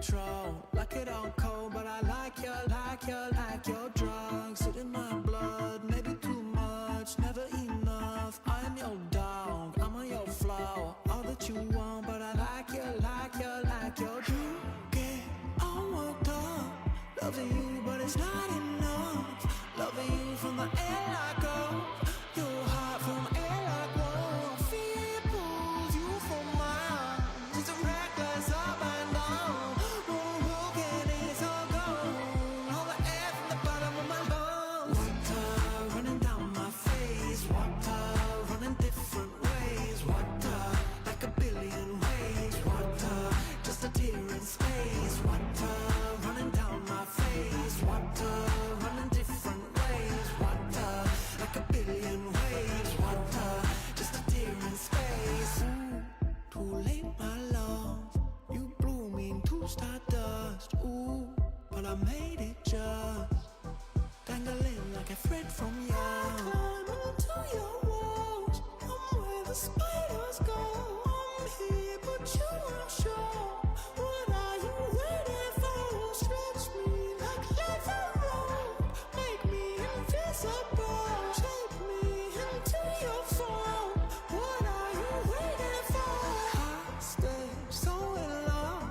control. Like it on cold, but I like your drugs. Sit in my blood, maybe too much, never enough. I am your dog, I'm on your flow. All that you want, but I like your you get all worked up. Loving you, but it's not enough. Loving you from the air I go. Your heart from air I go. Fear pulls you from miles. It's a reckless up and down. Broken is all gone. All the air from the bottom of my bones. Water running down my face. Water running different ways. Water like a billion ways. Water just a tear in space. Water running down my face. Water running different ways. Water like a billion waves. Water just a tear in space. Ooh, too late my love. You blew me into stardust. Ooh, but I made it just dangling like a thread from you. I climb into your walls. I'm where the spiders go. I'm here but you aren't sure. What are you waiting for? Stretch me like leather rope. Make me invisible. Shape me into your form. What are you waiting for? Hostage, so in love.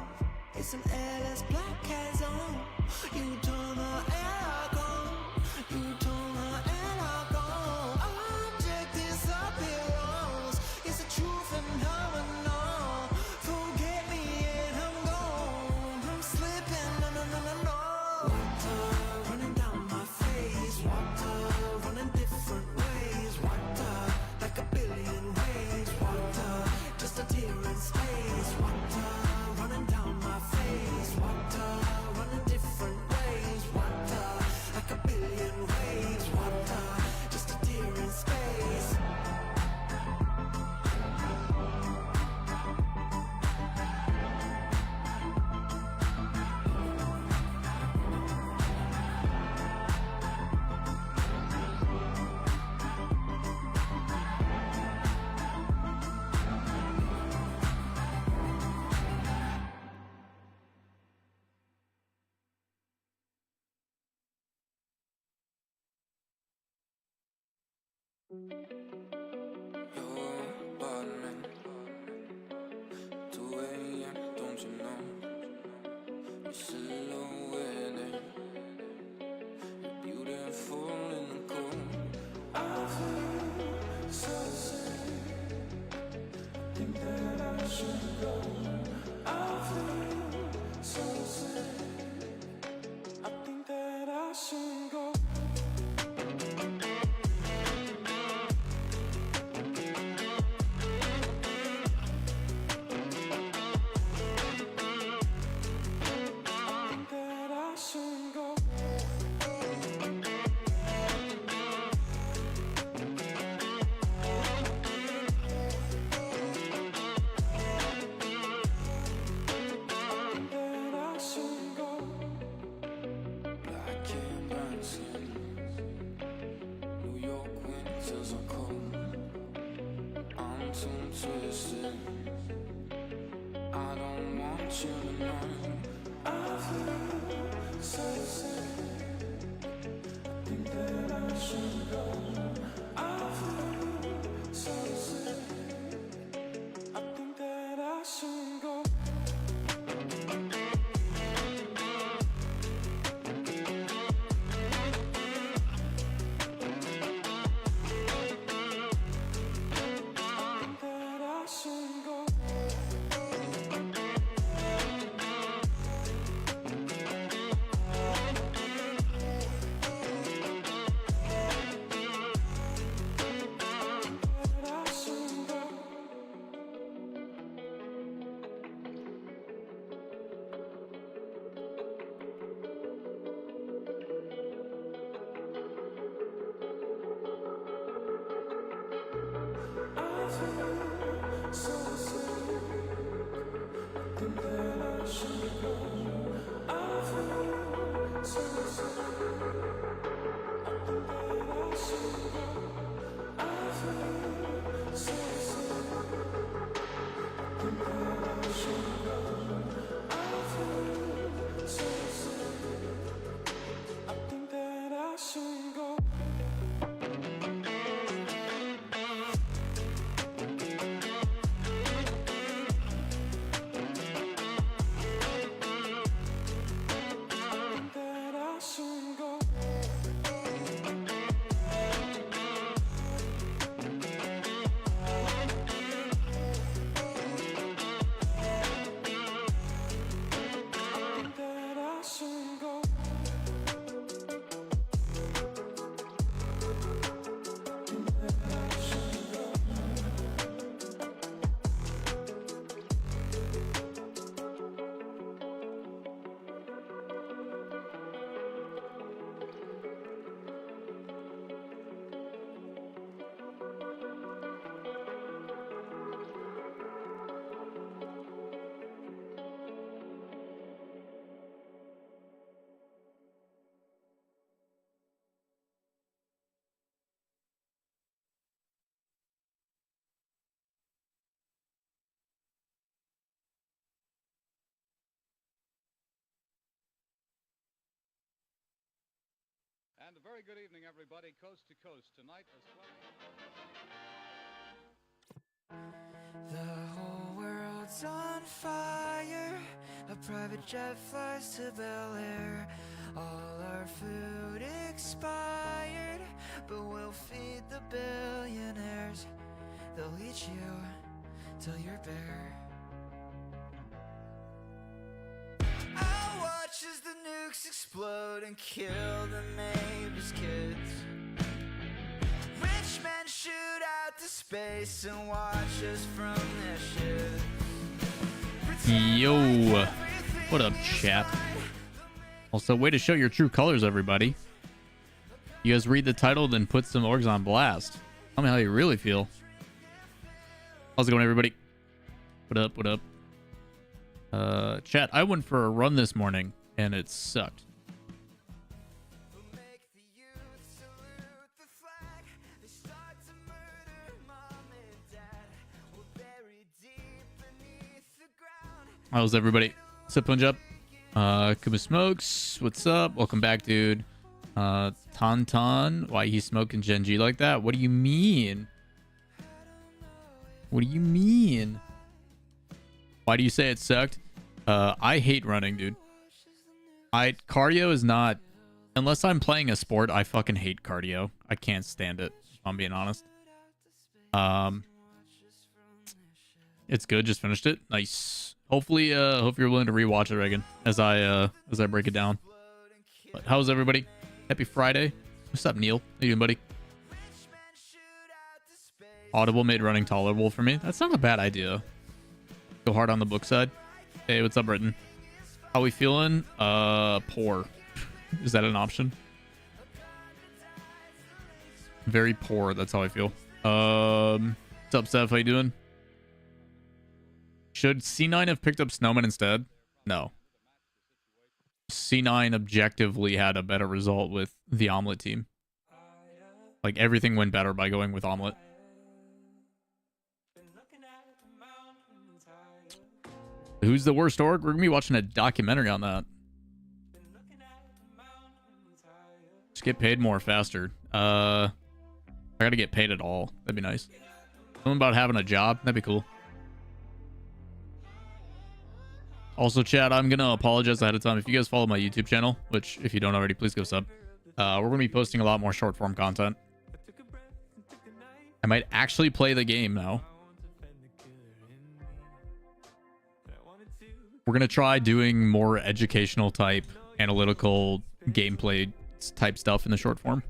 It's an airless black cat zone. You turn the air I go. You turn the air I go. Object disappears. It's a true phenomenon. Forget me and I'm gone. I'm slipping, no. Water running down my face. Water running different ways. Water like a billion waves. Water just a tear in space. Water running down my face. Water running different ways. Water like a billion waves. Water just a tear in space. You're apartment, 2 a.m., don't you know? Your silhouette, you're beautiful in the cold. I feel so sick, I think that I should go. I feel so sick, I think that I should go. I feel And a very good evening, everybody, coast to coast. Tonight, The whole world's on fire. A private jet flies to Bel Air. All our food expired, but we'll feed the billionaires. They'll eat you till you're bare. I'll watch as the nukes explode and kill the neighbors' kids. Rich men shoot out to space and watch us from their ships. Yo, what up, chat? Also, way to show your true colors, everybody. You guys read the title, then put some orgs on blast. Tell me how you really feel. How's it going, everybody? What up, what up? Chat, I went for a run this morning, and it sucked. How's everybody? What's up, Punjab? Kuma Smokes, what's up? Welcome back, dude. Tauntaun, why he's smoking Gen G like that? What do you mean? What do you mean? Why do you say it sucked? I hate running, dude. Cardio is not... Unless I'm playing a sport, I fucking hate cardio. I can't stand it, if I'm being honest. It's good, just finished it. Nice. Hopefully, hope you're willing to rewatch it, Reagan, as I break it down. But how's everybody? Happy Friday. What's up, Neil? How you doing, buddy? Audible made running tolerable for me. That's not a bad idea. Go hard on the book side. Hey, what's up, Britton? How we feeling? Poor. Is that an option? Very poor. That's how I feel. What's up, Steph? How you doing? Should C9 have picked up Snowman instead? No. C9 objectively had a better result with the Omelet team. Like, everything went better by going with Omelet. Who's the worst org? We're going to be watching a documentary on that. Just get paid more faster. I got to get paid at all. That'd be nice. Something about having a job. That'd be cool. Also, chat, I'm going to apologize ahead of time. If you guys follow my YouTube channel, which if you don't already, please go sub. We're going to be posting a lot more short form content. I might actually play the game now. We're going to try doing more educational type, analytical gameplay type stuff in the short form.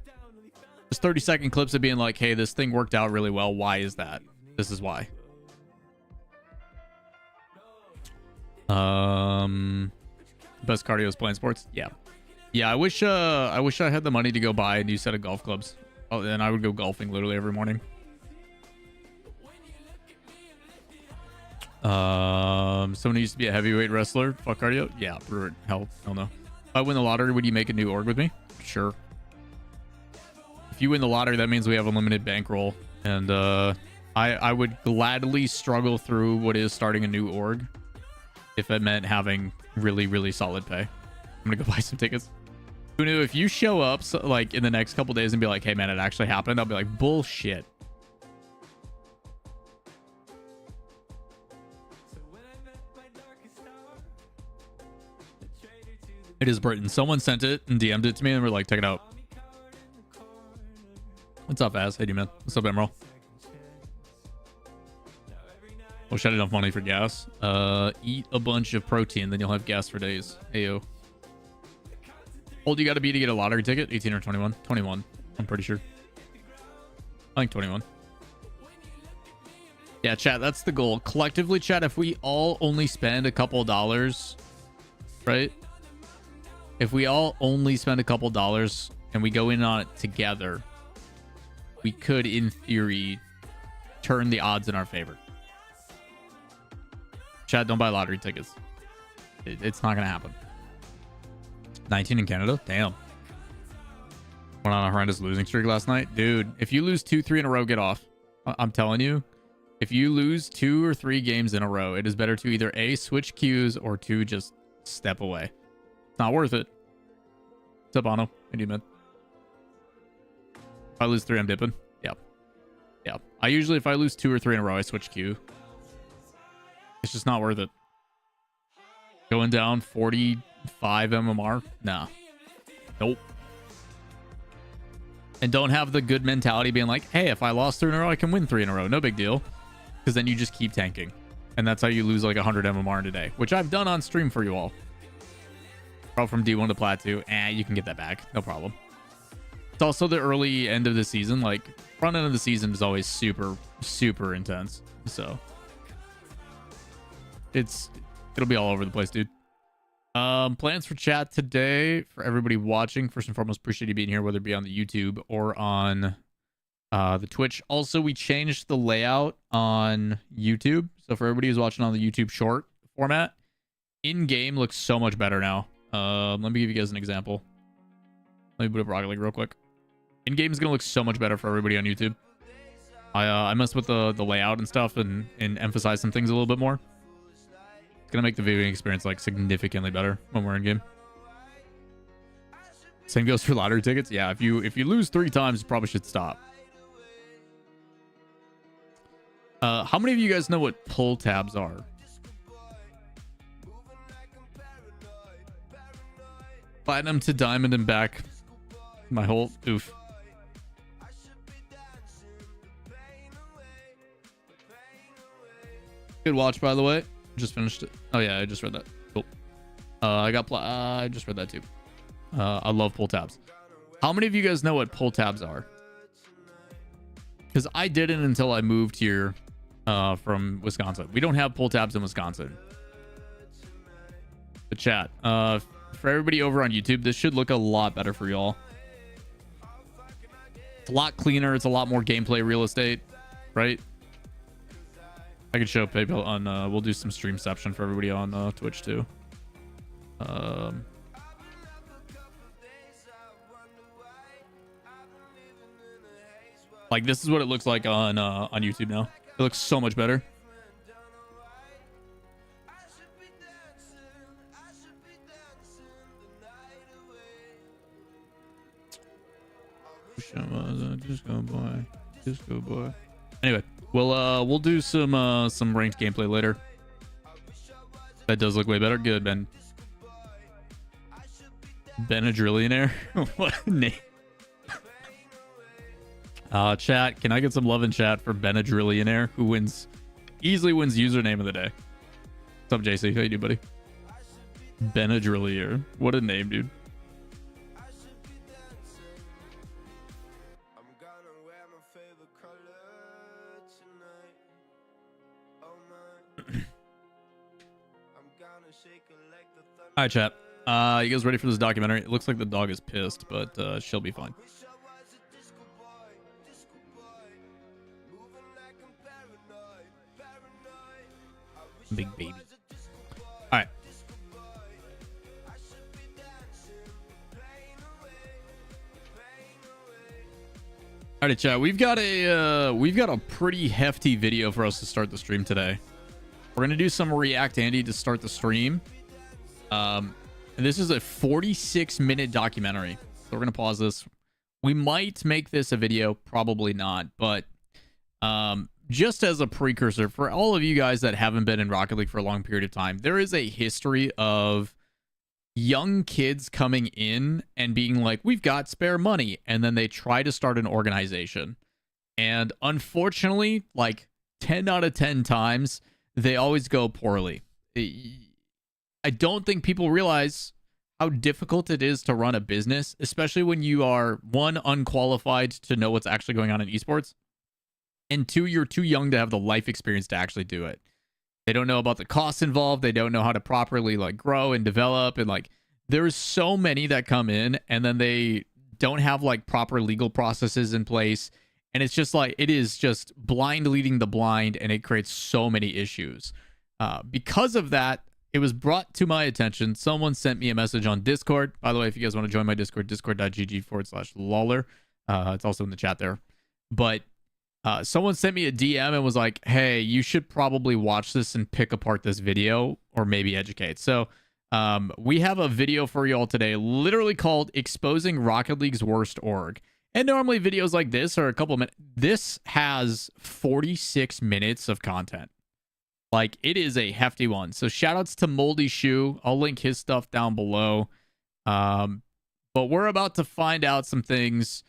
Just 30-second clips of being like, hey, this thing worked out really well. Why is that? This is why. Best cardio is playing sports. Yeah. I wish I had the money to go buy a new set of golf clubs. Oh, then I would go golfing literally every morning. Someone who used to be a heavyweight wrestler. Fuck cardio. Yeah, hell no. If I win the lottery, would you make a new org with me? Sure. If you win the lottery, that means we have unlimited bankroll, and I would gladly struggle through what is starting a new org if it meant having really, really solid pay. I'm gonna go buy some tickets. Who knew? If you show up like in the next couple days and be like, hey man, it actually happened, I'll be like, bullshit. It is Britain. Someone sent it and DM'd it to me and we're like, check it out. What's up, Az? Hey, man. What's up, Emerald? Wish I had enough money for gas. Eat a bunch of protein, then you'll have gas for days. Ayo. Old you gotta be to get a lottery ticket? 18 or 21? 21. I'm pretty sure. I think 21. Yeah, chat, that's the goal. Collectively, chat, if we all only spend a couple dollars, right? If we all only spend a couple dollars and we go in on it together, we could, in theory, turn the odds in our favor. Chat, don't buy lottery tickets. It's not going to happen. 19 in Canada? Damn. Went on a horrendous losing streak last night. Dude, if you lose 2-3 in a row, get off. I'm telling you, if you lose 2 or 3 games in a row, it is better to either A, switch queues, or 2, just step away. It's not worth it. What's up, Ano? How do you, man? If I lose 3, I'm dipping. Yeah. Yeah. I usually, if I lose 2 or 3 in a row, I switch Q. It's just not worth it. Going down 45 MMR? Nah. Nope. And don't have the good mentality being like, hey, if I lost 3 in a row, I can win 3 in a row. No big deal. Because then you just keep tanking. And that's how you lose like 100 MMR in a day, which I've done on stream for you all. Bro, from D1 to Plat 2, you can get that back. No problem. It's also the early end of the season. Like, front end of the season is always super, super intense. So, it'll be all over the place, dude. Plans for chat today for everybody watching. First and foremost, appreciate you being here, whether it be on the YouTube or on the Twitch. Also, we changed the layout on YouTube. So for everybody who's watching on the YouTube short format, in-game looks so much better now. Let me give you guys an example. Let me put up Rocket League real quick. In-game is going to look so much better for everybody on YouTube. I messed with the layout and stuff and emphasize some things a little bit more. It's going to make the viewing experience like significantly better when we're in game. Same goes for lottery tickets. Yeah, if you lose 3 times, you probably should stop. How many of you guys know what pull tabs are? Platinum to diamond and back. My whole oof. Good watch, by the way. Just finished it. Oh yeah, I just read that. Cool. I just read that too. I love pull tabs. How many of you guys know what pull tabs are? Because I didn't until I moved here from Wisconsin. We don't have pull tabs in Wisconsin. The chat. For everybody over on YouTube, this should look a lot better for y'all. It's a lot cleaner. It's a lot more gameplay real estate, right? I could show PayPal on. We'll do some streamception for everybody on Twitch too. Like this is what it looks like on YouTube now. It looks so much better. Disco boy. Anyway, we'll do some ranked gameplay later. That does look way better. Good, Ben. Ben a trillionaire? What a name. Chat, can I get some love in chat for Benadrillionaire, who easily wins username of the day? What's up, JC? How you doing, buddy? Benadrillier. What a name, dude. All right, chat. You guys ready for this documentary? It looks like the dog is pissed, but she'll be fine. Big baby. All right. All right, chat. We've got a pretty hefty video for us to start the stream today. We're gonna do some React Andy to start the stream. And this is a 46-minute documentary. So we're gonna pause this. We might make this a video, probably not, but just as a precursor for all of you guys that haven't been in Rocket League for a long period of time, there is a history of young kids coming in and being like, we've got spare money, and then they try to start an organization, and unfortunately, like 10 out of 10 times, they always go poorly. I don't think people realize how difficult it is to run a business, especially when you are, one, unqualified to know what's actually going on in esports, and two, you're too young to have the life experience to actually do it. They don't know about the costs involved. They don't know how to properly like grow and develop. And like, there's so many that come in and then they don't have like proper legal processes in place. And it's just like, it is just blind leading the blind, and it creates so many issues. Because of that, it was brought to my attention. Someone sent me a message on Discord. By the way, if you guys want to join my Discord, discord.gg/Lawler. It's also in the chat there. But someone sent me a DM and was like, hey, you should probably watch this and pick apart this video or maybe educate. So we have a video for you all today, literally called Exposing Rocket League's Worst Org. And normally videos like this are a couple of minutes. This has 46 minutes of content. Like, it is a hefty one. So shout outs to Moldy Shoe. I'll link his stuff down below. But we're about to find out some things.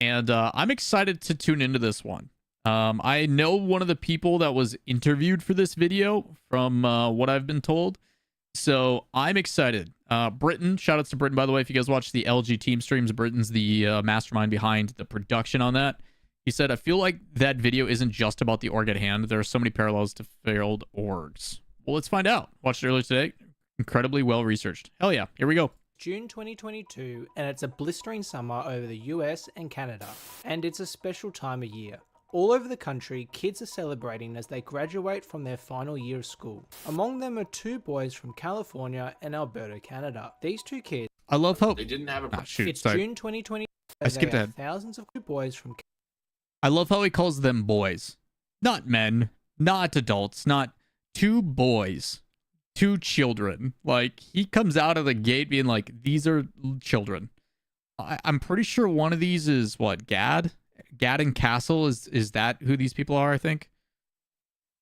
And I'm excited to tune into this one. I know one of the people that was interviewed for this video from what I've been told. So I'm excited. Britton, shout outs to Britton, by the way. If you guys watch the LG team streams, Britton's the mastermind behind the production on that. He said, I feel like that video isn't just about the org at hand. There are so many parallels to failed orgs. Well, let's find out. Watched it earlier today. Incredibly well researched. Hell yeah. Here we go. June 2022, and it's a blistering summer over the US and Canada. And it's a special time of year. All over the country, kids are celebrating as they graduate from their final year of school. Among them are two boys from California and Alberta, Canada. These two kids... I love how... They didn't have a... It's June 2022. I skipped ahead. Thousands of boys from... I love how he calls them boys. Not men. Not adults. Not two boys. Two children. Like, he comes out of the gate being like, these are children. I'm pretty sure one of these is, what, Gad? Gad and Castle? Is that who these people are, I think?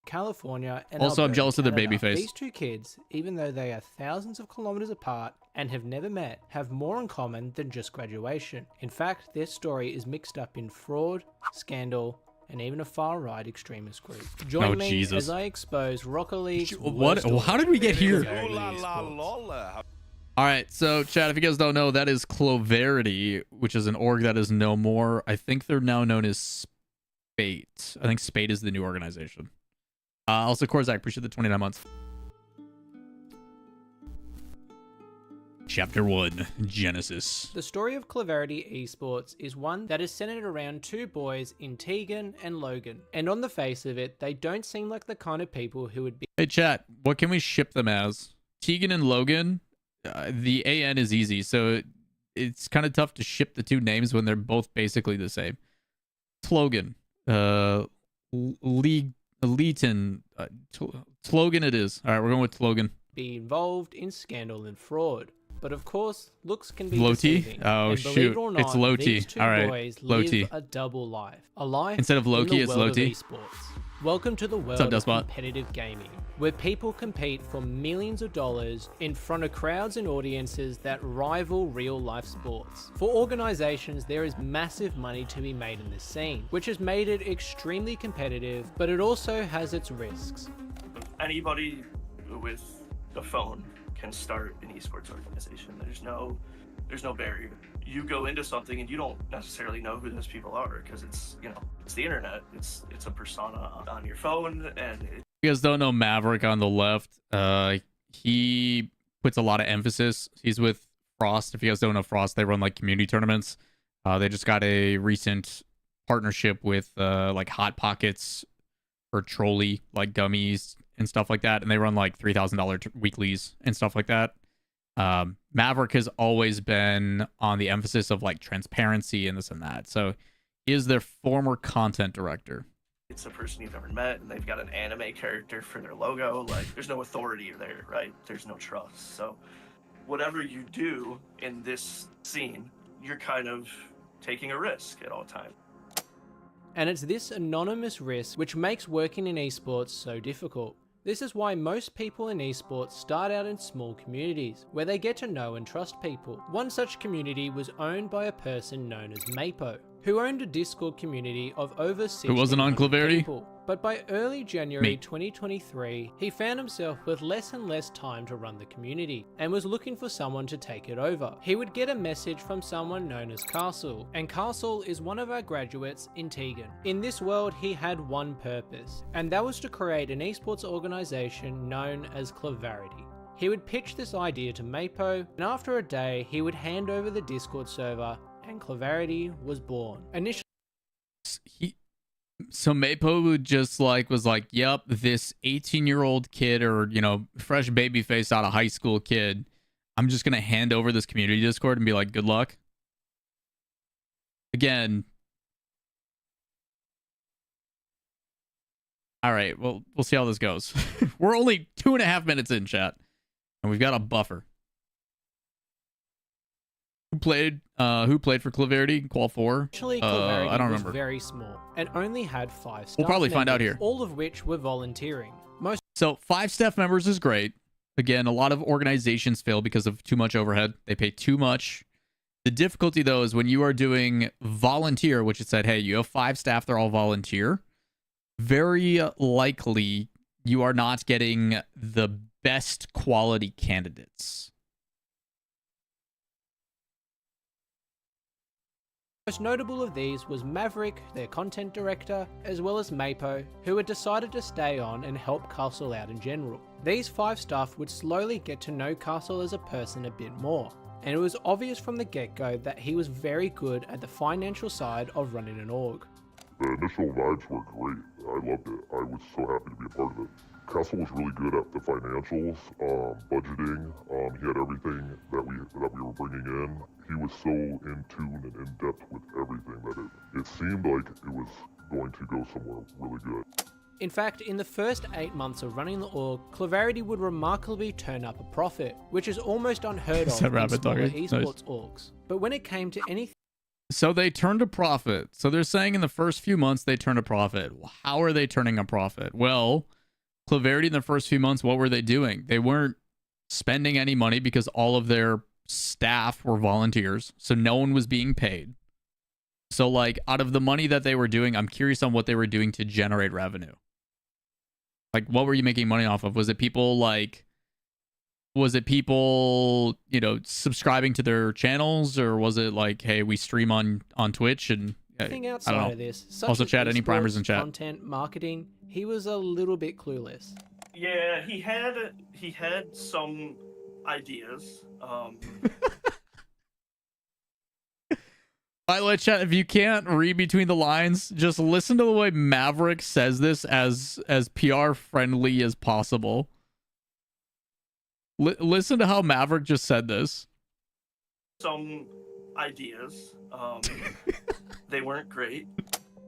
California and also, Alberta, I'm jealous of their Canada. baby face. These two kids, even though they are thousands of kilometers apart and have never met, have more in common than just graduation. In fact, their story is mixed up in fraud, scandal, and even a far-right extremist group. Join me Jesus. as I expose Rocket League's What? worst How did we get here? Lawler. All right, so chat, if you guys don't know, that is Cloverity, which is an org that is no more. I think they're now known as Spate. I think Spate is the new organization. Also, Korzak, appreciate the 29 months. Chapter 1, Genesis. The story of Cloverity Esports is one that is centered around two boys in Tegan and Logan. And on the face of it, they don't seem like the kind of people who would be... Hey, chat, what can we ship them as? Tegan and Logan? The AN is easy, so it's kind of tough to ship the two names when they're both basically the same. Slogan. League... Leeton. Slogan it is. All right, we're going with Slogan. Be involved in scandal and fraud. But of course, looks can be Low T? deceiving. Oh, and shoot. Believe it or not, It's low T. these two All right. boys Low live T. a double life. A life Instead of Loki, in the it's world low of T. esports. Welcome to the world up, of Dustbot? competitive gaming, where people compete for millions of dollars in front of crowds and audiences that rival real-life sports. For organizations, there is massive money to be made in this scene, which has made it extremely competitive, but it also has its risks. Anybody with a phone can start an esports organization. There's no barrier. You go into something and you don't necessarily know who those people are because it's the internet. It's a persona on your phone, and You guys don't know Maverick on the left. He puts a lot of emphasis. He's with Frost. If you guys don't know Frost, they run like community tournaments. They just got a recent partnership with like Hot Pockets or Trolley, like gummies and stuff like that, and they run like $3,000 weeklies and stuff like that. Maverick has always been on the emphasis of like transparency and this and that. So he is their former content director. it's a person you've never met, and they've got an anime character for their logo. Like, there's no authority there, right? There's no trust. So whatever you do in this scene, you're kind of taking a risk at all times. And it's this anonymous risk which makes working in esports so difficult. This is why most people in esports start out in small communities, where they get to know and trust people. One such community was owned by a person known as Mapo, who owned a Discord community of over 6 Who wasn't on Cloverity? people. But by early January 2023, he found himself with less and less time to run the community, and was looking for someone to take it over. He would get a message from someone known as Castle, and Castle is one of our graduates in Tegan. In this world, he had one purpose, and that was to create an esports organization known as Cloverity. He would pitch this idea to Mapo, and after a day, he would hand over the Discord server, and Cloverity was born. Initially, So Mapo just was like, yep, this 18-year-old kid, or, you know, fresh baby face out of high school kid, I'm just going to hand over this community Discord and be like, good luck. Again. All right, well, we'll see how this goes. We're only 2.5 minutes in, chat, and we've got a buffer. Who played for Claverity Qual 4? Actually, Claverity I don't was remember. very small and only had 5 staff We'll probably find out members, here. all of which were volunteering. Most So 5 staff members is great. Again, a lot of organizations fail because of too much overhead. They pay too much. The difficulty, though, is when you are doing volunteer, which it said, hey, you have 5 staff, they're all volunteer. Very likely you are not getting the best quality candidates. Most notable of these was Maverick, their content director, as well as Mapo, who had decided to stay on and help Castle out in general. These 5 staff would slowly get to know Castle as a person a bit more, and it was obvious from the get-go that he was very good at the financial side of running an org. The initial vibes were great. I loved it. I was so happy to be a part of it. Castle was really good at the financials, budgeting. He had everything that we were bringing in. He was so in tune and in depth with everything that it seemed like it was going to go somewhere really good. In fact, in the first 8 months of running the org, Claverity would remarkably turn up a profit, which is almost unheard of in smaller esports orgs. But when it came to anything, so they turned a profit. So they're saying in the first few months they turned a profit. How are they turning a profit? Well, Claverity in the first few months, what were they doing? They weren't spending any money because all of their staff were volunteers. So no one was being paid. So like out of the money that they were doing, I'm curious on what they were doing to generate revenue. Like what were you making money off of? Was it people, you know, subscribing to their channels, or was it like, hey, we stream on Twitch and anything outside of this, such also as chat, any primers in chat? Content, marketing, he was a little bit clueless. Yeah, he had some ideas. By the way, chat, if you can't read between the lines, just listen to the way Maverick says this as PR friendly as possible. Listen to how Maverick just said this. Some ideas. They weren't great.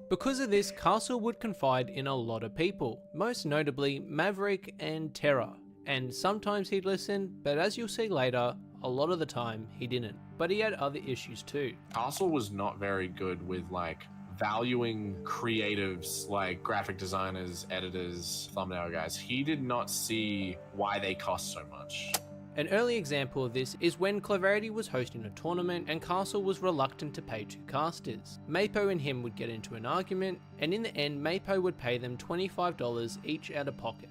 Because of this, Castle would confide in a lot of people, most notably Maverick and Terra. And sometimes he'd listen, but as you'll see later, a lot of the time he didn't. But he had other issues too. Castle was not very good with like valuing creatives like graphic designers, editors, thumbnail guys. He did not see why they cost so much. An early example of this is when Claverity was hosting a tournament and Castle was reluctant to pay 2 casters. Mapo and him would get into an argument, and in the end Mapo would pay them $25 each out of pocket.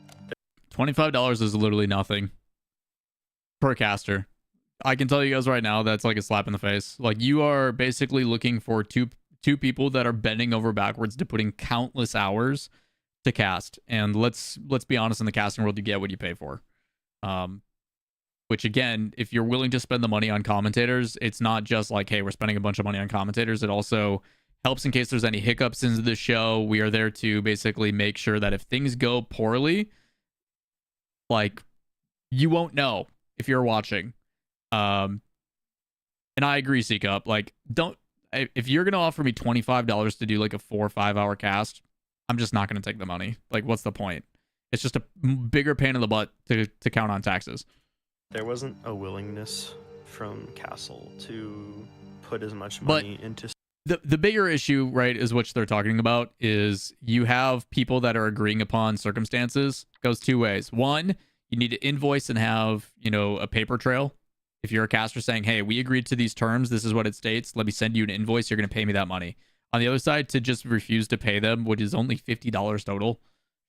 $25 is literally nothing per caster. I can tell you guys right now that's like a slap in the face. Like you are basically looking for two people that are bending over backwards to put in countless hours to cast. And let's be honest, in the casting world, you get what you pay for. Which again, if you're willing to spend the money on commentators, it's not just like, hey, we're spending a bunch of money on commentators. It also helps in case there's any hiccups into the show. We are there to basically make sure that if things go poorly, like you won't know if you're watching. And I agree, Seek Up. Like, if you're gonna offer me $25 to do like a 4 or 5 hour cast, I'm just not gonna take the money. Like, what's the point? It's just a bigger pain in the butt to count on taxes. There wasn't a willingness from Castle to put as much money into. The bigger issue, right, is what they're talking about is you have people that are agreeing upon circumstances. It goes 2 ways. One, you need to invoice and have, you know, a paper trail. If you're a caster saying, hey, we agreed to these terms, this is what it states, let me send you an invoice, you're going to pay me that money. On the other side, to just refuse to pay them, which is only $50 total,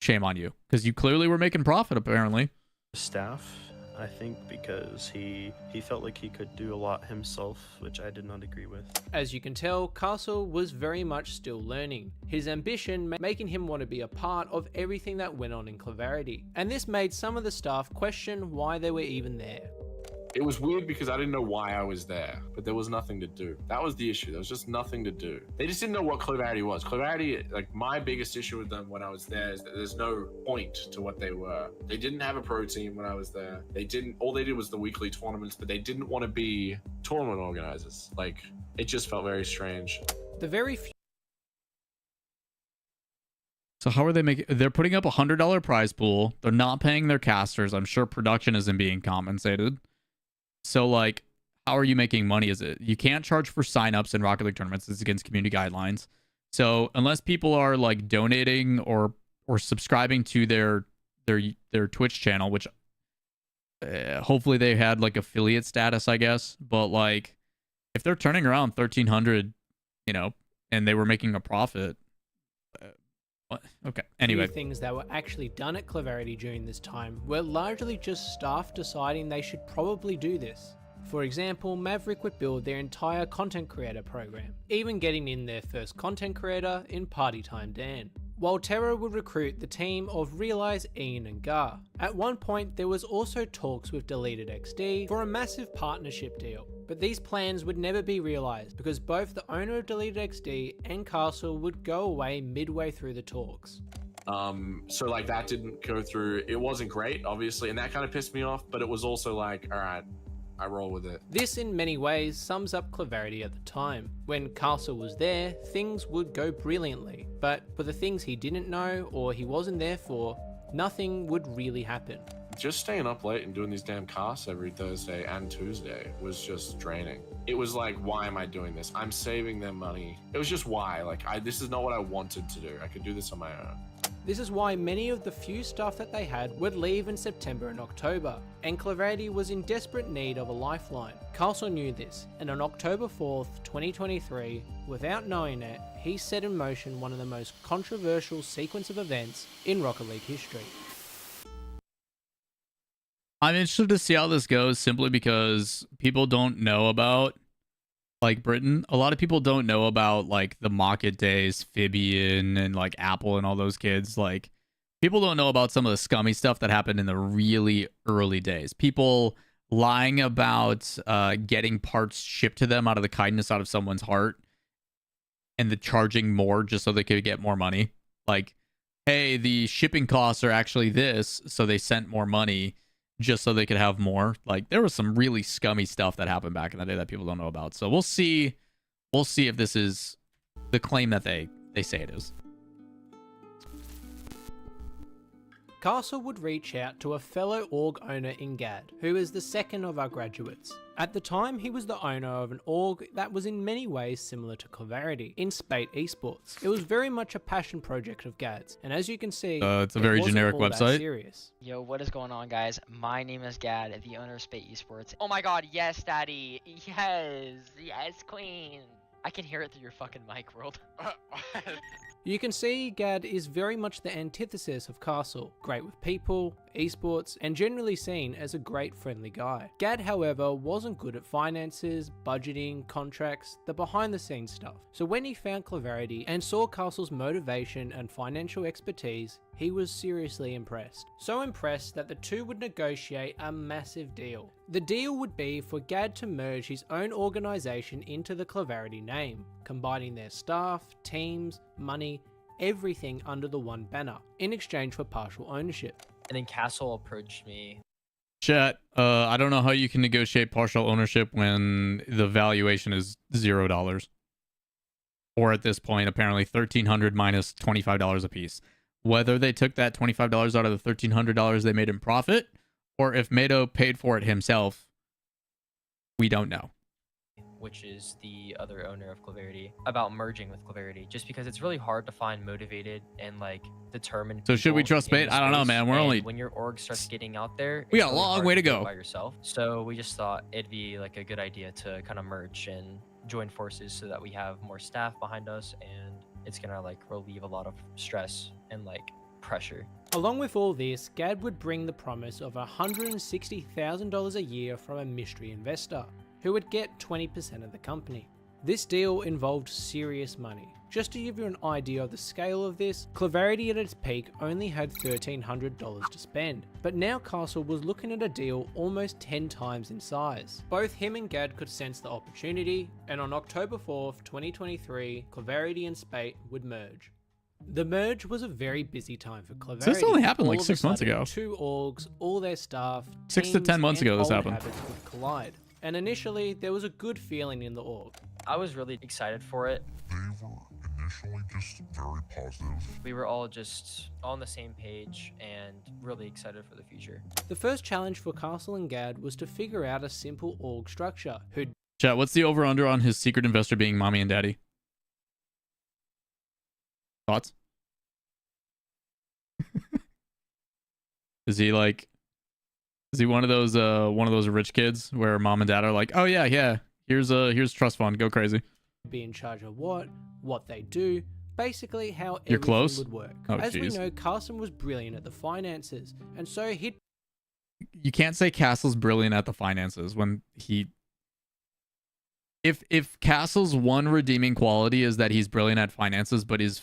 shame on you. Because you clearly were making profit, apparently. Staff, I think, because he felt like he could do a lot himself, which I did not agree with. As you can tell, Castle was very much still learning, his ambition making him want to be a part of everything that went on in Claverity. And this made some of the staff question why they were even there. It was weird because I didn't know why I was there, but there was nothing to do. That was the issue. There was just nothing to do. They just didn't know what Claverity was. Claverity, like my biggest issue with them when I was there is that there's no point to what they were. They didn't have a pro team when I was there. All they did was the weekly tournaments, but they didn't want to be tournament organizers. Like, it just felt very strange. The very few So how are they making? They're putting up $100 prize pool. They're not paying their casters. I'm sure production isn't being compensated. So, like, how are you making money? Is it you can't charge for signups in Rocket League tournaments? It's against community guidelines. So unless people are like donating or subscribing to their Twitch channel, which hopefully they had like affiliate status, I guess. But like if they're turning around 1,300, you know, and they were making a profit. What? Okay. Anyway, things that were actually done at Cleverity during this time were largely just staff deciding they should probably do this. For example, Maverick would build their entire content creator program, even getting in their first content creator in Party Time Dan, while Terra would recruit the team of Realize, Ian and Gar. At one point, there was also talks with Deleted XD for a massive partnership deal, but these plans would never be realized because both the owner of Deleted XD and Castle would go away midway through the talks. So like that didn't go through. It wasn't great, obviously, and that kind of pissed me off, but it was also like, all right, I roll with it. This in many ways sums up Cleverity at the time. When Castle was there, things would go brilliantly, but for the things he didn't know or he wasn't there for, nothing would really happen. Just staying up late and doing these damn casts every Thursday and Tuesday was just draining. It was like, why am I doing this? I'm saving them money. It was just why. Like, this is not what I wanted to do. I could do this on my own. This is why many of the few staff that they had would leave in September and October, and Cleverity was in desperate need of a lifeline. Castle knew this, and on October 4th, 2023, without knowing it, he set in motion one of the most controversial sequence of events in Rocket League history. I'm interested to see how this goes simply because people don't know about like Britain. A lot of people don't know about like the Mocket days, Fibian and like Apple and all those kids. Like people don't know about some of the scummy stuff that happened in the really early days. People lying about getting parts shipped to them out of the kindness out of someone's heart and the charging more just so they could get more money. Like, hey, the shipping costs are actually this, so they sent more money just so they could have more. Like there was some really scummy stuff that happened back in the day that people don't know about. So we'll see if this is the claim that they say it is. Castle would reach out to a fellow org owner in GAD, who is the second of our graduates. At the time, he was the owner of an org that was in many ways similar to Cleverity, in Spate Esports. It was very much a passion project of GAD's, and as you can see, it's a very generic website. Serious. Yo, what is going on, guys? My name is Gad, the owner of Spate Esports. Oh my god, yes, daddy! Yes, queen! I can hear it through your fucking mic, world. You can see Gad is very much the antithesis of Castle, great with people, esports, and generally seen as a great friendly guy. Gad, however, wasn't good at finances, budgeting, contracts, the behind the scenes stuff. So when he found Cleverity and saw Castle's motivation and financial expertise, he was seriously impressed. So impressed that the two would negotiate a massive deal. The deal would be for Gad to merge his own organisation into the Cleverity name, combining their staff, teams, money, everything under the one banner, in exchange for partial ownership. And then Castle approached me. Chat, I don't know how you can negotiate partial ownership when the valuation is $0. Or at this point, apparently $1,300 minus $25 a piece. Whether they took that $25 out of the $1,300 they made in profit, or if Mado paid for it himself, we don't know. Which is the other owner of Cleverity, about merging with Cleverity, just because it's really hard to find motivated and like determined. So should we trust Spate? I don't know, man. We're only when your org starts getting out there, we got a long way to go by yourself. So we just thought it'd be like a good idea to kind of merge and join forces so that we have more staff behind us, and it's gonna like relieve a lot of stress and like pressure. Along with all this, Gad would bring the promise of $160,000 a year from a mystery investor, who would get 20% of the company. This deal involved serious money. Just to give you an idea of the scale of this, Cleverity at its peak only had $1,300 to spend, but now Castle was looking at a deal almost 10 times in size. Both him and Gad could sense the opportunity, and on October 4th, 2023, Cleverity and Spate would merge. The merge was a very busy time for Cleverity. So this only happened like All of 6 a months sudden, ago. Two orgs, all their staff, 6 to 10 months teams, ago this and old happened. habits would collide. And initially, there was a good feeling in the org. I was really excited for it. They were initially just very positive. We were all just on the same page and really excited for the future. The first challenge for Castle and Gad was to figure out a simple org structure. Chat, what's the over-under on his secret investor being mommy and daddy? Thoughts? Is he one of those rich kids where mom and dad are like, oh yeah, here's trust fund, go crazy. Be in charge of what they do, basically how You're everything close? would work. Oh, As we geez. know, Carson was brilliant at the finances, and so he'd You can't say Castle's brilliant at the finances when he... If Castle's one redeeming quality is that he's brilliant at finances, but is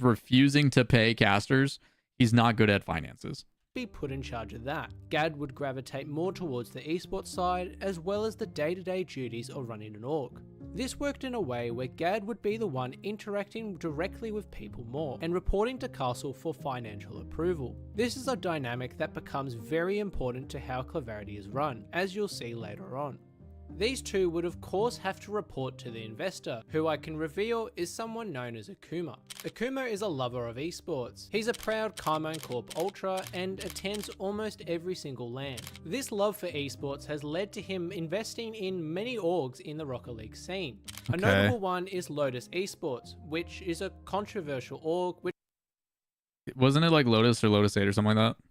refusing to pay casters, he's not good at finances. be put in charge of that. Gad would gravitate more towards the esports side, as well as the day-to-day duties of running an org. This worked in a way where Gad would be the one interacting directly with people more, and reporting to Castle for financial approval. This is a dynamic that becomes very important to how Clarity is run, as you'll see later on. These two would of course have to report to the investor, who I can reveal is someone known as Akuma. Akuma is a lover of esports. He's a proud Carmine Corp Ultra and attends almost every single LAN. This love for esports has led to him investing in many orgs in the Rocket League scene. A Okay. notable one is Lotus Esports, which is a controversial org which Wasn't it like Lotus or Lotus 8 or something like that?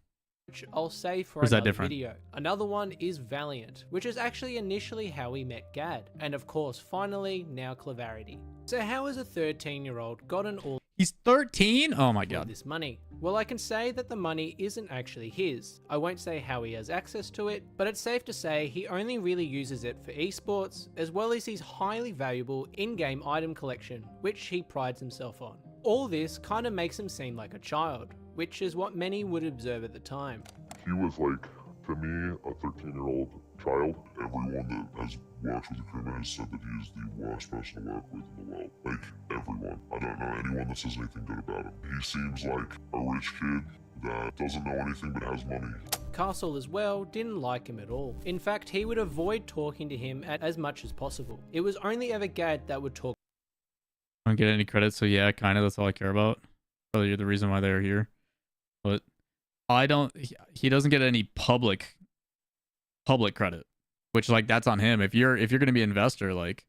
I'll say for Or is that another different? video. Another one is Valiant, which is actually initially how we met Gad, and of course, finally, now Clarity. So how has a 13-year-old gotten all He's 13? Oh my of god. this money? Well, I can say that the money isn't actually his. I won't say how he has access to it, but it's safe to say he only really uses it for esports, as well as his highly valuable in-game item collection, which he prides himself on. All this kind of makes him seem like a child, which is what many would observe at the time. He was like, to me, a 13-year-old child. Everyone that has worked with Akuma has said that he is the worst person to work with in the world. Like, everyone. I don't know anyone that says anything good about him. He seems like a rich kid that doesn't know anything but has money. Castle as well didn't like him at all. In fact, he would avoid talking to him as much as possible. It was only ever Gad that would talk. I don't get any credit, so yeah, kind of, that's all I care about. Probably you're the reason why they're here. But I don't, he doesn't get any public credit, which, like, that's on him. If you're going to be an investor, like,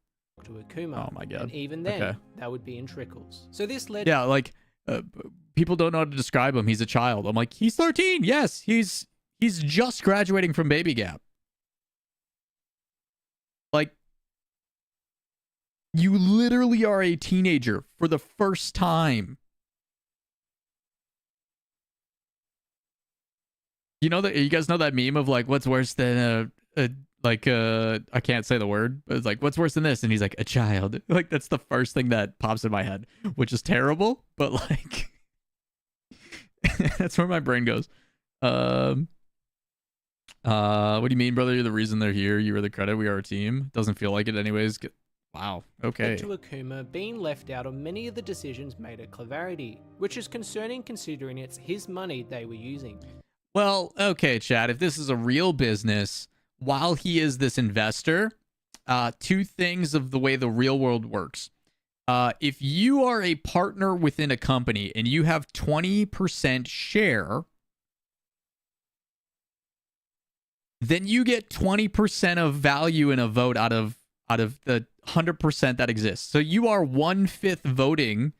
to Akuma. Oh my god. And even then, Okay. that would be in trickles. So this led Yeah, like, people don't know how to describe him. He's a child. I'm like, he's 13. Yes, he's just graduating from Baby Gap. Like, you literally are a teenager for the first time. You know that, you guys know that meme of like, what's worse than I can't say the word, but it's like, what's worse than this? And he's like, a child. Like, that's the first thing that pops in my head, which is terrible, but like, that's where my brain goes. What do you mean, brother? You're the reason they're here. You are the credit. We are a team. Doesn't feel like it anyways. Wow. Okay. to Akuma being left out of many of the decisions made at Clarity, which is concerning considering it's his money they were using. Well, okay, Chad, if this is a real business, while he is this investor, two things of the way the real world works. If you are a partner within a company and you have 20% share, then you get 20% of value in a vote out of the 100% that exists. So you are 1/5 voting.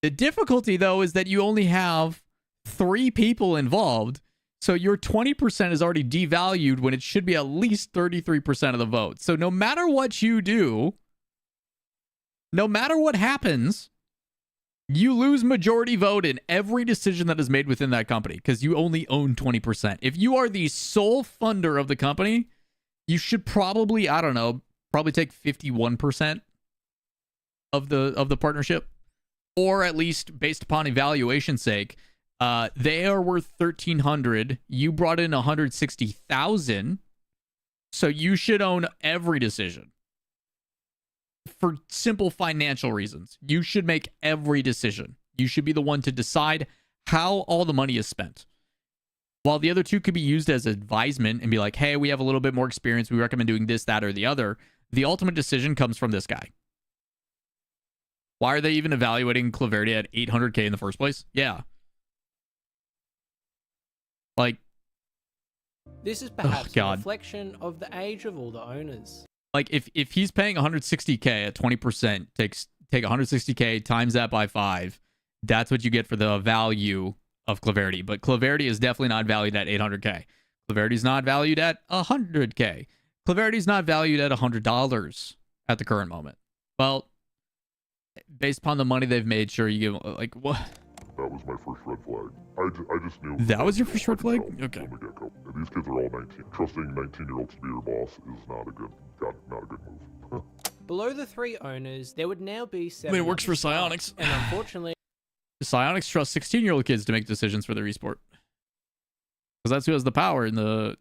The difficulty, though, is that you only have 3 people involved, so your 20% is already devalued when it should be at least 33% of the vote. So no matter what you do, no matter what happens, you lose majority vote in every decision that is made within that company because you only own 20%. If you are the sole funder of the company, you should probably, I don't know, probably take 51% of the partnership, or at least based upon evaluation's sake. They are worth 1,300. You brought in 160,000, so you should own every decision. For simple financial reasons, you should make every decision. You should be the one to decide how all the money is spent. While the other two could be used as advisement and be like, hey, we have a little bit more experience. We recommend doing this, that, or the other. The ultimate decision comes from this guy. Why are they even evaluating Claverity at 800K in the first place? Yeah. Like, This is perhaps a God. reflection of the age of all the owners. Like, if he's paying 160K at 20%, take 160K, times that by 5, that's what you get for the value of Claverity. But Claverity is definitely not valued at 800K. Claverity is not valued at 100K. Claverity is not valued at $100 at the current moment. Well, based upon the money they've made, sure, you give, like, what? That was my first red flag. I just knew. That was your first red flag? From Okay. the get-go. And these kids are all 19. Trusting 19-year-olds to be your boss is not a good move. Below the 3 owners, there would now be 7. I mean, it works other for staff, Psionics. And unfortunately, Psionics trust 16-year-old kids to make decisions for their esport. Because that's who has the power in the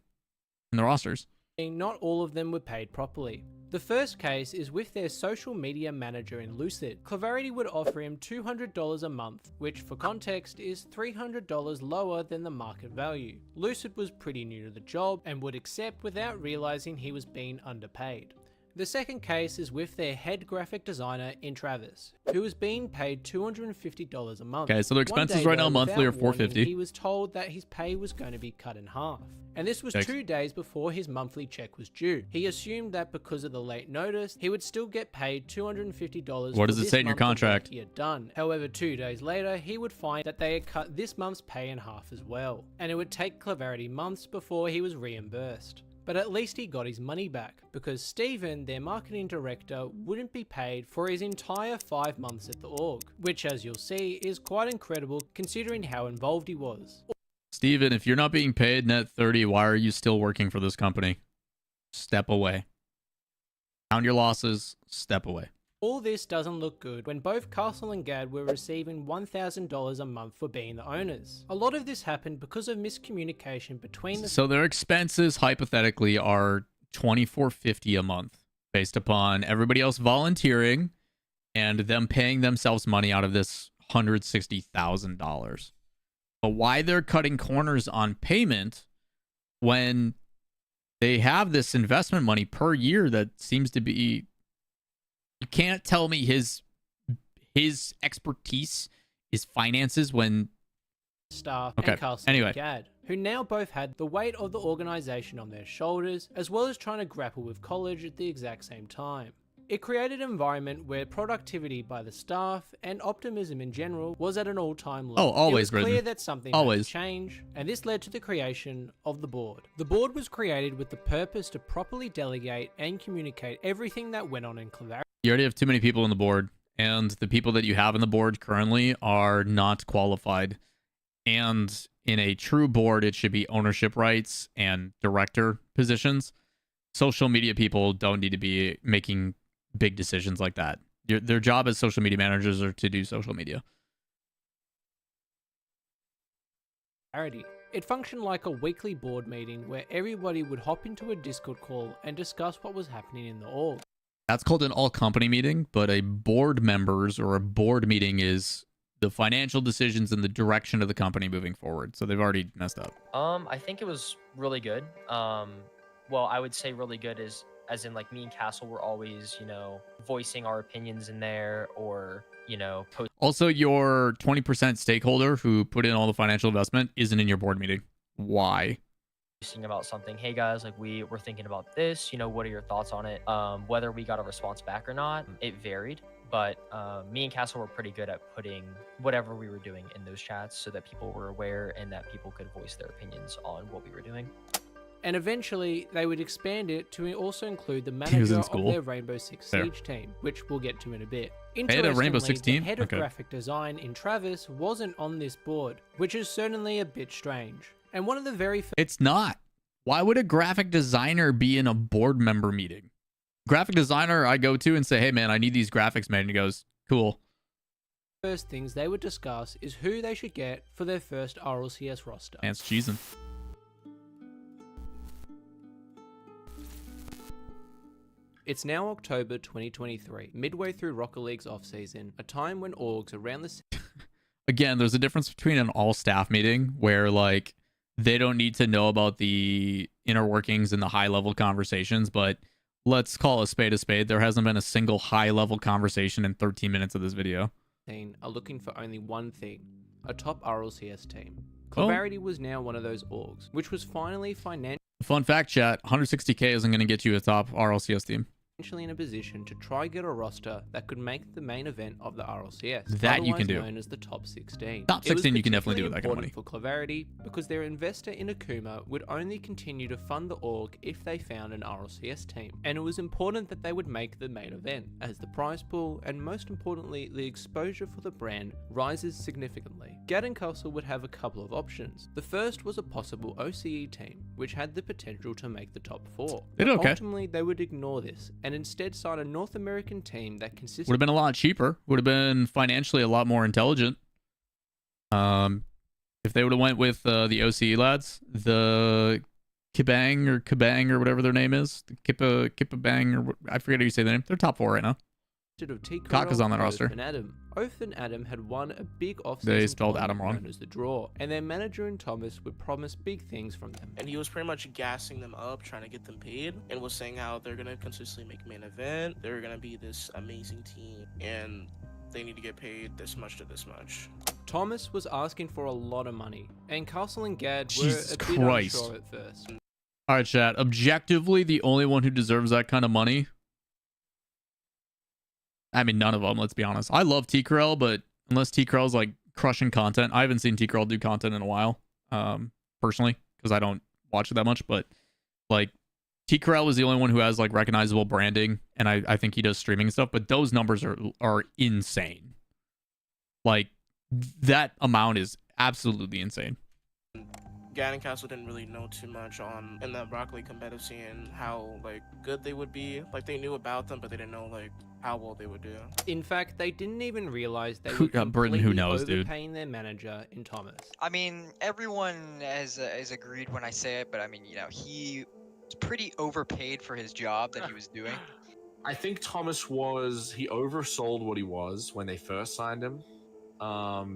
rosters. not all of them were paid properly. The first case is with their social media manager in Lucid. Claverity would offer him $200 a month, which for context is $300 lower than the market value. Lucid was pretty new to the job and would accept without realizing he was being underpaid. The second case is with their head graphic designer in Travis, who was being paid $250 a month. Okay, so their One expenses day, right now though, monthly are without warning, $450. He was told that his pay was going to be cut in half. And this was Yikes. 2 days before his monthly check was due. He assumed that because of the late notice, he would still get paid $250 What does for it this say in your month of work contract? he had done. However, 2 days later, he would find that they had cut this month's pay in half as well. And it would take Claverity months before he was reimbursed. But at least he got his money back, because Steven, their marketing director, wouldn't be paid for his entire 5 months at the org, which as you'll see is quite incredible considering how involved he was. Steven, if you're not being paid net 30, why are you still working for this company? Step away. Count your losses, step away. All this doesn't look good when both Castle and Gad were receiving $1,000 a month for being the owners. A lot of this happened because of miscommunication between the... So their expenses, hypothetically, are $24.50 a month, based upon everybody else volunteering and them paying themselves money out of this $160,000. But why they're cutting corners on payment when they have this investment money per year that seems to be... You can't tell me his expertise is finances when... staff Okay, and Castle anyway. and Gad, who now both had the weight of the organization on their shoulders, as well as trying to grapple with college at the exact same time. It created an environment where productivity by the staff and optimism in general was at an all-time low. Oh, always, It was clear Britton. that something Always. had to change, and this led to the creation of the board. The board was created with the purpose to properly delegate and communicate everything that went on in Claverity. You already have too many people on the board, and the people that you have on the board currently are not qualified. And in a true board, it should be ownership rights and director positions. Social media people don't need to be making big decisions like that. Their job as social media managers are to do social media. It functioned like a weekly board meeting where everybody would hop into a Discord call and discuss what was happening in the org. That's called an all-company meeting, but a board members or a board meeting is the financial decisions and the direction of the company moving forward. So they've already messed up. I think it was really good. Well, I would say really good is as in like me and Castle were always, voicing our opinions in there or, Also, your 20% stakeholder who put in all the financial investment isn't in your board meeting. Why? posting about something. Hey guys, like we were thinking about this, what are your thoughts on it? Whether we got a response back or not, it varied. But me and Castle were pretty good at putting whatever we were doing in those chats so that people were aware and that people could voice their opinions on what we were doing. And eventually, they would expand it to also include the He was in manager of school. their Rainbow Six Fair. Siege team, which we'll get to in a bit. They had a Rainbow Six Interestingly, team? the head of Okay. graphic design in Travis wasn't on this board, which is certainly a bit strange. And one of the very It's not. Why would a graphic designer be in a board member meeting? Graphic designer I go to and say, hey man, I need these graphics made. And he goes, cool. first things they would discuss is who they should get for their first RLCS roster. And it's cheesing. It's now October 2023, midway through Rocket League's off-season, a time when orgs around the Again, there's a difference between an all-staff meeting where, like, they don't need to know about the inner workings and the high-level conversations, but let's call a spade a spade. There hasn't been a single high-level conversation in 13 minutes of this video. Are looking for only one thing, a top RLCS team. Oh. Clarity was now one of those orgs, which was finally financially Fun fact, chat, 160k isn't going to get you a top RLCS team. in a position to try get a roster that could make the main event of the RLCS. That you can do. Known as the top 16. Top 16 you can definitely do with that kind of money. For Clarity, because their investor in Akuma would only continue to fund the org if they found an RLCS team, and it was important that they would make the main event, as the prize pool and most importantly the exposure for the brand rises significantly. Gad and Castle would have a couple of options. The first was a possible OCE team, which had the potential to make the top 4. They did okay. Ultimately, they would ignore this and instead sign a North American team that consisted. Would have been a lot cheaper. Would have been financially a lot more intelligent. If they would have went with the OCE lads, the Kibang or whatever their name is, the Kipabang or I forget how you say their name. They're top 4 right now. Kaka's on that roster. Oath and Adam had won a big offseason. They spelled Adam wrong. Known as the Draw, and their manager in Thomas would promise big things from them. And he was pretty much gassing them up, trying to get them paid, and was saying how they're gonna consistently make main event. They're gonna be this amazing team, and they need to get paid this much to this much. Thomas was asking for a lot of money, and Castle and Gad Jesus were a bit Christ. unsure at first. All right, chat. Objectively, the only one who deserves that kind of money. I mean, none of them, let's be honest. I love T-Corel, but unless T-Corel's like crushing content, I haven't seen T-Corel do content in a while, personally, because I don't watch it that much. But like, T-Corel is the only one who has like recognizable branding, and I think he does streaming and stuff. But those numbers are insane. Like, that amount is absolutely insane. Gad and Castle didn't really know too much in the Rocket League competitive scene how like good they would be. Like they knew about them, but they didn't know like how well they would do. In fact, they didn't even realize they were Britain, who knows, dude? Overpaying their manager in Thomas. I mean, everyone has agreed when I say it, but I mean, you know, he was pretty overpaid for his job that he was doing. I think Thomas he oversold what he was when they first signed him.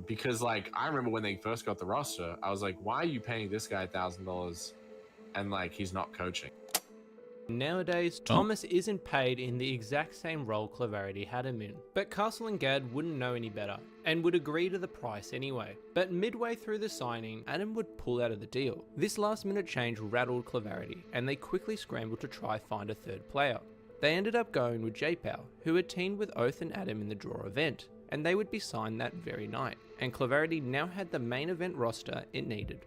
Because like I remember when they first got the roster, I was like, why are you paying this guy $1,000 and like he's not coaching? Nowadays, Thomas isn't paid in the exact same role Clarity had him in, but Castle and Gad wouldn't know any better and would agree to the price anyway. But midway through the signing, Adam would pull out of the deal. This last minute change rattled Clarity, and they quickly scrambled to try find a third player. They ended up going with J-Pow, who had teamed with Oath and Adam in the Draw event, and they would be signed that very night, and Clarity now had the main event roster it needed.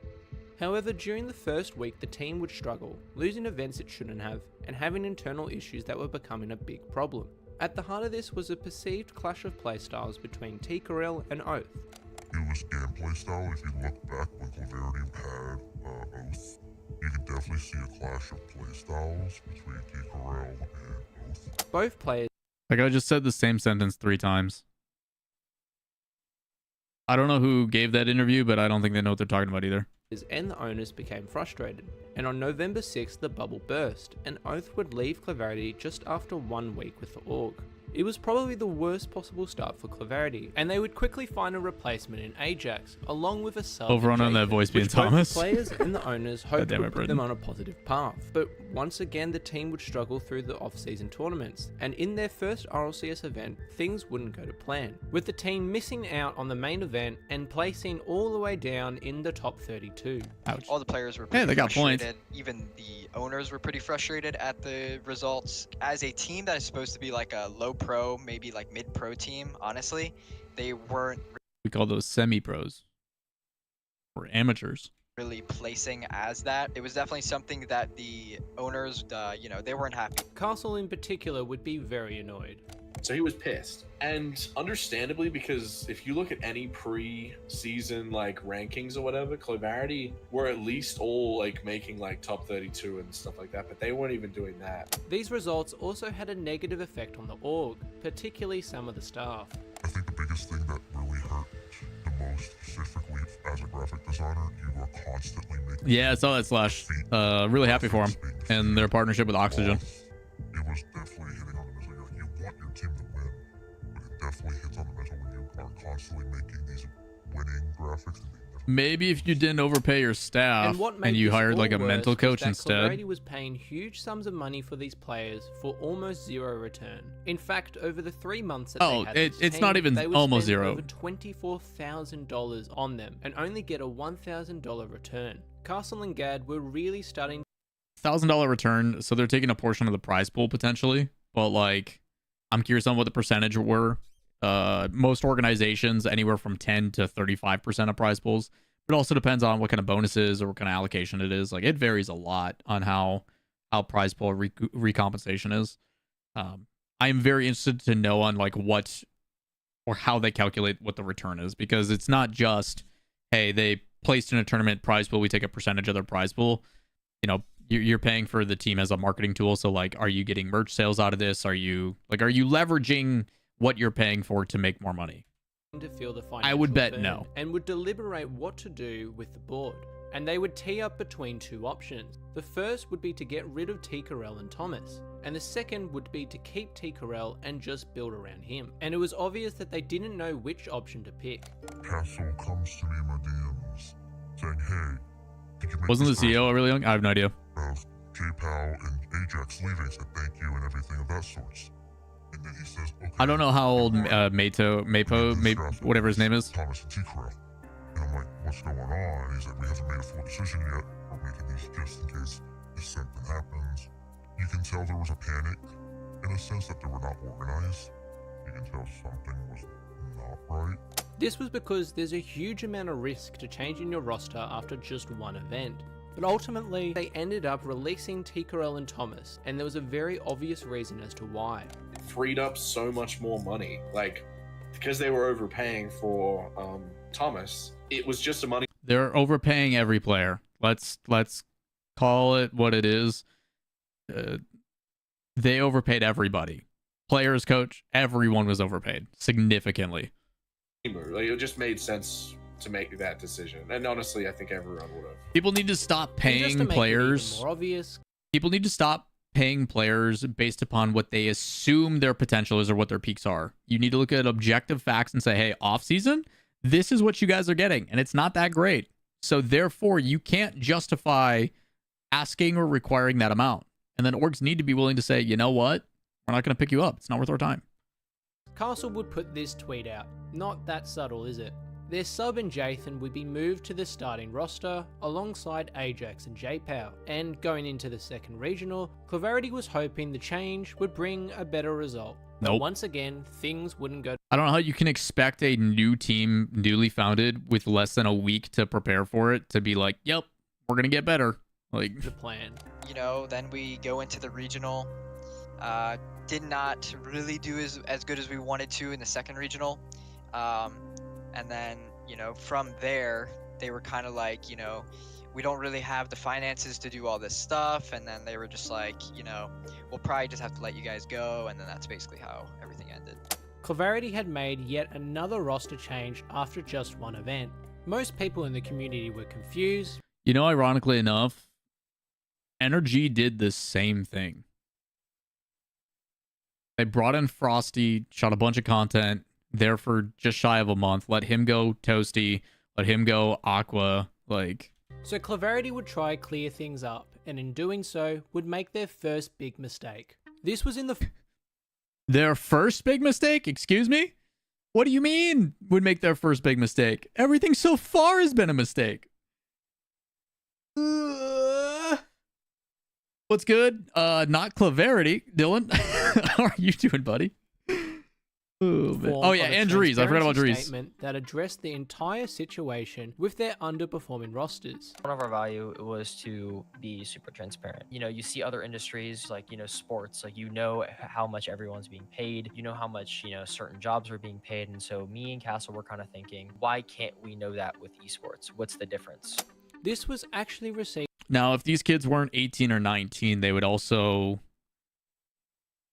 However, during the first week the team would struggle, losing events it shouldn't have, and having internal issues that were becoming a big problem. At the heart of this was a perceived clash of playstyles between T-Corel and Oath. It was gameplay style. If you look back when Clarity had Oath, you can definitely see a clash of playstyles between T-Corel and Oath. Both players... Like I just said the same sentence 3 times. I don't know who gave that interview, but I don't think they know what they're talking about either. And the owners became frustrated, and on November 6th the bubble burst, and Oath would leave Clarity just after 1 week with the org. It was probably the worst possible start for Clarity, and they would quickly find a replacement in Ajax, along with a sub. Overrun on that voice being Thomas. Both the players and the owners hoped to put them on a positive path, but once again the team would struggle through the off-season tournaments, and in their first RLCS event, things wouldn't go to plan, with the team missing out on the main event and placing all the way down in the top 32. Ouch. All the players were pretty they got frustrated. points. Even the owners were pretty frustrated at the results. As a team that is supposed to be like a low pro, maybe like mid pro team, honestly, they weren't. We call those semi-pros or amateurs. Really placing as that. It was definitely something that the owners, you know, they weren't happy. Castle in particular would be very annoyed. So he was pissed, and understandably, because if you look at any pre-season like rankings or whatever, Clarity were at least all like making like top 32 and stuff like that, but they weren't even doing that. These results also had a negative effect on the org, particularly some of the staff. I think the biggest thing that really hurt the most, specifically as a graphic designer, you are constantly making... Yeah, I saw that Slash. Really happy for him and their partnership with Oxygen. It was definitely hitting on the mental. You want your team to win, but it definitely hits on the mental when you are constantly making these winning graphics and they never Maybe if you didn't overpay your staff And what made and you this hired all like a worse mental was coach that instead. Cloverity was paying huge sums of money for these players for almost zero return. In fact, over the 3 months that they had this it's team, not even they would almost spend zero. over $24,000 on them and only get a $1,000 return. Castle and Gad were really starting $1,000 return, so they're taking a portion of the prize pool potentially. But like, I'm curious on what the percentage were. Most organizations anywhere from 10 to 35% of prize pools. It also depends on what kind of bonuses or what kind of allocation it is. Like, it varies a lot on how prize pool recompensation is. I am very interested to know on like what or how they calculate what the return is, because it's not just, hey, they placed in a tournament prize pool, we take a percentage of their prize pool. You know, you're paying for the team as a marketing tool. So like, are you getting merch sales out of this? Are you leveraging what you're paying for to make more money? to feel the I would financial bet burn no. and would deliberate what to do with the board. And they would tee up between two options. The first would be to get rid of T-Carell and Thomas, and the second would be to keep T-Carell and just build around him. And it was obvious that they didn't know which option to pick. Castle comes to me in my DMs saying, hey, did you make Wasn't the this CEO really young? I have no idea. J-Pow and Ajax leaving, said thank you and everything of that sorts. And then he says, okay, I don't know how old Mapo, whatever his name is. Thomas and T-Carell. And I'm like, what's going on? And he's like, we haven't made a full decision yet. We're making these just in case if something happens. You can tell there was a panic in a sense that they were not organized. You can tell something was not right. This was because there's a huge amount of risk to changing your roster after just one event. But ultimately, they ended up releasing T-Carell and Thomas, and there was a very obvious reason as to why. It freed up so much more money. Like, because they were overpaying for Thomas, it was just a money. They're overpaying every player. Let's call it what it is. They overpaid everybody. Players, coach, everyone was overpaid significantly. Like, it just made sense to make that decision, and honestly, I think everyone would have. People need to stop And just paying to make it players. even more obvious, People need to stop paying players based upon what they assume their potential is or what their peaks are. You need to look at objective facts and say, hey, off season, this is what you guys are getting, and it's not that great. So therefore, you can't justify asking or requiring that amount. And then orgs need to be willing to say, you know what? We're not going to pick you up. It's not worth our time. Castle would put this tweet out. Not that subtle, is it? Their sub and Jathan would be moved to the starting roster alongside Ajax and J-Pow. And going into the second regional, Cloverity was hoping the change would bring a better result. But Nope. once again, things wouldn't go I don't know how you can expect a new team, newly founded, with less than a week to prepare for it, to be like, yep, we're going to get better. Like, to plan. You know, then we go into the regional. Did not really do as good as we wanted to in the second regional. And then, you know, from there, they were kind of like, you know, we don't really have the finances to do all this stuff. And then they were just like, you know, we'll probably just have to let you guys go. And then that's basically how everything ended. Cloverity had made yet another roster change after just one event. Most people in the community were confused. you know, ironically enough, Energy did the same thing. They brought in Frosty, shot a bunch of content there for just shy of a month, let him go Toasty, let him go Aqua, like... So Cloverity would try clear things up, and in doing so, would make their first big mistake. This was in the... Their first big mistake? Excuse me? What do you mean would make their first big mistake? Everything so far has been a mistake. What's good? Not Cloverity. Dylan, how are you doing, buddy? Oh, man. Oh yeah, and Dries. I forgot about Dries. Statement that addressed the entire situation with their underperforming rosters. One of our value was to be super transparent. You know, you see other industries like, you know, sports, like, you know how much everyone's being paid, you know how much, you know, certain jobs are being paid. And so me and Castle were kind of thinking, why can't we know that with esports? What's the difference? This was actually received. Now, if these kids weren't 18 or 19, they would also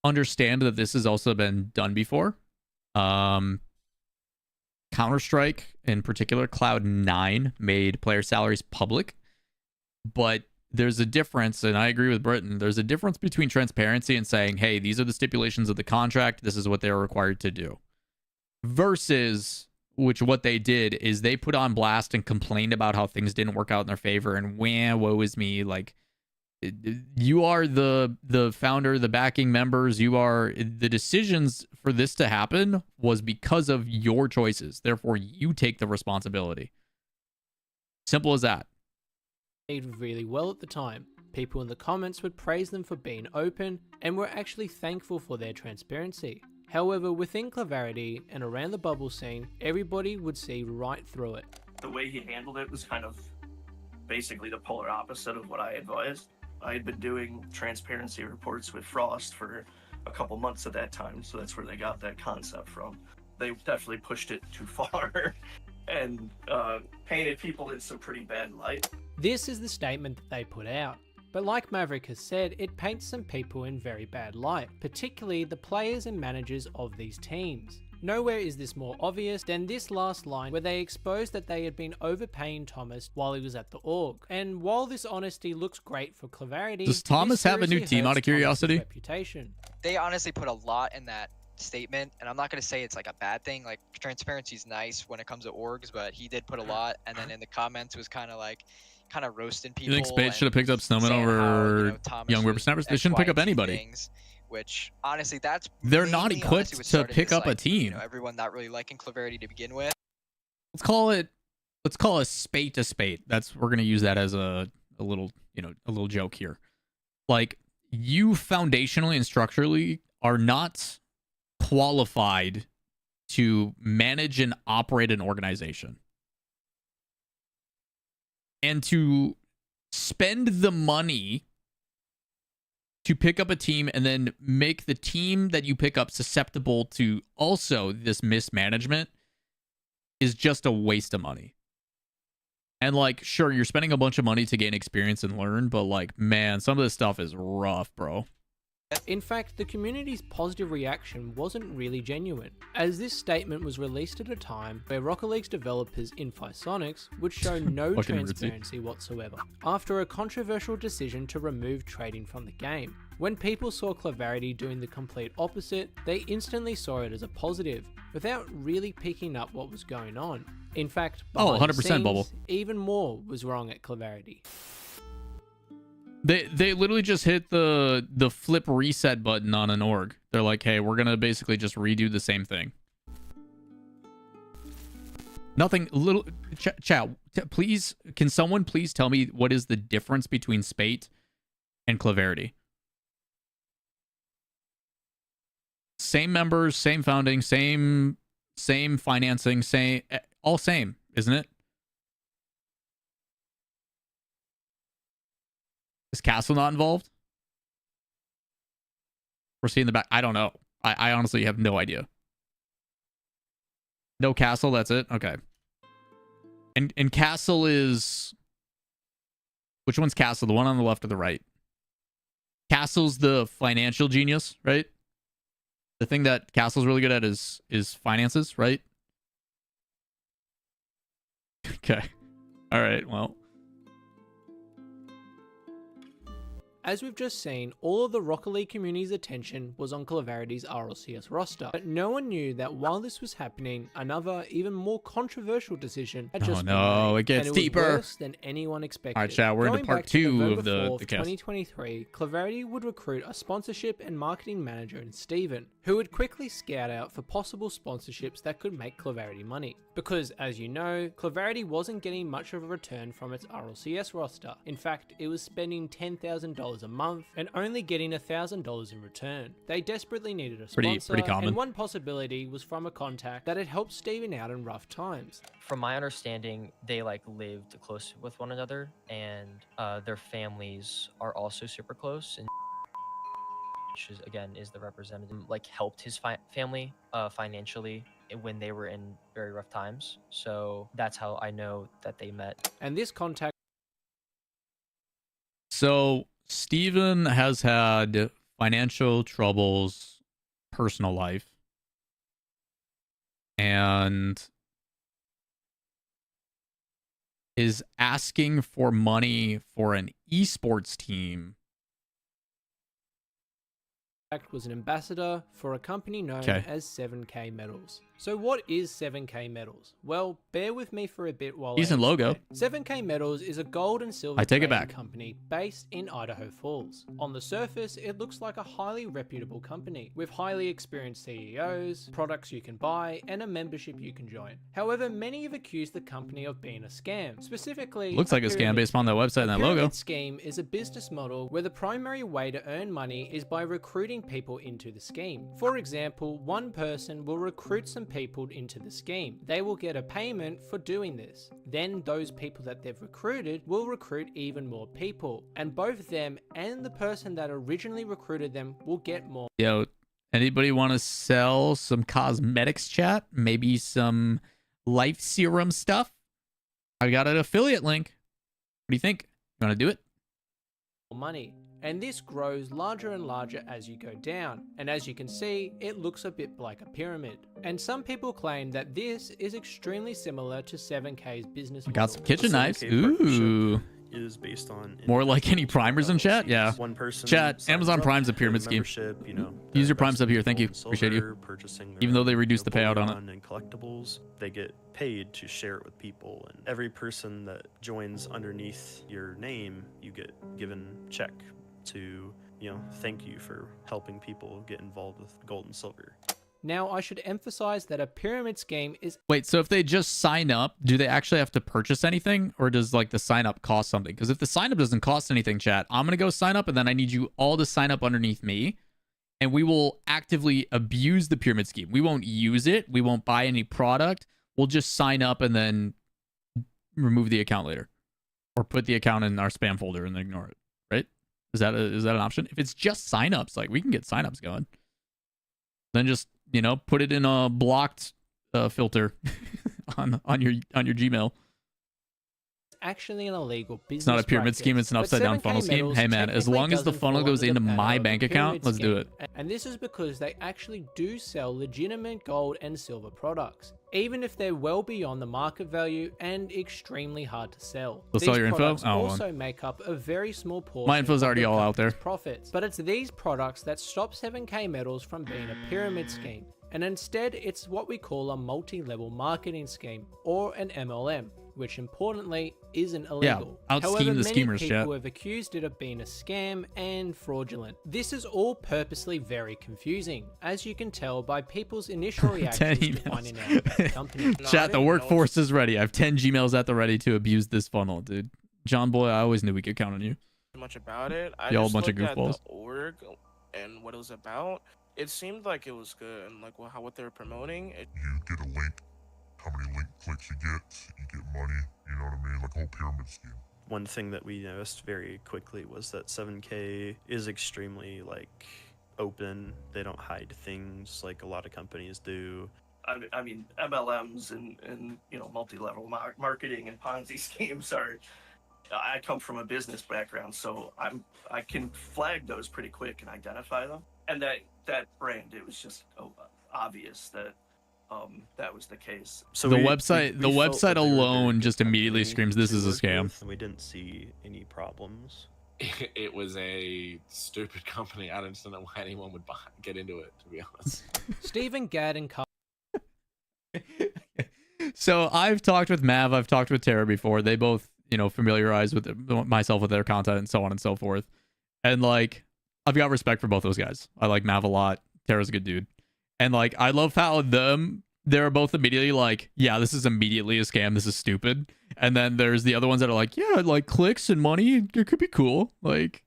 understand that this has also been done before. Counter-Strike, in particular, Cloud9 made player salaries public. But there's a difference, and I agree with Britton, there's a difference between transparency and saying, hey, these are the stipulations of the contract, this is what they're required to do, versus which what they did is they put on blast and complained about how things didn't work out in their favor and woe is me. Like, you are the founder, the backing members. You are the decisions for this to happen was because of your choices. Therefore, you take the responsibility. Simple as that. Did really well at the time. People in the comments would praise them for being open and were actually thankful for their transparency. However, within Clarity and around the bubble scene, everybody would see right through it. The way he handled it was kind of basically the polar opposite of what I advised. I had been doing transparency reports with Frost for a couple months at that time, so that's where they got that concept from. They definitely pushed it too far and painted people in some pretty bad light. This is the statement that they put out. But like Maverick has said, it paints some people in very bad light, particularly the players and managers of these teams. Nowhere is this more obvious than this last line where they exposed that they had been overpaying Thomas while he was at the org. And while this honesty looks great for Clarity, does Thomas have a new team out of curiosity? Reputation. They honestly put a lot in that statement, and I'm not going to say it's like a bad thing. Like, transparency is nice when it comes to orgs, but he did put a lot, and then in the comments was kind of roasting people. You think Spate should have picked up Snowman over young whippersnappers? They shouldn't pick up anybody. Things, which honestly, they're not equipped to pick up a team. Everyone not really liking Clarity to begin with. Let's call a spate a spate. We're gonna use that as a little joke here. Like, you foundationally and structurally are not qualified to manage and operate an organization. And to spend the money to pick up a team and then make the team that you pick up susceptible to also this mismanagement is just a waste of money. And like, sure, you're spending a bunch of money to gain experience and learn, but like, man, some of this stuff is rough, bro. In fact, the community's positive reaction wasn't really genuine, as this statement was released at a time where Rocket League's developers in Physonics would show no transparency whatsoever, after a controversial decision to remove trading from the game. When people saw Clarity doing the complete opposite, they instantly saw it as a positive, without really picking up what was going on. In fact, 100% bubble. Even more was wrong at Clarity. They literally just hit the flip reset button on an org. They're like, hey, we're gonna basically just redo the same thing. Nothing. Little chat. Please, can someone please tell me what is the difference between Spate and Clarity? Same members, same founding, same financing, all same, isn't it? Is Castle not involved? We're seeing the back. I don't know. I honestly have no idea. No Castle, that's it? Okay. And Castle is... Which one's Castle? The one on the left or the right? Castle's the financial genius, right? The thing that Castle's really good at is finances, right? Okay. All right, well... As we've just seen, all of the Rocket League community's attention was on Clarity's RLCS roster, but no one knew that while this was happening, another, even more controversial decision had just been made, it gets and it deeper. was worse than anyone expected. All right, chat, we're into part 2 of the cast. 2023, Clarity would recruit a sponsorship and marketing manager in Steven, who would quickly scout out for possible sponsorships that could make Clarity money. Because, as you know, Clarity wasn't getting much of a return from its RLCS roster. In fact, it was spending $10,000 a month and only getting $1,000 in return. They desperately needed a sponsor, pretty common. And one possibility was from a contact that had helped Steven out in rough times. From my understanding, they lived close with one another, and their families are also super close. And which is, again, is the representative, helped his family financially when they were in very rough times. So that's how I know that they met. And this contact... So Steven has had financial troubles, personal life, and is asking for money for an esports team. Was an ambassador for a company known as 7K Metals. So what is 7K Metals? Well, bear with me for a bit while Decent logo. 7K Metals is a gold and silver I take it trading back. company based in Idaho Falls. On the surface, it looks like a highly reputable company with highly experienced CEOs, products you can buy, and a membership you can join. However, many have accused the company of being a scam. Specifically, Looks like a scam based on that website and that logo. pyramid scheme is a business model where the primary way to earn money is by recruiting people into the scheme. For example, one person will recruit some people into the scheme. They will get a payment for doing this. Then those people that they've recruited will recruit even more people, and both them and the person that originally recruited them will get more. Yo, anybody want to sell some cosmetics, chat? Maybe some life serum stuff? I got an affiliate link. What do you think? You want to do it? Money. And this grows larger and larger as you go down. And as you can see, it looks a bit like a pyramid. And some people claim that this is extremely similar to 7K's business I model. got some kitchen The knives. 7K partnership Ooh. is based on More like any primers in chat? Yeah. one person Chat, signs Amazon up, Prime's a their pyramid scheme. membership, you know, Use your they're primes up here. Thank you. investing in Appreciate you. silver, purchasing their Even though they own, reduced the payout on it. bullion and collectibles, they get paid to share it with people, and every person that joins underneath your name, you get given check to, you know, thank you for helping people get involved with gold and silver. Now, I should emphasize that a pyramid scheme is Wait, so if they just sign up, do they actually have to purchase anything? Or does like the sign up cost something? Because if the sign up doesn't cost anything, chat, I'm going to go sign up and then I need you all to sign up underneath me. And we will actively abuse the pyramid scheme. We won't use it. We won't buy any product. We'll just sign up and then remove the account later. Or put the account in our spam folder and ignore it. Right? Is that an option? If it's just signups, like we can get signups going. Then just, you know, put it in a blocked filter on your Gmail. actually an illegal business. It's not a pyramid scheme, it's an upside down funnel scheme. Hey man, as long as the funnel goes into my bank account, let's do it. And this is because they actually do sell legitimate gold and silver products, even if they're well beyond the market value and extremely hard to sell. They'll sell your info? Products Oh, also make up a very small portion. My info's of already the all out there. company's profits, but it's these products that stop 7K Metals from being a pyramid scheme, and instead it's what we call a multi-level marketing scheme, or an MLM, which importantly isn't illegal. out However, scheme the many schemers, people chat. have accused it of being a scam and fraudulent. This is all purposely very confusing, as you can tell by people's initial 10 reactions to emails. finding out about the company. Chat, the workforce is ready. I have 10 Gmails at the ready to abuse this funnel, dude. John Boy, I always knew we could count on you. Much about it. I Y'all a just bunch of looked at goofballs. the org and what it was about. It seemed like it was good, and like what they were promoting. You get a link, how many link clicks you get money, you know what I mean? Like a whole pyramid scheme. One thing that we noticed very quickly was that 7K is extremely like open. They don't hide things like a lot of companies do. I mean, MLMs and you know, multi-level marketing and Ponzi schemes are. I come from a business background, so I can flag those pretty quick and identify them. And that brand, it was just obvious that that was the case. So The we website felt website that they were a very alone good just immediately company screams this to is a work scam. with, and we didn't see any problems. It was a stupid company. I don't understand why anyone would get into it, to be honest. Stephen Gadd and Carl. So I've talked with Mav, I've talked with Tara before. They both, you know, familiarize with myself with their content and so on and so forth. And like, I've got respect for both those guys. I like Mav a lot. Tara's a good dude. And like, I love how they're both immediately like, yeah, this is immediately a scam. This is stupid. And then there's the other ones that are like, yeah, like clicks and money, it could be cool. Like,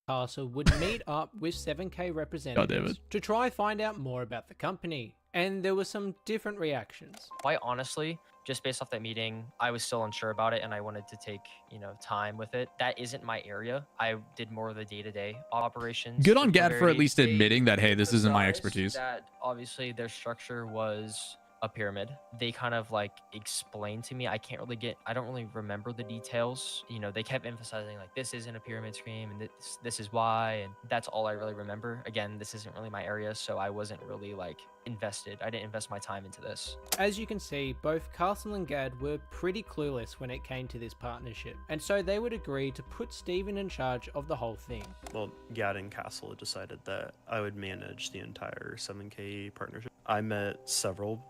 Castle would meet up with 7K representatives David. to try find out more about the company, and there were some different reactions. Quite honestly, just based off that meeting, I was still unsure about it and I wanted to take, you know, time with it. That isn't my area. I did more of the day-to-day operations. good on with Gad for at Clarity. least admitting that, hey, this isn't my Emphasized expertise. That obviously their structure was a pyramid. They kind of like explained to me. I don't really remember the details. You know, they kept emphasizing like this isn't a pyramid scheme and this is why, and that's all I really remember. Again, this isn't really my area, so I wasn't really like invested. I didn't invest my time into this. As you can see, both Castle and Gad were pretty clueless when it came to this partnership, and so they would agree to put Stephen in charge of the whole thing. Well, Gad and Castle decided that I would manage the entire 7K partnership. I met several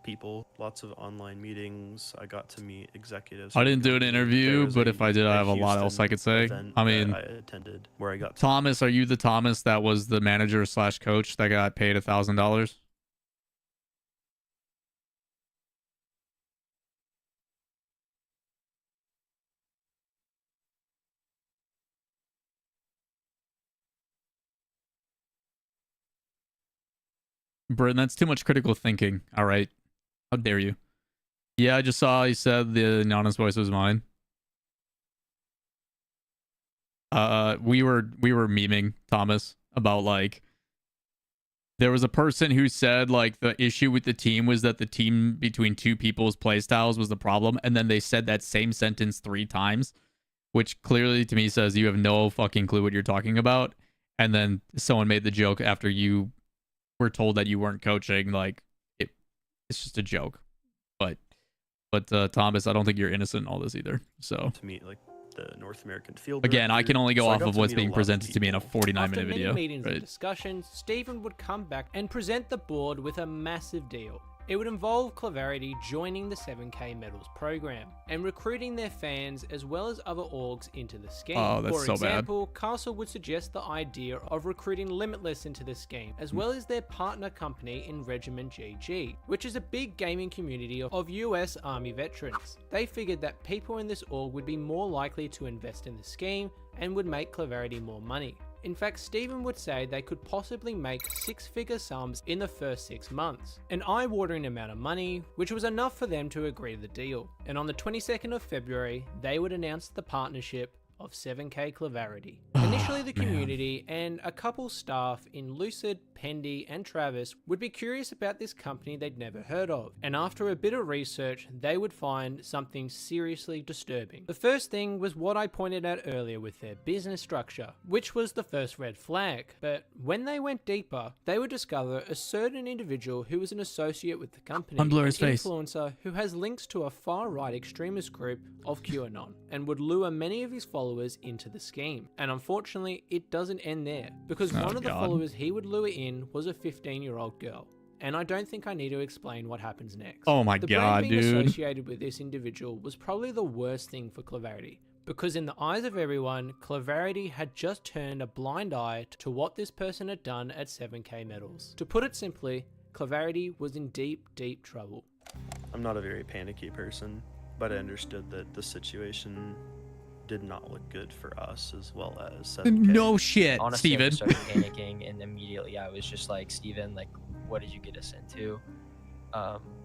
people, lots of online meetings. I got to meet executives. I didn't do an There interview, was but if I did, I have a lot else I could say. event I that mean, I attended where I got to Thomas, are you the Thomas that was the manager / coach that got paid $1,000? Britton, that's too much critical thinking. All right. How dare you? Yeah, I just saw he said the anonymous voice was mine. We were memeing Thomas about like there was a person who said like the issue with the team was that the team between two people's playstyles was the problem, and then they said that same sentence 3 times, which clearly to me says you have no fucking clue what you're talking about. And then someone made the joke after you were told that you weren't coaching, like it's just a joke. But Thomas, I don't think you're innocent in all this either. So to meet like the North American field. Again, I can only go So I off got of to what's meet a being lot of presented to me in a people. 49-minute After video. many meetings Right? and discussions, Stephen would come back and present the board with a massive deal. It would involve Clarity joining the 7K Medals program and recruiting their fans as well as other orgs into the scheme. Oh, that's For so bad. example, Castle would suggest the idea of recruiting Limitless into the scheme, as well as their partner company in Regiment GG, which is a big gaming community of US Army veterans. They figured that people in this org would be more likely to invest in the scheme and would make Clarity more money. In fact, Stephen would say they could possibly make 6-figure sums in the first 6 months, an eye-watering amount of money, which was enough for them to agree to the deal. And on the 22nd of February, they would announce the partnership of 7K Clarity. Initially, the community and a couple staff in Lucid, Pendy, and Travis would be curious about this company they'd never heard of, and after a bit of research, they would find something seriously disturbing. The first thing was what I pointed out earlier with their business structure, which was the first red flag. But when they went deeper, they would discover a certain individual who was an associate with the company, Unblur an his face. influencer who has links to a far-right extremist group of QAnon, and would lure many of his followers into the scheme. And unfortunately, it doesn't end there, because one of the followers he would lure in was a 15-year-old girl. And I don't think I need to explain what happens next. Oh my the God, brand being dude. associated with this individual was probably the worst thing for Clarity, because in the eyes of everyone, Clarity had just turned a blind eye to what this person had done at 7K Medals. To put it simply, Clarity was in deep, deep trouble. I'm not a very panicky person, but I understood that the situation did not look good for us as well as 7K. No shit, Honestly, I Steven. just started panicking, and immediately I was just like, Steven, like, what did you get us into?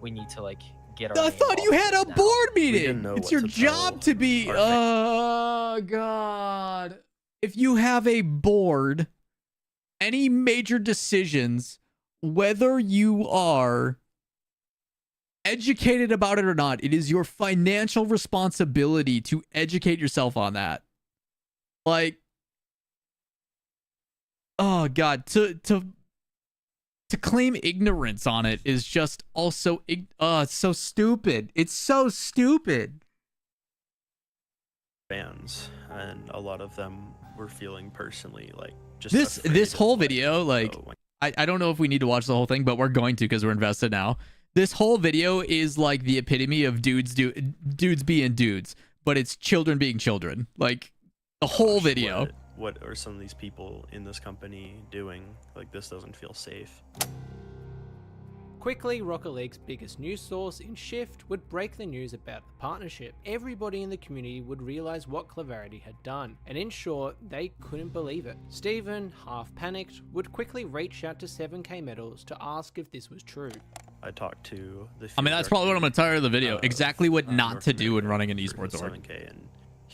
We need to like get our I name thought you off had this a now. board didn't meeting. know It's what your to job tell to be. our Oh God! If you have a board, any major decisions, whether you are educated about it or not, it is your financial responsibility to educate yourself on that. Like, oh God, to claim ignorance on it is just also it's so stupid. It's so stupid. fans, and a lot of them were feeling personally like just This afraid whole of letting video, it like, go. I don't know if we need to watch the whole thing, but we're going to because we're invested now. This whole video is like the epitome of dudes being dudes, but it's children being children. Like the whole video. What are some of these people in this company doing? Like, this doesn't feel safe. Quickly, Rocket League's biggest news source in Shift would break the news about the partnership. Everybody in the community would realize what Clarity had done, and in short, they couldn't believe it. Steven, half panicked, would quickly reach out to 7K Medals to ask if this was true. I talked to the. I mean, that's probably what I'm gonna title the video. Exactly what not to do when running an esports org. 7K, and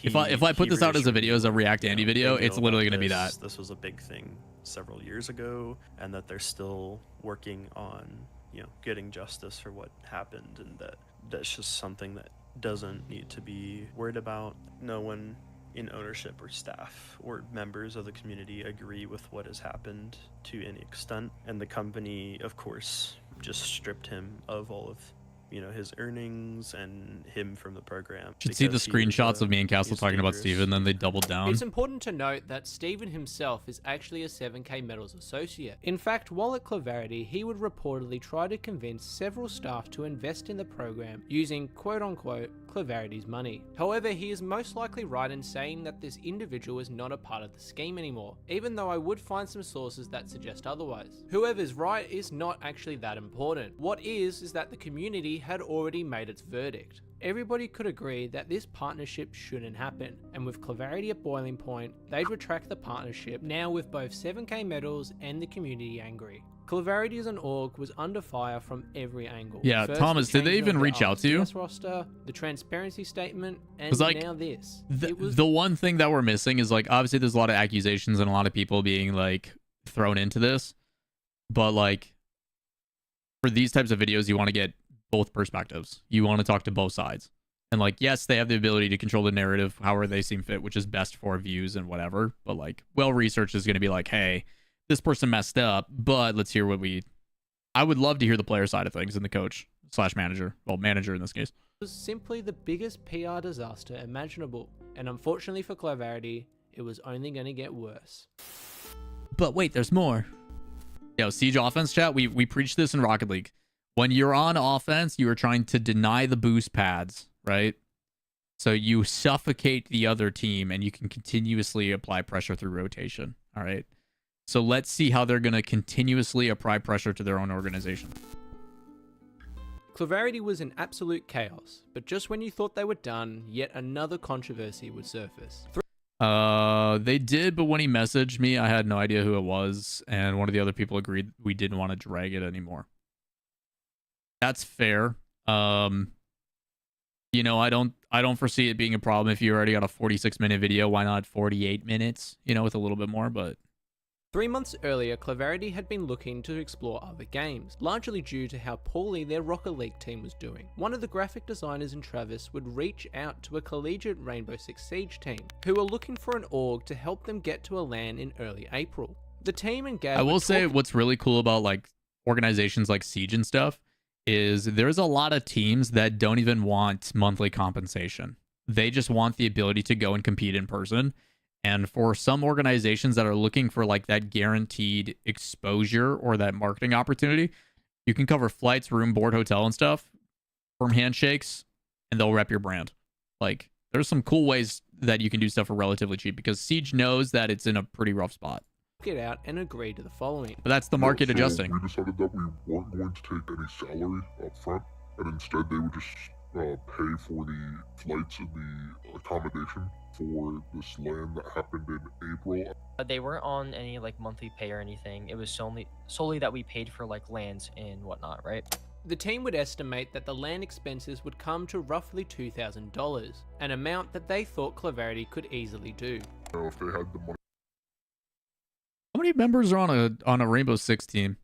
If I put this out as a video, as a React Andy video, it's literally gonna be that. This was a big thing several years ago, and that they're still working on, getting justice for what happened, and that's just something that doesn't need to be worried about. No one in ownership or staff or members of the community agree with what has happened to any extent, and the company, of course, just stripped him of all of his earnings and him from the program. Should see the because he was, screenshots of me and Castle he's talking about dangerous. Steven, then they doubled down. It's important to note that Steven himself is actually a 7K Medals associate. In fact, while at Clarity, he would reportedly try to convince several staff to invest in the program using quote-unquote Clarity's money. However, he is most likely right in saying that this individual is not a part of the scheme anymore, even though I would find some sources that suggest otherwise. Whoever's right is not actually that important. What is that the community had already made its verdict. Everybody could agree that this partnership shouldn't happen, and with Clarity at boiling point, they'd retract the partnership, now with both 7K Medals and the community angry. Clarity as an org was under fire from every angle. Yeah, First, Thomas, the did they change even of the reach out to you? RLCS roster, the transparency statement, and 'Cause, like, now this. The one thing that we're missing is, like, obviously there's a lot of accusations and a lot of people being, like, thrown into this, but, like, for these types of videos, you want to get both perspectives. You want to talk to both sides. And, like, yes, they have the ability to control the narrative however they seem fit, which is best for views and whatever, but, like, well-researched is going to be like, hey, this person messed up, but let's hear what I would love to hear the player side of things and the coach / manager. Well, manager in this case. It was simply the biggest PR disaster imaginable, and unfortunately for Clarity, it was only going to get worse. But wait, there's more. Yo, Siege offense chat, we preach this in Rocket League. When you're on offense, you are trying to deny the boost pads, right? So you suffocate the other team and you can continuously apply pressure through rotation, all right? So let's see how they're going to continuously apply pressure to their own organization. Clarity was in absolute chaos, but just when you thought they were done, yet another controversy would surface. They did, but when he messaged me, I had no idea who it was, and one of the other people agreed we didn't want to drag it anymore. That's fair. You know, I don't foresee it being a problem if you already got a 46-minute video. Why not 48 minutes? You know, with a little bit more, but 3 months earlier, Clarity had been looking to explore other games, largely due to how poorly their Rocket League team was doing. One of the graphic designers in Travis would reach out to a collegiate Rainbow Six Siege team, who were looking for an org to help them get to a LAN in early April. The team and Gab I will say what's really cool about, like, organizations like Siege and stuff is there's a lot of teams that don't even want monthly compensation. They just want the ability to go and compete in person. And for some organizations that are looking for, like, that guaranteed exposure or that marketing opportunity, you can cover flights, room, board, hotel, and stuff, firm handshakes, and they'll rep your brand. Like, there's some cool ways that you can do stuff for relatively cheap because Siege knows that it's in a pretty rough spot. It out and agree to the following. But that's the market adjusting. We decided that we weren't going to take any salary up front, and instead they would just pay for the flights and the accommodation for this LAN that happened in April. They weren't on any, like, monthly pay or anything. It was solely that we paid for, like, lands and whatnot, right? The team would estimate that the LAN expenses would come to roughly $2,000, an amount that they thought Clarity could easily do. You know, if they had the money. How many members are on a Rainbow Six team?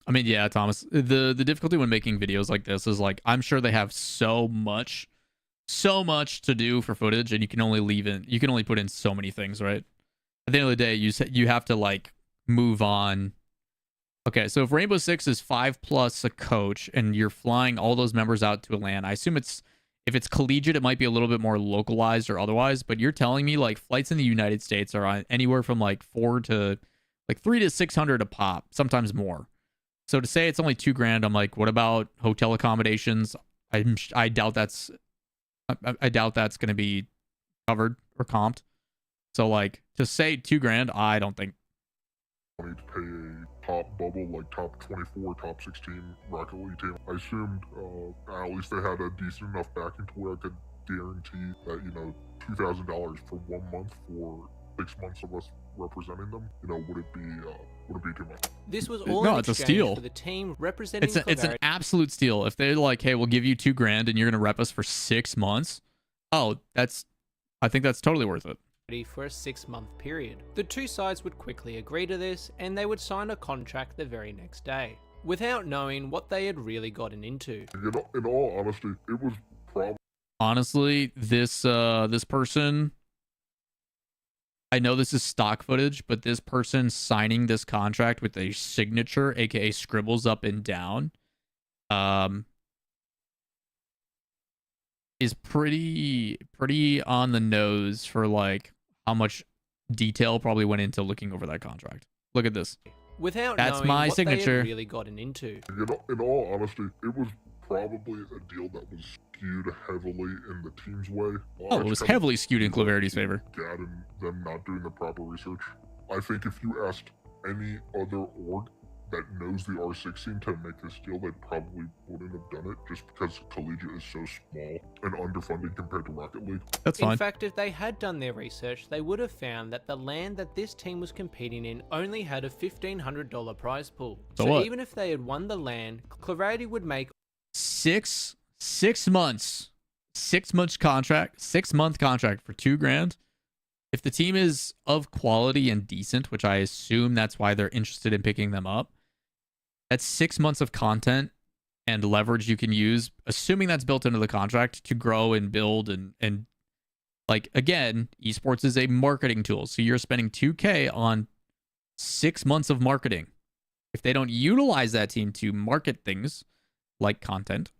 I mean, yeah, Thomas, the difficulty when making videos like this is, like, I'm sure they have so much to do for footage, and you can only put in so many things, right? At the end of the day, you have to, like, move on. Okay, so if Rainbow Six is 5+ a coach and you're flying all those members out to a LAN, I assume if it's collegiate, it might be a little bit more localized or otherwise, but you're telling me, like, flights in the United States are on anywhere from, like, $300 to $600 a pop, sometimes more. So to say it's only $2,000, I'm like, what about hotel accommodations? I doubt that's going to be covered or comped. So, like, to say $2,000, I don't think. Money to pay a top bubble, like top 24, top 16 Rocket League team. I assumed at least they had a decent enough backing to where I could guarantee that, you know, $2,000 for 1 month for 6 months of us representing them, you know, would it be too much? This was all no, in it's a exchange steal for the team representing it's an absolute steal. If they're like, hey, we'll give you $2,000 and you're gonna rep us for 6 months, I think that's totally worth it. For a 6-month period. The two sides would quickly agree to this, and they would sign a contract the very next day, without knowing what they had really gotten into. In all honesty, it was probably... Honestly, this person, I know this is stock footage, but this person signing this contract with a signature, aka scribbles up and down, um, is pretty on the nose for like how much detail probably went into looking over that contract. Look at this. Without That's knowing my what they signature. had really gotten into. In all honesty, it was probably a deal that was skewed heavily in the team's way. Oh, it was heavily skewed in Claverity's favor. Gad and them not doing the proper research. I think if you asked any other org that knows the R16 to make this deal, they probably wouldn't have done it just because Collegiate is so small and underfunded compared to Rocket League. That's fine. In fact, if they had done their research, they would have found that the land that this team was competing in only had a $1,500 prize pool. So what? Even if they had won the land, Clarity would make 6 months. 6 months contract, 6-month contract for $2,000. If the team is of quality and decent, which I assume that's why they're interested in picking them up, that's 6 months of content and leverage you can use, assuming that's built into the contract to grow and build and like, again, esports is a marketing tool. So you're spending $2K on 6 months of marketing. If they don't utilize that team to market things like content,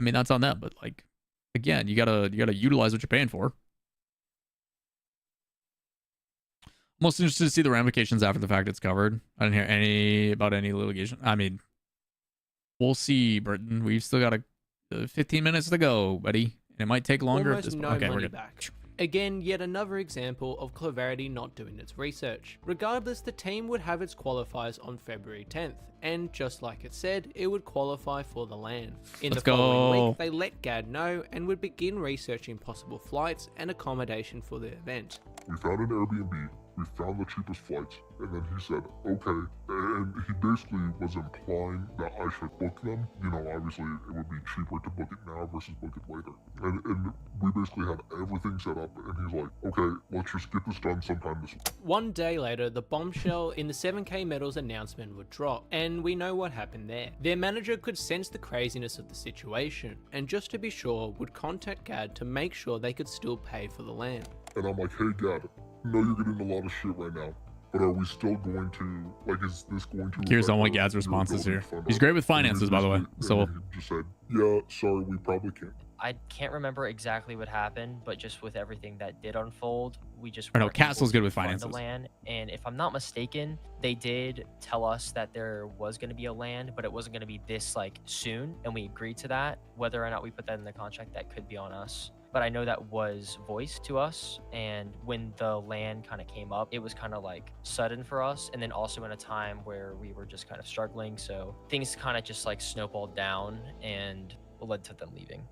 I mean, that's on them. But like, again, you gotta utilize what you're paying for. Most interested to see the ramifications after the fact it's covered. I didn't hear about any litigation. I mean, we'll see, Britton. We've still got 15 minutes to go, buddy. And it might take longer. almost no okay, we're money good. back. Again, yet another example of Clarity not doing its research. Regardless, the team would have its qualifiers on February 10th, and just like it said, it would qualify for the LAN. In Let's the following go. week, they let GAD know and would begin researching possible flights and accommodation for the event. We found an Airbnb, we found the cheapest flights, and then he said, okay, and he basically was implying that I should book them. You know, obviously it would be cheaper to book it now versus book it later. And we basically had everything set up, and he's like, okay, let's just get this done sometime this week. One day later, the bombshell in the 7K medals announcement would drop, and we know what happened there. Their manager could sense the craziness of the situation, and just to be sure, would contact GAD to make sure they could still pay for the LAN. And I'm like, hey, Gad, I know you're getting a lot of shit right now, but are we still going to, like, is this going to... Here's affect only your Gad's responses here. ability to fund He's us? great with And he finances, by the way. basically- So and he just said, yeah, sorry, we probably can't. I can't remember exactly what happened, but just with everything that did unfold, we just Or no, weren't able Castle's good to with fund finances. the LAN. And if I'm not mistaken, they did tell us that there was going to be a LAN, but it wasn't going to be this like soon, and we agreed to that. Whether or not we put that in the contract, that could be on us. But I know that was voiced to us, and when the LAN kind of came up, it was kind of like sudden for us, and then also in a time where we were just kind of struggling, so things kind of just like snowballed down and led to them leaving.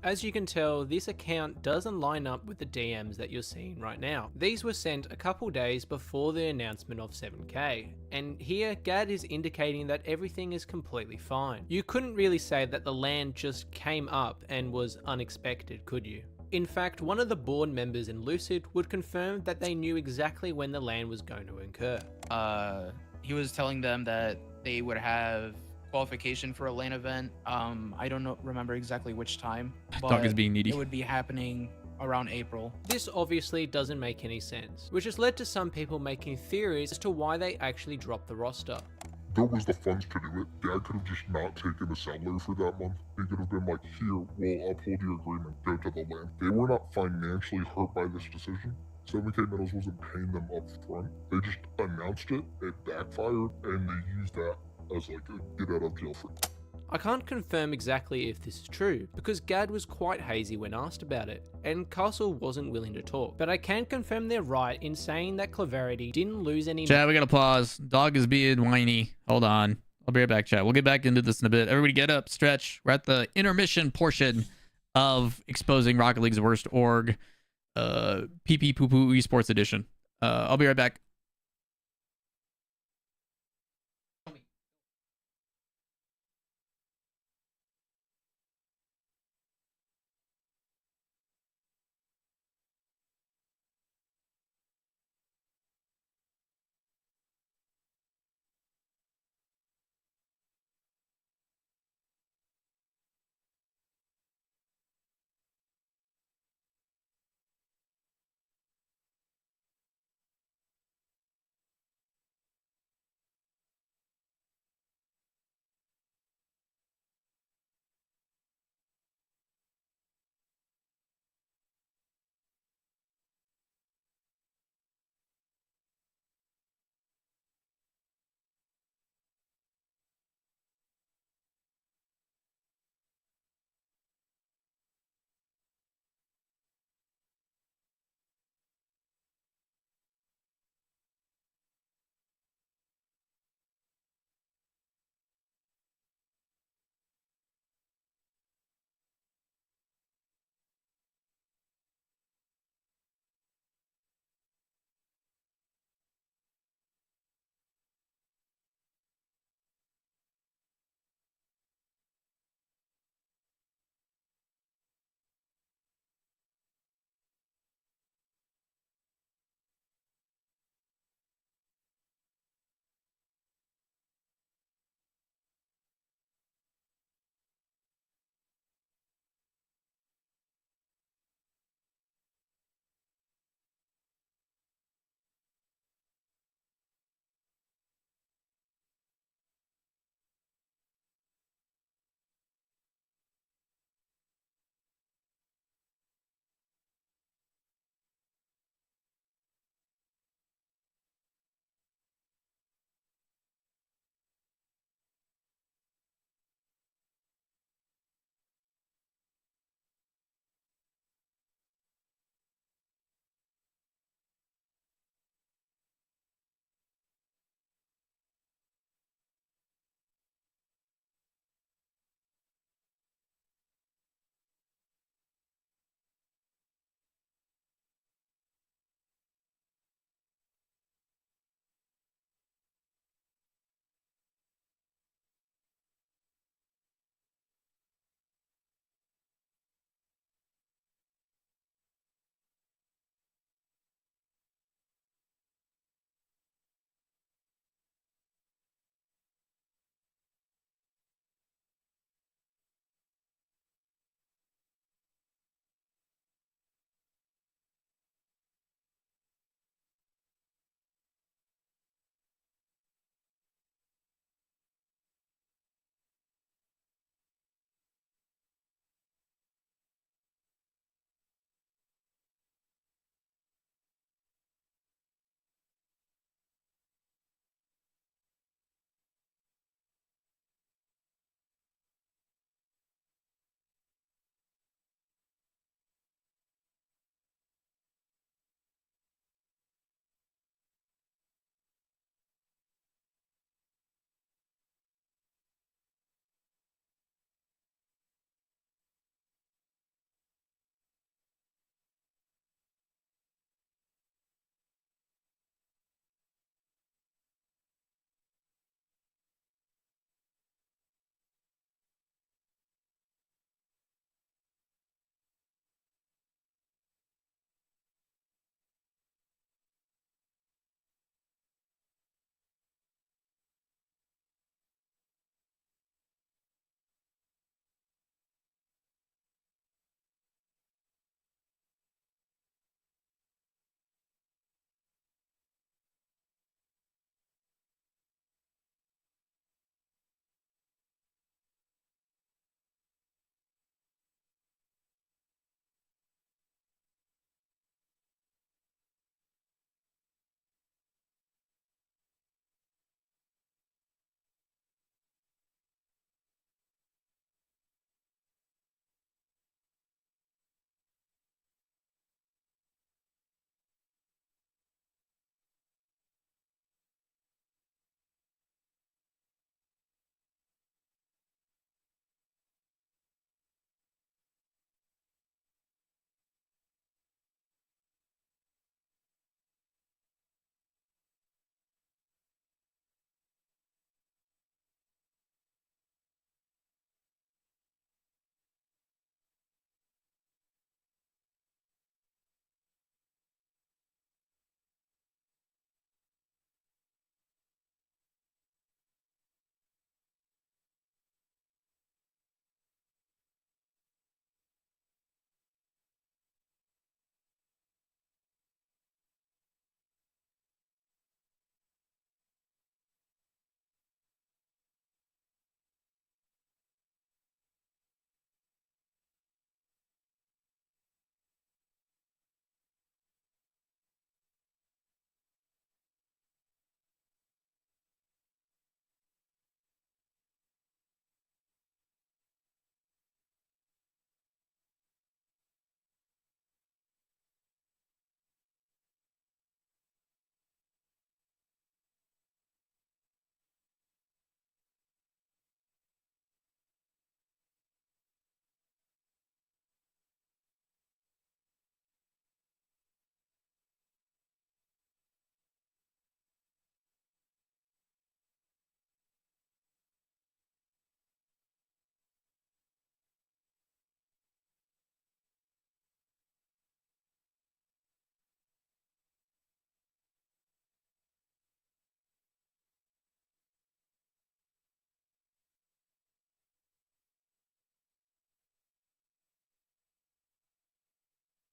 As you can tell, this account doesn't line up with the DMs that you're seeing right now. These were sent a couple days before the announcement of 7K, and here GAD is indicating that everything is completely fine. You couldn't really say that the LAN just came up and was unexpected, could you? In fact, one of the board members in Lucid would confirm that they knew exactly when the LAN was going to occur. He was telling them that they would have qualification for a LAN event. I don't remember exactly which time, Dog is but being needy. it would be happening around April. This obviously doesn't make any sense, which has led to some people making theories as to why they actually dropped the roster. There was the funds to do it. Dad could have just not taken the salary for that month. He could have been like, here, we'll uphold your agreement, go to the land. They were not financially hurt by this decision. 7K Metals wasn't paying them up front. They just announced it, it backfired, and they used that as like a get out of jail free. I can't confirm exactly if this is true, because Gad was quite hazy when asked about it, and Castle wasn't willing to talk, but I can confirm they're right in saying that Clarity didn't lose any... Chat, we gotta pause. Dog is being whiny. Hold on. I'll be right back, chat. We'll get back into this in a bit. Everybody get up, stretch. We're at the intermission portion of exposing Rocket League's worst org, PP Poo Poo Esports Edition. I'll be right back.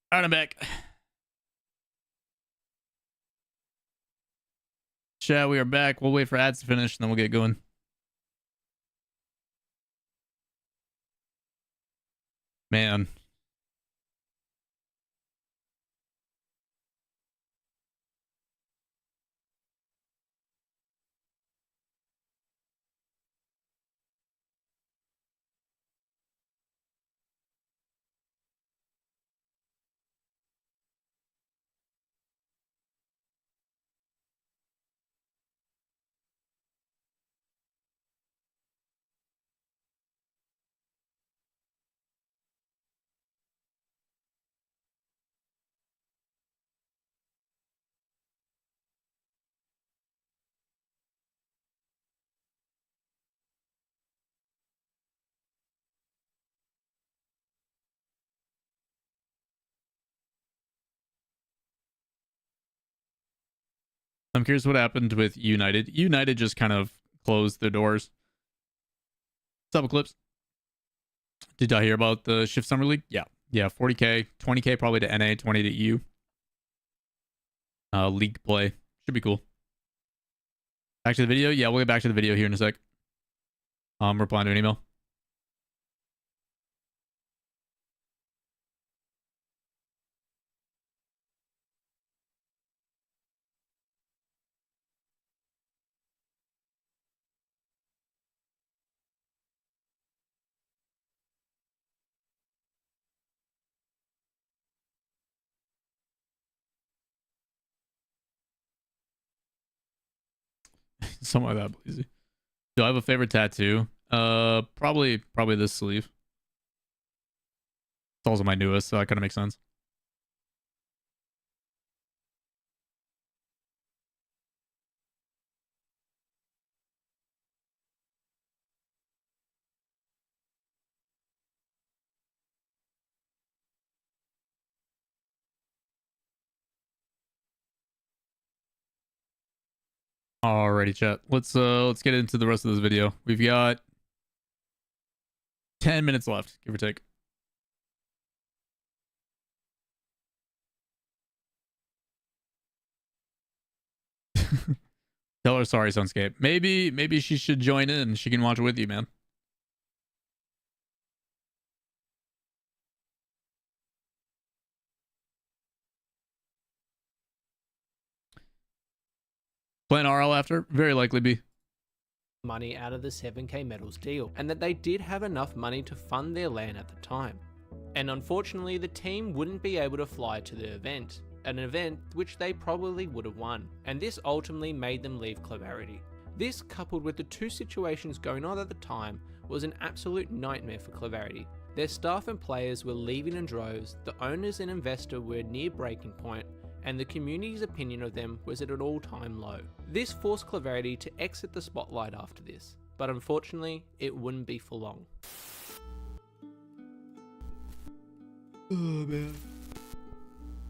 All right, I'm back. Chat, we are back. We'll wait for ads to finish, and then we'll get going. Man. I'm curious what happened with United. United just kind of closed their doors. What's up, Eclipse? Did I hear about the Shift Summer League? Yeah. Yeah, 40K, 20K probably to NA, 20 to EU. League play. Should be cool. Back to the video? Yeah, we'll get back to the video here in a sec. Replying to an email. Something like that, please. Do I have a favorite tattoo? Probably this sleeve. It's also my newest, so that kind of makes sense. Alrighty, chat. Let's get into the rest of this video. We've got 10 minutes left, give or take. Tell her sorry, Sunscape. Maybe she should join in. She can watch it with you, man. Playing RL after? Very likely be. Money out of the 7k medals deal, and that they did have enough money to fund their LAN at the time. And unfortunately, the team wouldn't be able to fly to the event, an event which they probably would have won, and this ultimately made them leave Clarity. This, coupled with the two situations going on at the time, was an absolute nightmare for Clarity. Their staff and players were leaving in droves, the owners and investor were near breaking point, and the community's opinion of them was at an all-time low. This forced Clarity to exit the spotlight after this, but unfortunately, it wouldn't be for long. Oh man.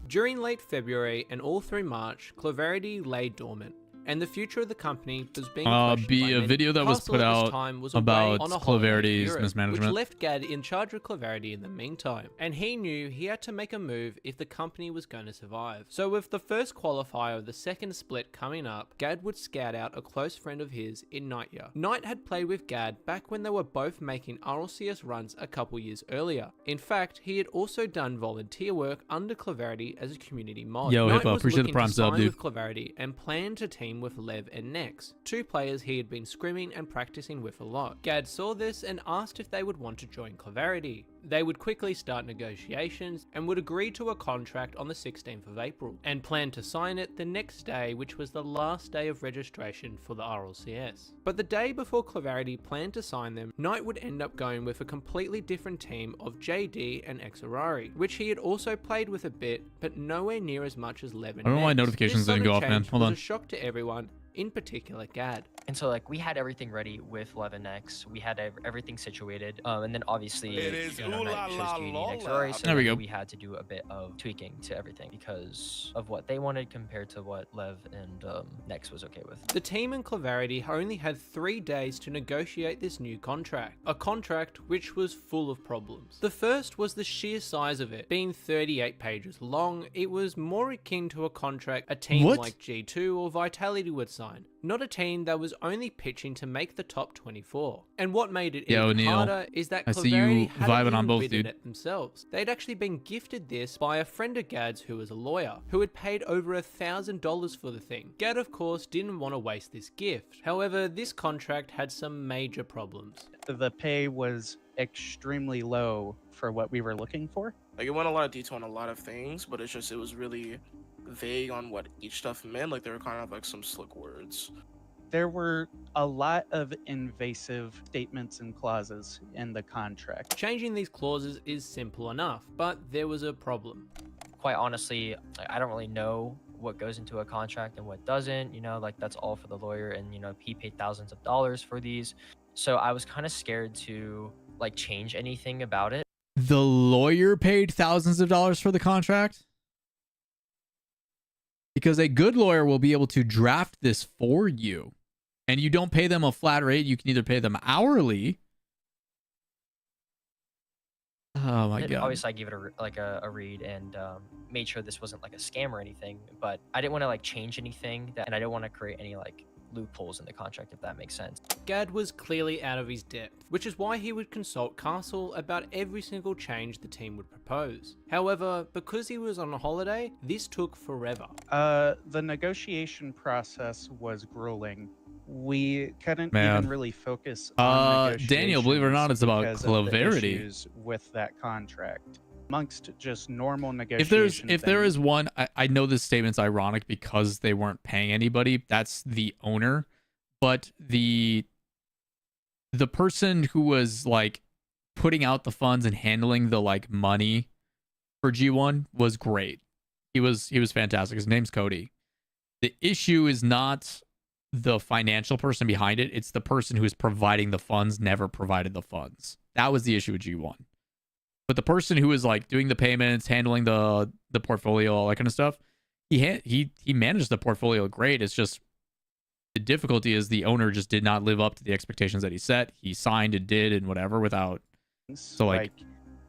During late February and all through March, Clarity lay dormant, and the future of the company was being questioned be by a many. video that was Castle put at this out time was about away on a holiday in Clarity's Europe, mismanagement. which left Gad in charge of Clarity in the meantime, and he knew he had to make a move if the company was going to survive. So with the first qualifier of the second split coming up, Gad would scout out a close friend of his in Nightya. Knight had played with Gad back when they were both making RLCS runs a couple years earlier. In fact, he had also done volunteer work under Clarity as a community mod. Yo, Knight Hippo, was appreciate the looking prime to sub, sign dude. with Clarity and planned to team with Lev and Nex, two players he had been scrimming and practicing with a lot. Gad saw this and asked if they would want to join Clarity. They would quickly start negotiations and would agree to a contract on the 16th of April, and plan to sign it the next day, which was the last day of registration for the RLCS. But the day before Clarity planned to sign them, Knight would end up going with a completely different team of JD and Exorari, which he had also played with a bit, but nowhere near as much as Lev and I don't know why Nex. notifications This didn't go sudden off, man. change Hold was on. a shock to everyone, in particular Gad. And so like we had everything ready with 11x, we had everything situated, and then obviously It is you know, Knight chose Genie next Lawler. Rory, so There we go. we had to do a bit of tweaking to everything because of what they wanted compared to what Lev and Nex was okay with. The team and Clarity only had 3 days to negotiate this new contract, a contract which was full of problems. The first was the sheer size of it, being 38 pages long. It was more akin to a contract a team What? like G2 or Vitality would sign, not a team that was only pitching to make the top 24. And what made it Yo, even Neil, harder is that I see Clarity you hadn't vibing even on both, bidden dude. it themselves. They'd actually been gifted this by a friend of Gad's who was a lawyer, who had paid over $1,000 for the thing. Gad, of course, didn't want to waste this gift. However, this contract had some major problems. The pay was extremely low for what we were looking for. Like, it went a lot of detail on a lot of things, but it was really vague on what each stuff meant. Like, there were kind of like some slick words. There were a lot of invasive statements and clauses in the contract. Changing these clauses is simple enough, but there was a problem. Quite honestly, I don't really know what goes into a contract and what doesn't, you know, like that's all for the lawyer, and you know, he paid thousands of dollars for these. So I was kind of scared to like change anything about it. The lawyer paid thousands of dollars for the contract? Because a good lawyer will be able to draft this for you. And you don't pay them a flat rate. You can either pay them hourly. Oh my And god. obviously I gave it a read and made sure this wasn't like a scam or anything, but I didn't want to like change anything and I didn't want to create any like loopholes in the contract, if that makes sense. Gad was clearly out of his depth, which is why he would consult Castle about every single change the team would propose. However, because he was on a holiday, this took forever. The negotiation process was grueling. We couldn't Man. even really focus on Daniel, believe it or not, it's about because of the clarity. issues with that contract. Amongst just normal negotiation If there things, is one, I know this statement's ironic because they weren't paying anybody. That's the owner, but the person who was like putting out the funds and handling the like money for G1 was great. He was fantastic. His name's Cody. The issue is not the financial person behind it. It's the person who is providing the funds never provided the funds. That was the issue with G1. But the person who was like doing the payments, handling the portfolio, all that kind of stuff, he managed the portfolio great. It's just the difficulty is the owner just did not live up to the expectations that he set. He signed and did and whatever without like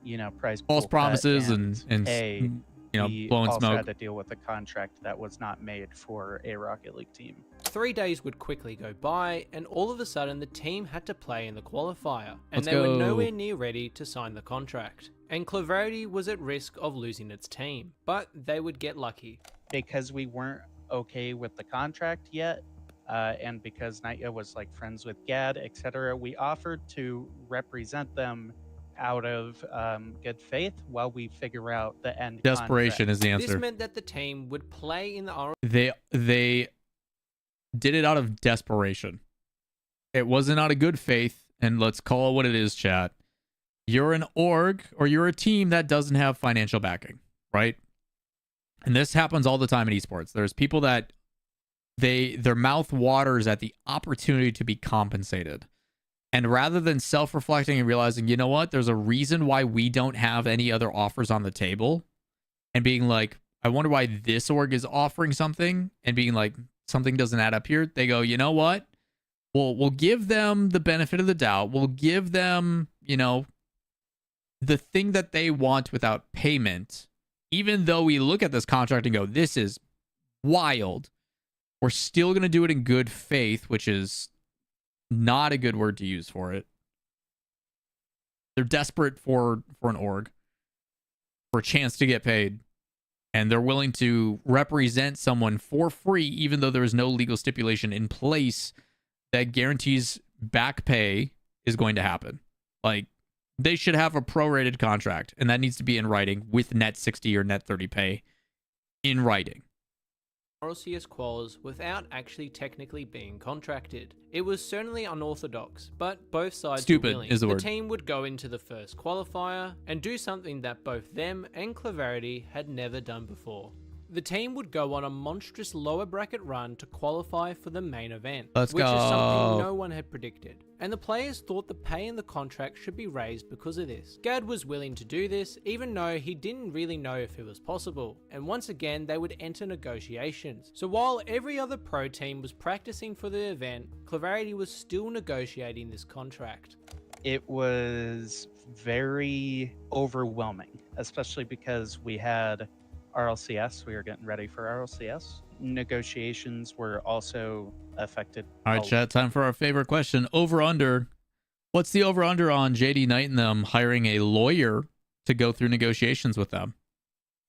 you know, price false pool cut promises and pay, you know, we blowing also smoke. had to deal with a contract that was not made for a Rocket League team. 3 days would quickly go by, and all of a sudden the team had to play in the qualifier, and Let's they were go. nowhere near ready to sign the contract. And Clarity was at risk of losing its team, but they would get lucky. Because we weren't okay with the contract yet, and because Naya was like friends with Gad, etc., we offered to represent them out of good faith while we figure out the end. Desperation contract. is the answer. This meant that the team would play in the They did it out of desperation. It wasn't out of good faith, and let's call it what it is, chat. You're an org or you're a team that doesn't have financial backing, right? And this happens all the time in esports. There's people that their mouth waters at the opportunity to be compensated. And rather than self-reflecting and realizing, you know what, there's a reason why we don't have any other offers on the table, and being like, I wonder why this org is offering something, and being like, something doesn't add up here. They go, you know what? We'll give them the benefit of the doubt. We'll give them, you know, the thing that they want without payment. Even though we look at this contract and go, this is wild, we're still going to do it in good faith, which is not a good word to use for it. They're desperate for an org, for a chance to get paid, and they're willing to represent someone for free, even though there is no legal stipulation in place that guarantees back pay is going to happen. Like, they should have a prorated contract, and that needs to be in writing with net 60 or net 30 pay in writing. RLCS quals without actually technically being contracted. It was certainly unorthodox, but both sides Stupid were willing. is the word. team would go into the first qualifier and do something that both them and Clarity had never done before. The team would go on a monstrous lower bracket run to qualify for the main event, Let's which is something go. no one had predicted. And the players thought the pay in the contract should be raised because of this. Gad was willing to do this, even though he didn't really know if it was possible. And once again, they would enter negotiations. So while every other pro team was practicing for the event, Clarity was still negotiating this contract. It was very overwhelming, especially because we had RLCS. We were getting ready for RLCS. Negotiations were also affected. All right, chat, time for our favorite question. Over under. What's the over under on JD Knight and them hiring a lawyer to go through negotiations with them?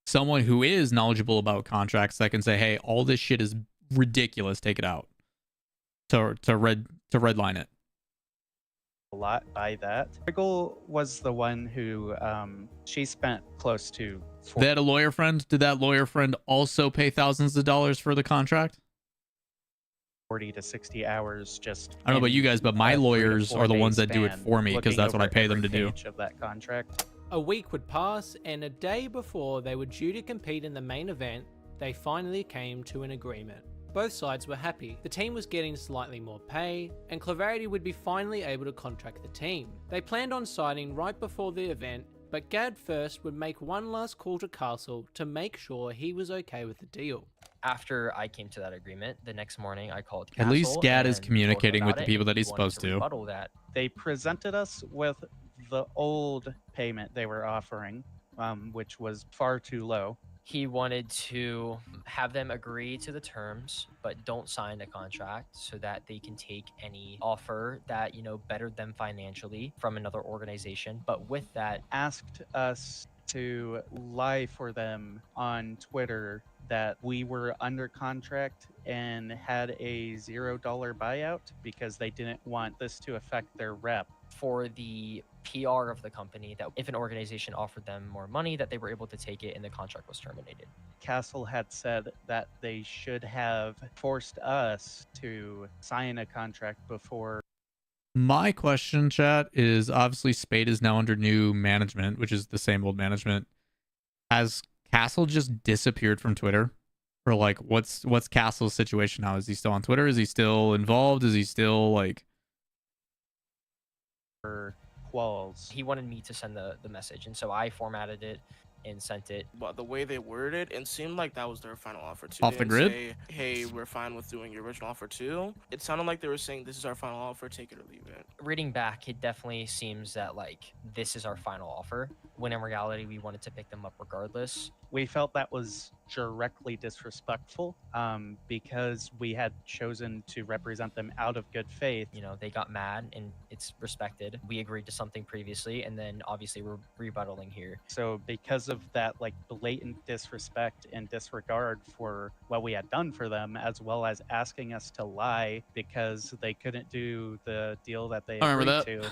Someone who is knowledgeable about contracts that can say, hey, all this shit is ridiculous, take it out. To redline it. A lot by that. Riggle was the one who she spent close to. They had a lawyer friend. Did that lawyer friend also pay thousands of dollars for the contract? 40 to 60 hours just. I don't know about you guys, but my lawyers are the ones that do it span, for me because looking that's what I over pay them every to do. page of that contract. A week would pass, and a day before they were due to compete in the main event, they finally came to an agreement. Both sides were happy. The team was getting slightly more pay, and Clarity would be finally able to contract the team. They planned on signing right before the event, but Gad first would make one last call to Castle to make sure he was okay with the deal. After I came to that agreement, the next morning I called At Castle least Gad is and told him communicating with about the it, people and that he he's wanted supposed to to. rebuttal that. They presented us with the old payment they were offering, which was far too low. He wanted to have them agree to the terms, but don't sign the contract so that they can take any offer that, you know, bettered them financially from another organization. But with that, Asked us to lie for them on Twitter that we were under contract and had a $0 buyout because they didn't want this to affect their rep. for the PR of the company, that if an organization offered them more money, that they were able to take it and the contract was terminated. Castle had said that they should have forced us to sign a contract before. My question, chat, is obviously Spate is now under new management, which is the same old management. Has Castle just disappeared from Twitter? Or like, what's Castle's situation now? Is he still on Twitter? Is he still involved? Is he still like... Quals. He wanted me to send the message, and so I formatted it and sent it. But the way they worded it seemed like that was their final offer too. Off They the didn't grid? say, hey, we're fine with doing your original offer too. It sounded like they were saying, this is our final offer, take it or leave it. Reading back, it definitely seems that like this is our final offer, when in reality we wanted to pick them up regardless. We felt that was directly disrespectful because we had chosen to represent them out of good faith. You know, they got mad, and it's respected. We agreed to something previously, and then obviously we're rebuttaling here. So because of that like blatant disrespect and disregard for what we had done for them, as well as asking us to lie because they couldn't do the deal that they I agreed remember to,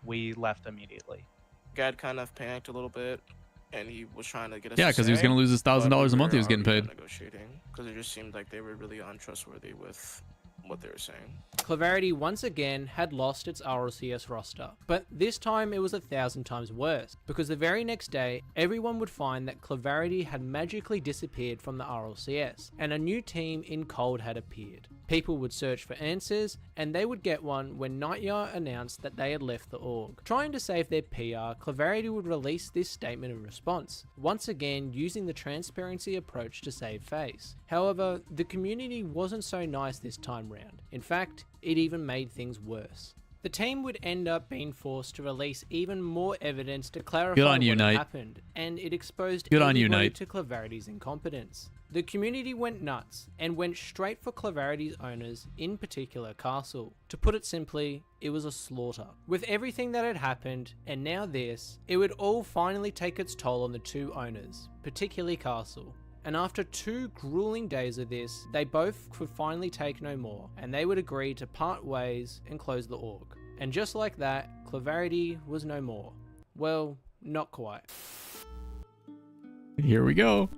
we left immediately. Gad kind of panicked a little bit, and he was trying to get us. Yeah, because he was going to lose his $1,000 a month he was getting paid. Negotiating because it just seemed like they were really untrustworthy with what they were saying. Clarity once again had lost its RLCS roster, but this time it was 1,000 times worse, because the very next day, everyone would find that Clarity had magically disappeared from the RLCS, and a new team in Cold had appeared. People would search for answers, and they would get one when Nightjar announced that they had left the org. Trying to save their PR, Clarity would release this statement in response, once again using the transparency approach to save face. However, the community wasn't so nice this time round. In fact, it even made things worse. The team would end up being forced to release even more evidence to clarify what had happened, and it exposed everybody to Claverity's incompetence. The community went nuts and went straight for Claverity's owners, in particular Castle. To put it simply, it was a slaughter. With everything that had happened, and now this, it would all finally take its toll on the two owners, particularly Castle. And after 2 grueling days of this, they both could finally take no more, and they would agree to part ways and close the org. And just like that, Clarity was no more. Well, not quite. Here we go.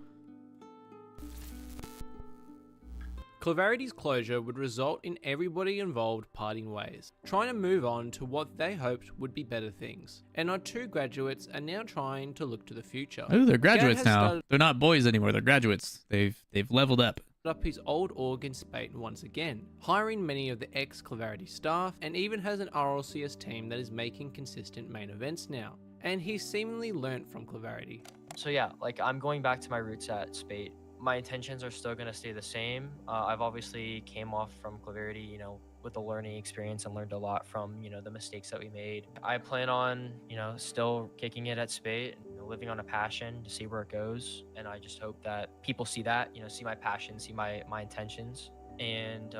Clavarity's closure would result in everybody involved parting ways, trying to move on to what they hoped would be better things. And our 2 graduates are now trying to look to the future. Oh, they're graduates Gad has now. started They're not boys anymore. They're graduates. They've leveled up. his old org in Spate once again, hiring many of the ex-Clarity staff, and even has an RLCS team that is making consistent main events now. And he's seemingly learnt from Clarity. So yeah, like I'm going back to my roots at Spate. My intentions are still going to stay the same. I've obviously came off from Clarity, you know, with a learning experience and learned a lot from, you know, the mistakes that we made. I plan on, you know, still kicking it at Spate, you know, living on a passion to see where it goes. And I just hope that people see that, you know, see my passion, see my intentions. And,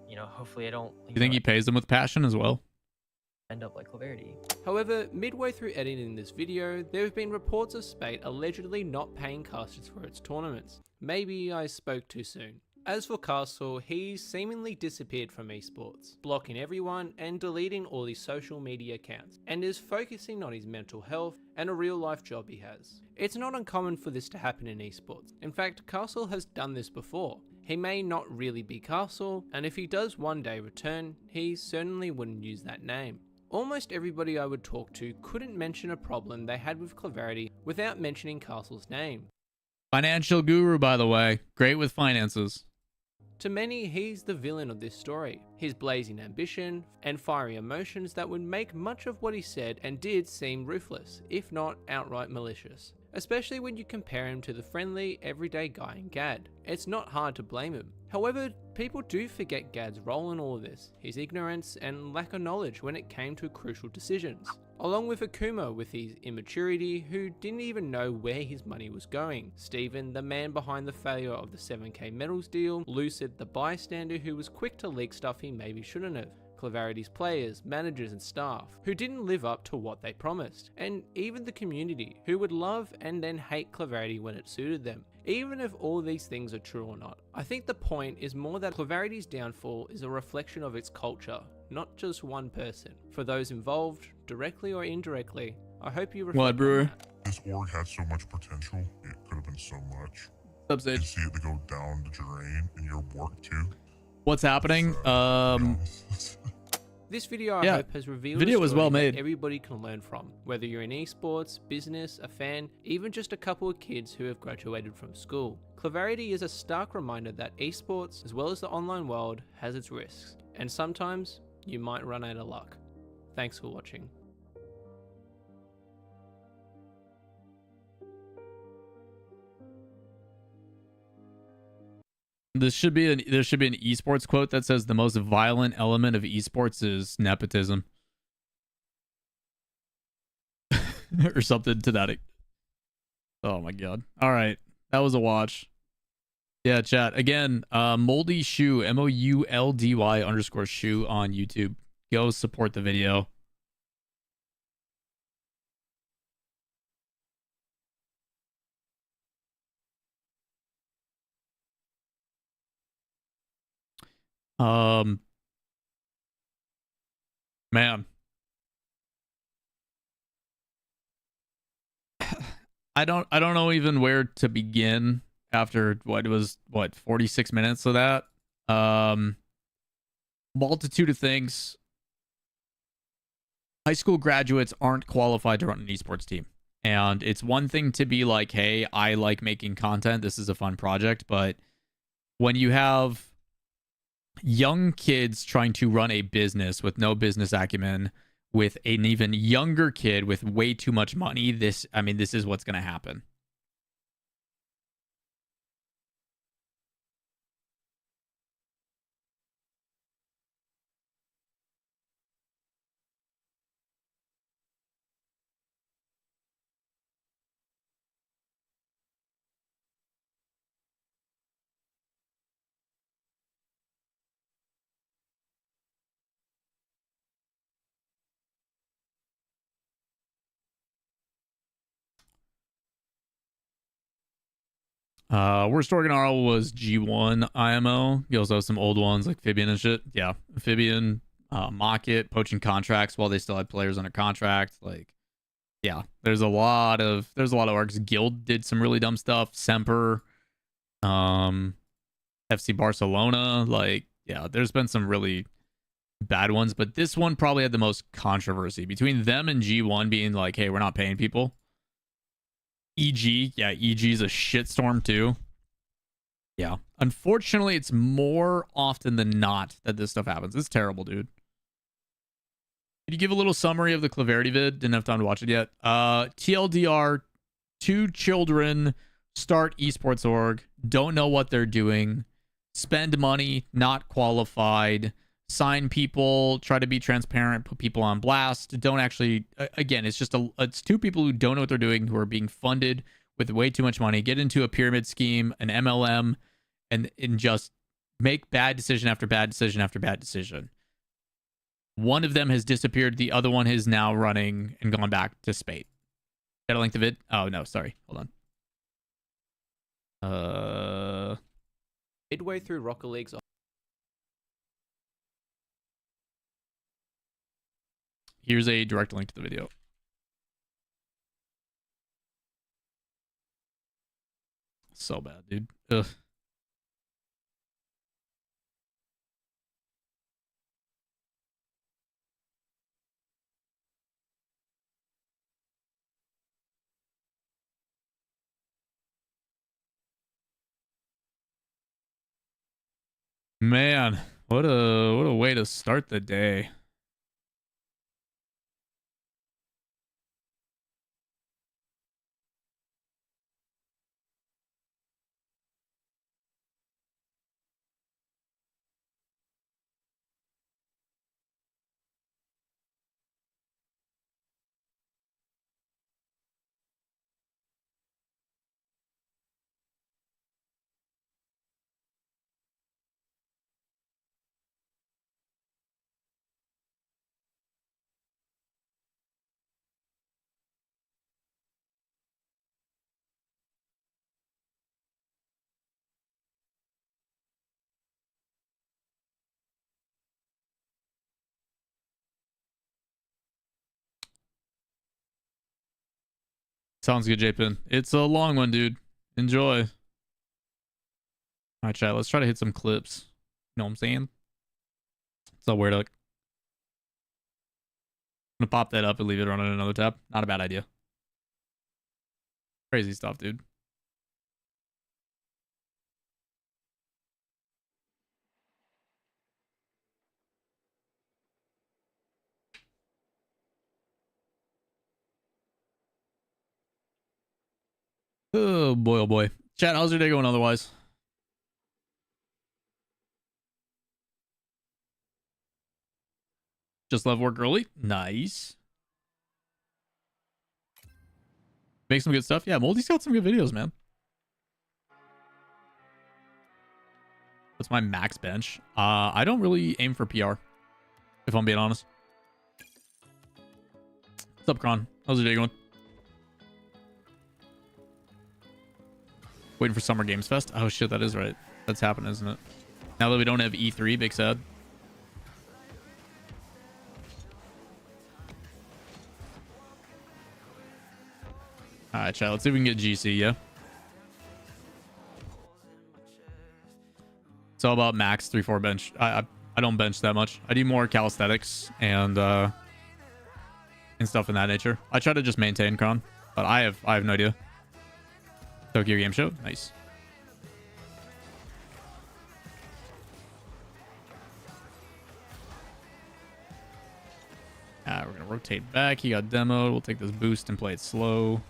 you know, hopefully I don't... You think he pays them with passion as well? End up like Clarity. However, midway through editing this video, there have been reports of Spate allegedly not paying casters for its tournaments. Maybe I spoke too soon. As for Castle, he's seemingly disappeared from esports, blocking everyone and deleting all his social media accounts, and is focusing on his mental health and a real life job he has. It's not uncommon for this to happen in esports. In fact, Castle has done this before. He may not really be Castle, and if he does one day return, he certainly wouldn't use that name. Almost everybody I would talk to couldn't mention a problem they had with Clarity without mentioning Castle's name. Financial guru, by the way. Great with finances. To many, he's the villain of this story. His blazing ambition and fiery emotions that would make much of what he said and did seem ruthless, if not outright malicious. Especially when you compare him to the friendly, everyday guy in Gad. It's not hard to blame him. However, people do forget Gad's role in all of this, his ignorance and lack of knowledge when it came to crucial decisions. Along with Akuma with his immaturity, who didn't even know where his money was going. Steven, the man behind the failure of the 7k medals deal. Lucid, the bystander who was quick to leak stuff he maybe shouldn't have. Clavarity's players, managers and staff, who didn't live up to what they promised. And even the community, who would love and then hate Clavarity when it suited them. Even if all these things are true or not. I think the point is more that Clavarity's downfall is a reflection of its culture, not just one person. For those involved, directly or indirectly, I hope you reflect What, Brewer? on that. This org had so much potential. It could have been so much. What's up, To see it to go down the drain in your work too. What's happening? This video I Yeah, hope has revealed video a was story well that made. everybody can learn from, whether you're in esports, business, a fan, even just a couple of kids who have graduated from school. Clavarity is a stark reminder that esports, as well as the online world, has its risks, and sometimes you might run out of luck. Thanks for watching. There should be an esports quote that says the most violent element of esports is nepotism. Or something to that. Oh my god. All right. That was a watch. Yeah, chat. Again, Moldy Shoe, MOULDY_shoe on YouTube. Go support the video. Man. I don't know even where to begin after what 46 minutes of that. Multitude of things. High school graduates aren't qualified to run an esports team. And it's one thing to be like, hey, I like making content. This is a fun project. But when you have young kids trying to run a business with no business acumen, with an even younger kid with way too much money, this is what's going to happen. Worst org in RL was G1 IMO. You also have some old ones like Fibian and shit. Yeah, Fibian, Mocket, poaching contracts while they still had players under contract. Like, yeah, there's a lot of orgs. Guild did some really dumb stuff. Semper, FC Barcelona. Like, yeah, there's been some really bad ones, but this one probably had the most controversy between them and G1 being like, hey, we're not paying people. EG, yeah, EG's a shitstorm too. Yeah, unfortunately, it's more often than not that this stuff happens. It's terrible, dude. Can you give a little summary of the Clarity vid? Didn't have time to watch it yet. TLDR, 2 children start esports org, don't know what they're doing, spend money, not qualified, sign people, try to be transparent, put people on blast, don't actually, again, it's just it's 2 people who don't know what they're doing, who are being funded with way too much money, get into a pyramid scheme, an MLM, and just make bad decision after bad decision after bad decision. One of them has disappeared. The other one is now running and gone back to Spate. Got a link to vid? Oh, no, sorry. Hold on. Midway through Rocket League's... Here's a direct link to the video. So bad, dude. Ugh. Man, what a way to start the day. Sounds good, J-Pin. It's a long one, dude. Enjoy. All right, chat. Let's try to hit some clips. You know what I'm saying? It's all weird. I'm gonna pop that up and leave it running another tab. Not a bad idea. Crazy stuff, dude. Oh boy, oh boy. Chat, how's your day going otherwise? Just left work early. Nice. Make some good stuff. Yeah, Moldy's got some good videos, man. What's my max bench? I don't really aim for PR, if I'm being honest. What's up, Kron? How's your day going? Waiting for Summer Games Fest. Oh shit, that is right. That's happening, isn't it? Now that we don't have E3, big sad. Alright, chat. Let's see if we can get GC, yeah? It's all about max 3-4 bench. I don't bench that much. I do more calisthenics and stuff in that nature. I try to just maintain Kron, but I have no idea. Tokyo Game Show. Nice. We're going to rotate back. He got demoed. We'll take this boost and play it slow.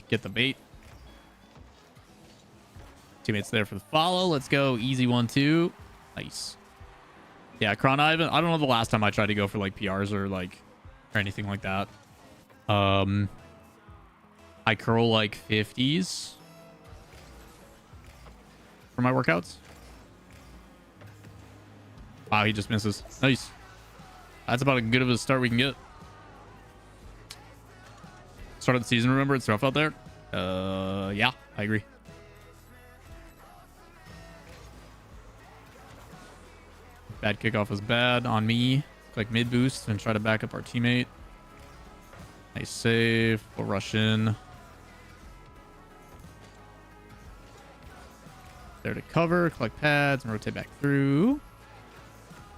Get the bait. Teammates there for the follow. Let's go. Easy 1-2. Nice. Yeah, Kron, I don't know the last time I tried to go for like PRs or anything like that. I curl like 50s for my workouts. Wow, he just misses. Nice. That's about as good of a start we can get. Start of the season, remember? It's rough out there. Yeah, I agree. Bad kickoff was bad on me. Click mid boost and try to back up our teammate. Nice save. We'll rush in. There to cover, collect pads, and rotate back through.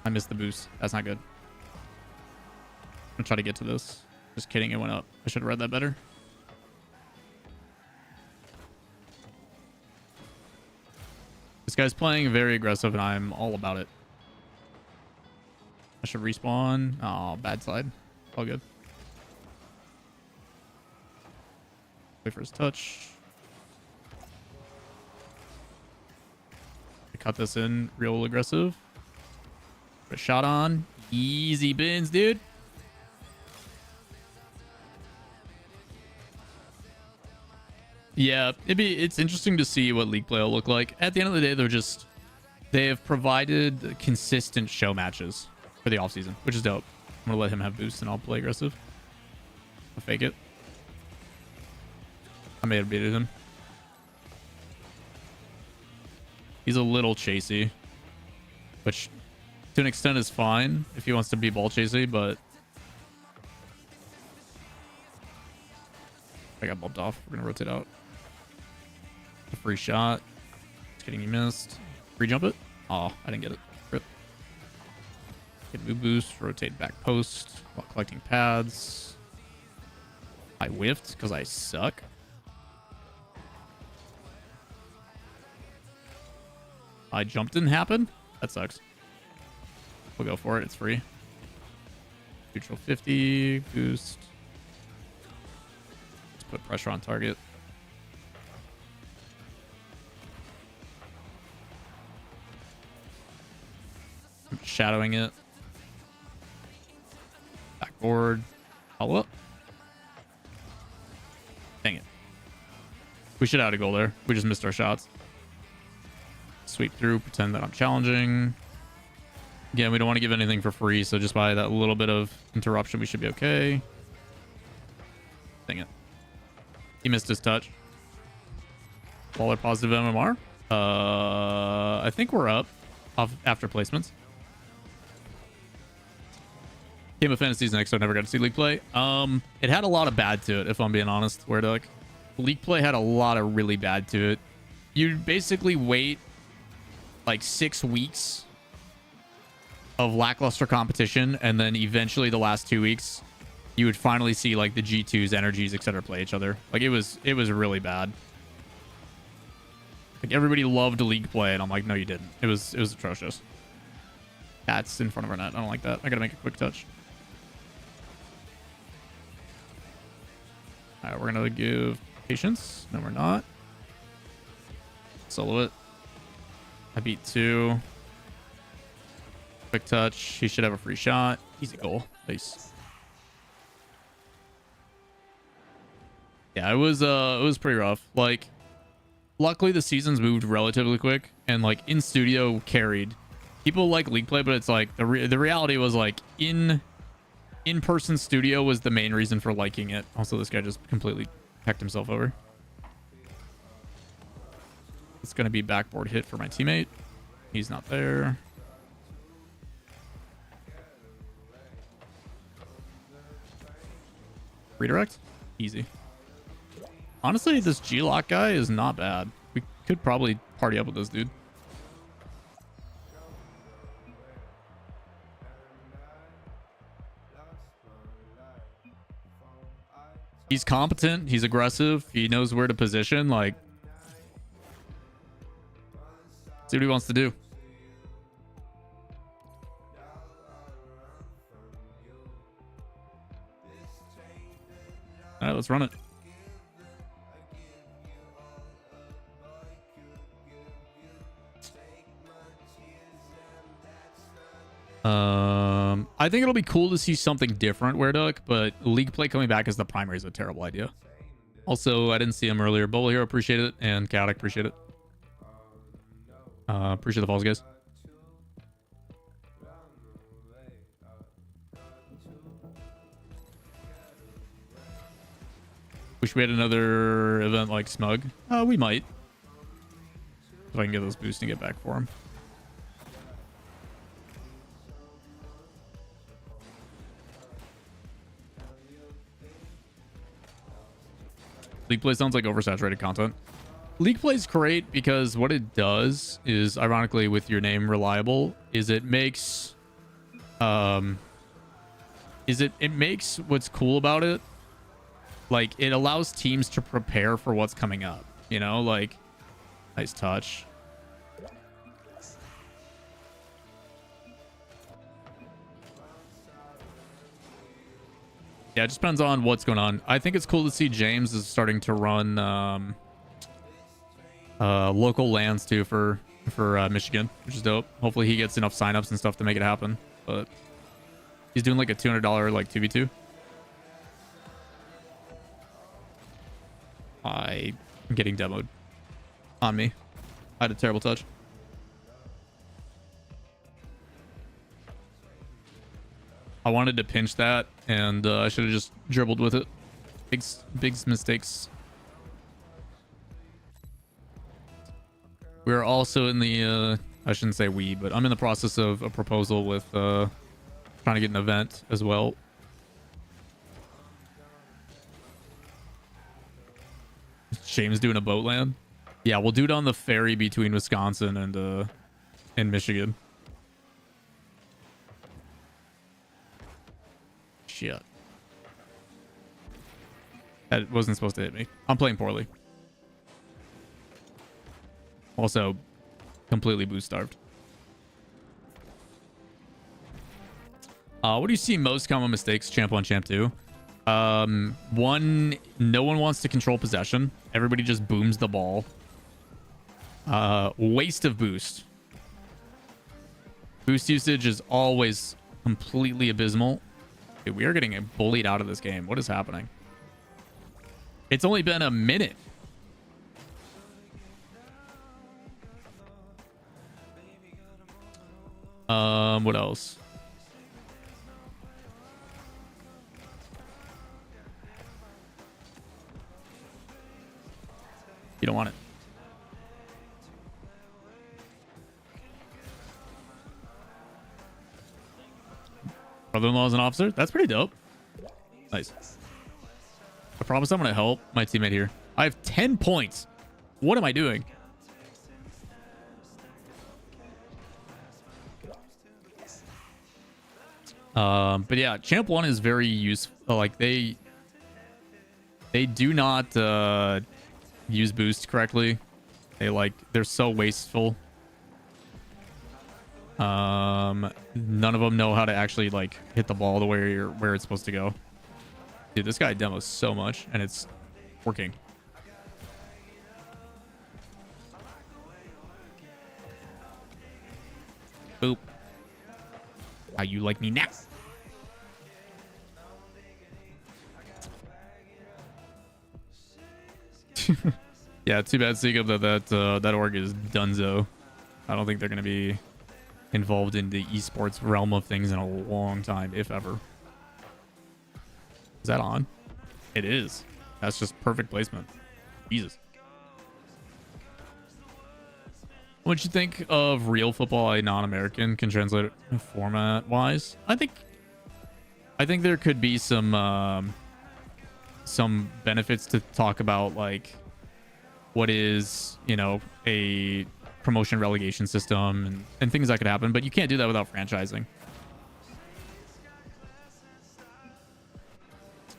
I missed the boost. That's not good. I'm gonna try to get to this. Just kidding, it went up. I should have read that better. This guy's playing very aggressive, and I'm all about it. I should respawn. Oh, bad side. All good. Wait for his touch. I cut this in real aggressive. Put a shot on. Easy bins, dude. Yeah, it's interesting to see what league play will look like. At the end of the day, they have provided consistent show matches for the offseason, which is dope. I'm gonna let him have boosts and I'll play aggressive. I'll fake it. I may have beaten him. He's a little chasey, which to an extent is fine if he wants to be ball chasey, but I got bumped off. We're gonna rotate out. A free shot. Just kidding, you missed. Free jump it. Oh, I didn't get it. Rip. Get move boost. Rotate back post while collecting pads. I whiffed because I suck. I jump didn't happen. That sucks. We'll go for it. It's free. Neutral 50. Boost. Let's put pressure on target. I'm shadowing it. Backboard. Follow up. Dang it. We should have had a goal there. We just missed our shots. Sweep through. Pretend that I'm challenging. Again, we don't want to give anything for free, so just by that little bit of interruption, we should be okay. Dang it. He missed his touch. Lawler positive MMR. I think we're up off after placements. Game of Fantasy's next, so I never got to see league play. It had a lot of bad to it, if I'm being honest. Where like league play had a lot of really bad to it. You basically wait like 6 weeks of lackluster competition, and then eventually the last 2 weeks, you would finally see like the G2s, energies, etc. play each other. Like it was really bad. Like everybody loved league play, and I'm like, no, you didn't. It was atrocious. That's in front of our net. I don't like that. I gotta make a quick touch. All right, we're gonna give patience. No, we're not. Solo it. I beat 2. Quick touch. He should have a free shot. Easy goal. Nice. Yeah, it was pretty rough. Like, luckily the seasons moved relatively quick, and like in studio carried. People like league play, but it's like the reality was like in-person studio was the main reason for liking it. Also, this guy just completely pecked himself over. It's gonna be backboard hit for my teammate. He's not there. Redirect? Easy. Honestly, this G-Lock guy is not bad. We could probably party up with this dude. He's competent. He's aggressive. He knows where to position. Like, see what he wants to do. All right, let's run it. I think it'll be cool to see something different, Weirduck, but league play coming back as the primary is a terrible idea. Also, I didn't see him earlier. Bolo Hero, appreciate it, and Chaotic, appreciate it. Appreciate the falls, guys. Wish we had another event like Smug. We might. If I can get this boost and get back for him. League play sounds like oversaturated content. League play is great because what it does is, ironically, with your name reliable, is it makes it makes what's cool about it, like it allows teams to prepare for what's coming up, you know, like nice touch. Yeah, it just depends on what's going on. I think it's cool to see James is starting to run local lands too for Michigan, which is dope. Hopefully he gets enough signups and stuff to make it happen. But he's doing like a $200 like 2v2. I'm getting demoed on me. I had a terrible touch. I wanted to pinch that, and I should have just dribbled with it. Big mistakes. We're also in the, I shouldn't say we, but I'm in the process of a proposal with trying to get an event as well. James doing a boat land. Yeah, we'll do it on the ferry between Wisconsin and Michigan. Shit. That wasn't supposed to hit me. I'm playing poorly. Also, completely boost starved. What do you see most common mistakes, Champ 1, Champ 2? One, no one wants to control possession. Everybody just booms the ball. Waste of boost. Boost usage is always completely abysmal. Dude, we are getting bullied out of this game. What is happening? It's only been a minute. What else? You don't want it. Brother-in-law is an officer. That's pretty dope. Nice. I promise I'm going to help my teammate here. I have 10 points. What am I doing? But yeah, Champ 1 is very useful. Like they do not use boost correctly. They're so wasteful. None of them know how to actually like hit the ball the way where it's supposed to go. Dude, this guy demos so much and it's working. Boop. How you like me now? Yeah, too bad, Seagup, that org is dunzo. I don't think they're gonna be involved in the esports realm of things in a long time, if ever. Is that on? It is. That's just perfect placement. Jesus. What'd you think of real football a non-American can translate it format-wise? I think there could be some benefits to talk about, like what is, you know, a promotion relegation system and things that could happen, but you can't do that without franchising.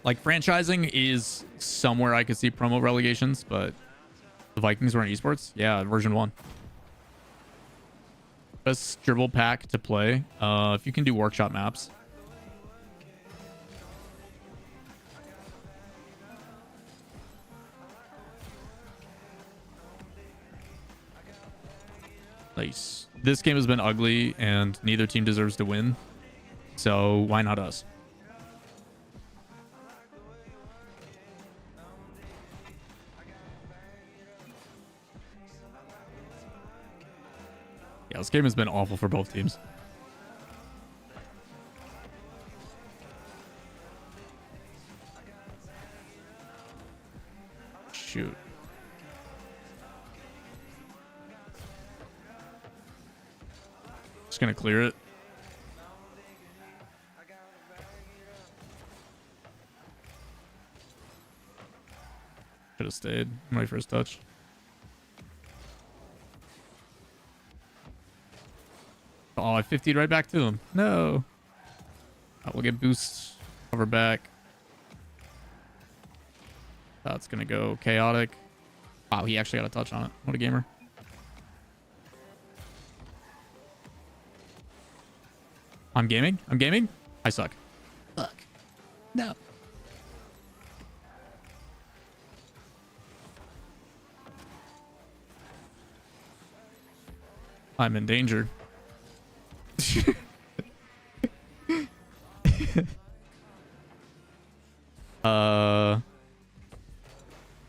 Like, franchising is somewhere I could see promo relegations, but the Vikings were in esports. Yeah, version 1. Best dribble pack to play. If you can do workshop maps. Nice. This game has been ugly and neither team deserves to win. So why not us? Yeah, this game has been awful for both teams. Shoot. Just gonna clear it. Should have stayed. My first touch. Oh, I 50'd right back to him. No. Oh, we'll get boosts over back. That's going to go chaotic. Wow, he actually got a touch on it. What a gamer. I'm gaming. I'm gaming. I suck. Fuck. No. I'm in danger.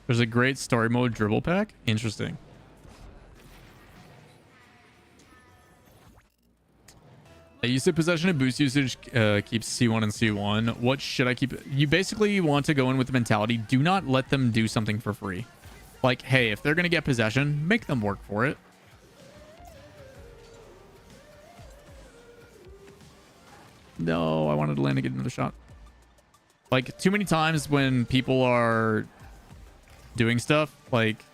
There's a great story mode dribble pack. Interesting. I used to possession and boost usage keeps C1 and C1. What should I keep? You basically want to go in with the mentality, do not let them do something for free. Like, hey, if they're going to get possession, make them work for it. No, I wanted to land and get another shot. Like, too many times when people are doing stuff, like,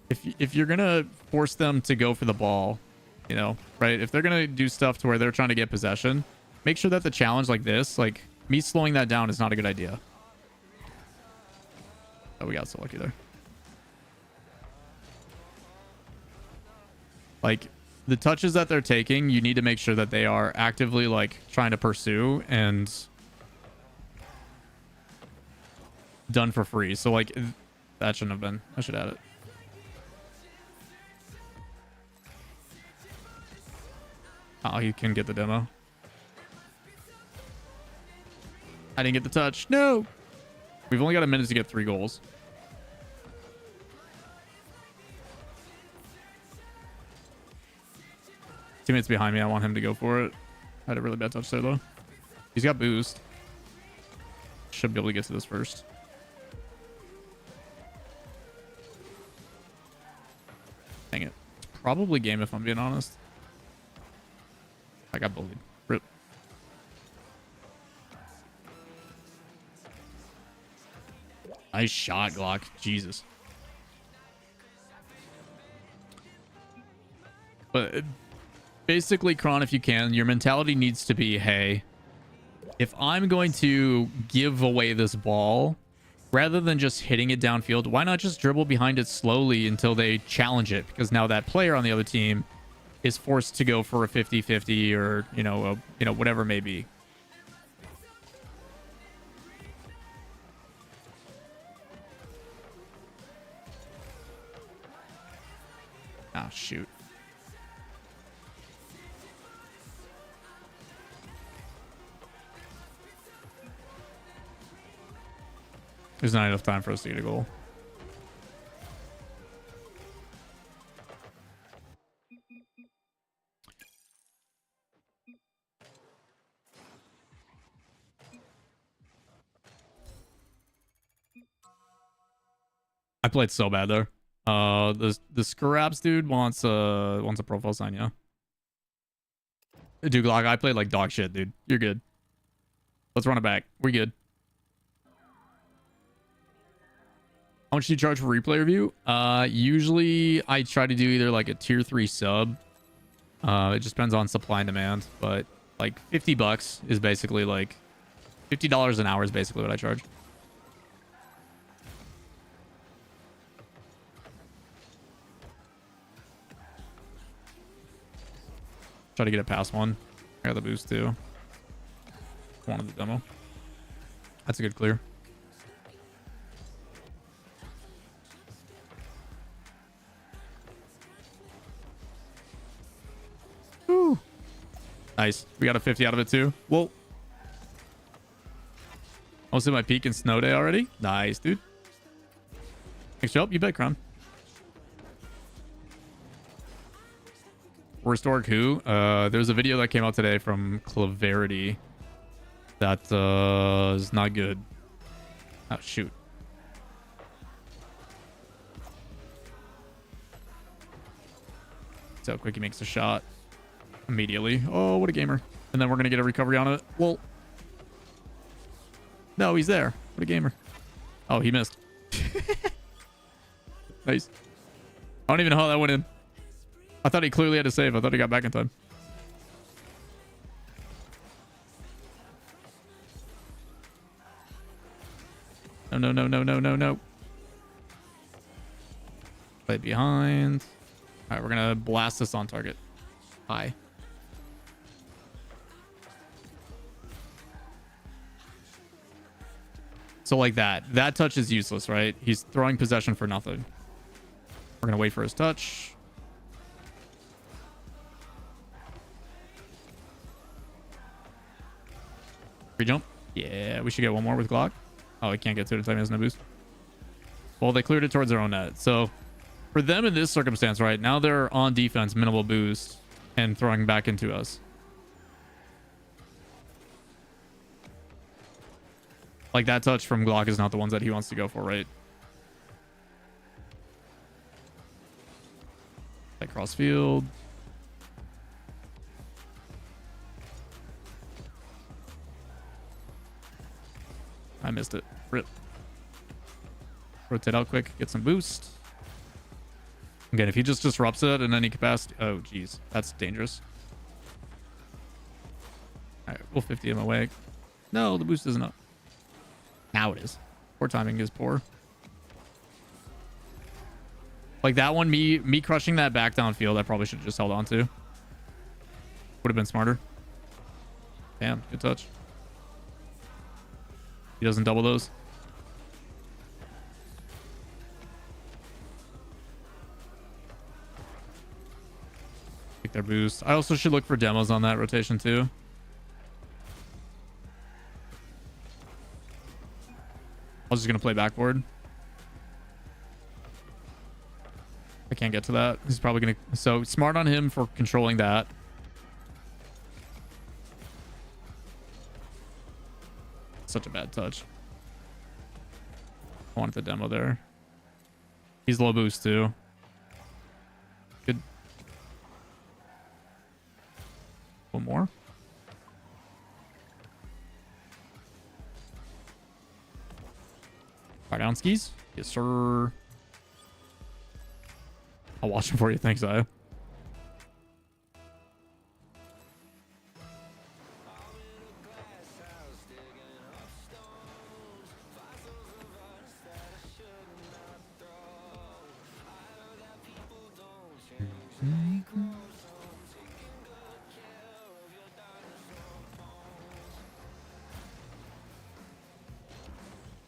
if you're going to force them to go for the ball, you know, right? If they're going to do stuff to where they're trying to get possession, make sure that the challenge like this, like, me slowing that down is not a good idea. Oh, we got so lucky there. Like, the touches that they're taking, you need to make sure that they are actively, like, trying to pursue and done for free. So, like, that shouldn't have been. I should add it. Oh, he can get the demo. I didn't get the touch. No! We've only got a minute to get 3 goals. Teammate's behind me. I want him to go for it. I had a really bad touch there, though. He's got boost. Should be able to get to this first. Dang it. It's probably game if I'm being honest. I got bullied. Rip. Nice shot, Glock. Jesus. But basically, Kron, if you can, your mentality needs to be, hey, if I'm going to give away this ball, rather than just hitting it downfield, why not just dribble behind it slowly until they challenge it? Because now that player on the other team is forced to go for a 50-50 or, you know, whatever it may be. Ah, shoot. There's not enough time for us to get a goal. I played so bad there. The Scraps dude wants a profile sign, yeah. Dude, Glock, I played like dog shit, dude. You're good. Let's run it back. We're good. How much do you charge for replay review? Usually I try to do either like a tier 3 sub. It just depends on supply and demand, but like $50 is basically like $50 an hour is basically what I charge. Try to get it past one. I got the boost too. Wanted the demo. That's a good clear. Woo. Nice. We got a 50 out of it too. Whoa. Almost hit my peak in snow day already. Nice, dude. Thanks, Joe. You bet, Crown. Restore who? There's a video that came out today from Claverity that is not good. Oh, shoot. So quick he makes a shot immediately. Oh, what a gamer. And then we're going to get a recovery on it. Well, no, he's there. What a gamer. Oh, he missed. Nice. I don't even know how that went in. I thought he clearly had to save. I thought he got back in time. no. Play behind. All right, we're gonna blast this on target. High. So like that touch is useless, right? He's throwing possession for nothing. We're gonna wait for his touch. Free jump. Yeah, we should get one more with Glock. Oh, he can't get to it in time. He has no boost. Well, they cleared it towards their own net. So for them in this circumstance, right now they're on defense, minimal boost, and throwing back into us. Like that touch from Glock is not the ones that he wants to go for, right? Like cross field. I missed it. Rip. Rotate out quick. Get some boost. Again, if he just disrupts it in any capacity. Oh, geez. That's dangerous. All right, we'll 50 him away. No, the boost isn't up. Now it is. Poor timing is poor. Like that one, me crushing that back downfield, I probably should have just held on to. Would have been smarter. Damn, good touch. He doesn't double those. Take their boost. I also should look for demos on that rotation too. I was just gonna play backboard. I can't get to that. He's probably gonna. So smart on him for controlling that. Such a bad touch. I wanted the demo there. He's low boost too. Good. One more. Fire down skis. Yes, sir. I'll watch him for you. Thanks, Io.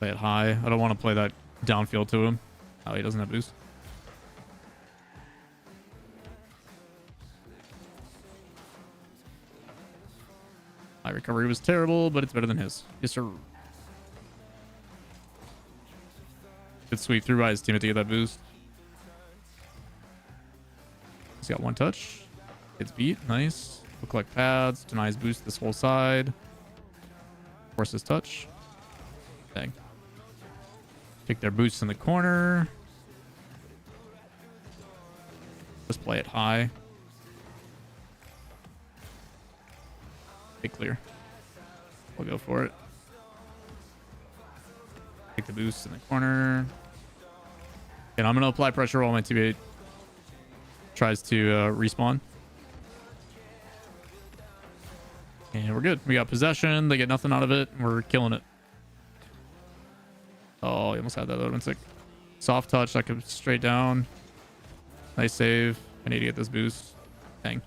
Play it high. I don't want to play that downfield to him. Oh, he doesn't have boost. My recovery was terrible, but it's better than his. Yes, sir. Good sweep through by his teammate to get that boost. He's got one touch. Gets beat. Nice. We'll collect pads. Denies boost this whole side. Forces touch. Dang. Take their boosts in the corner. Just play it high. Take clear. We'll go for it. Take the boost in the corner. And I'm going to apply pressure while my teammate tries to respawn. And we're good. We got possession. They get nothing out of it. We're killing it. Oh, he almost had that. That would have been sick. Soft touch. That comes straight down. Nice save. I need to get this boost. Dang.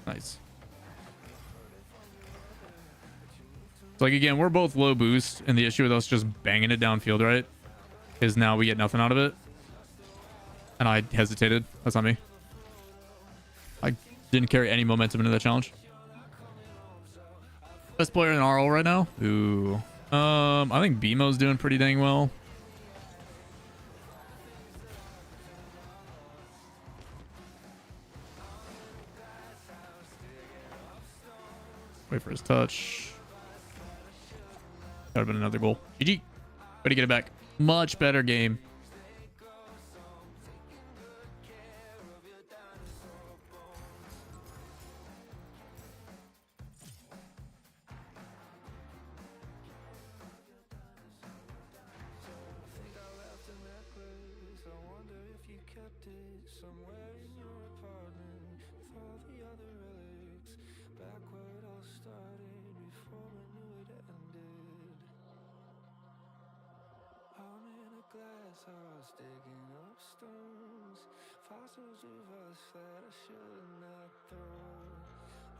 Nice. So like again, we're both low boost, and the issue with us just banging it downfield, right, is now we get nothing out of it. And I hesitated. That's on me. I didn't carry any momentum into that challenge. Best player in RL right now? Ooh. I think BMO's doing pretty dang well. Wait for his touch. That would have been another goal. GG. Way to get it back. Much better game. Backward, all started before we knew it ended. glass house digging up stones, fossils of us that I should not throw.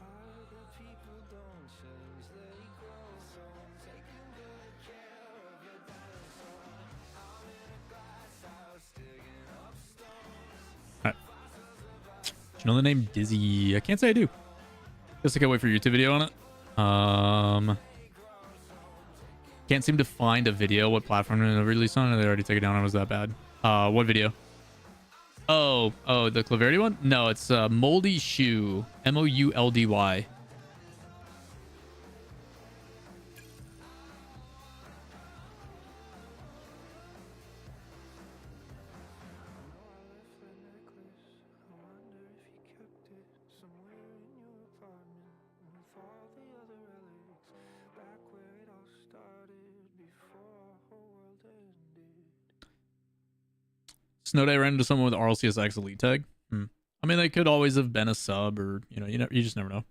All the people don't change, they grow, so I'm taking good care of your dinosaur. I'm in a glass house digging up stones. All right. Do you know the name Dizzy? I can't say I do. Guess I can't wait for a YouTube video on it. Can't seem to find a video. What platform did it release on? Or they already took it down. It was that bad. What video? Oh, the Claverity one? No, it's Moldy Shoe. Mouldy. Snow Day ran into someone with RLCS X Elite tag. I mean, they could always have been a sub, or you know, you just never know.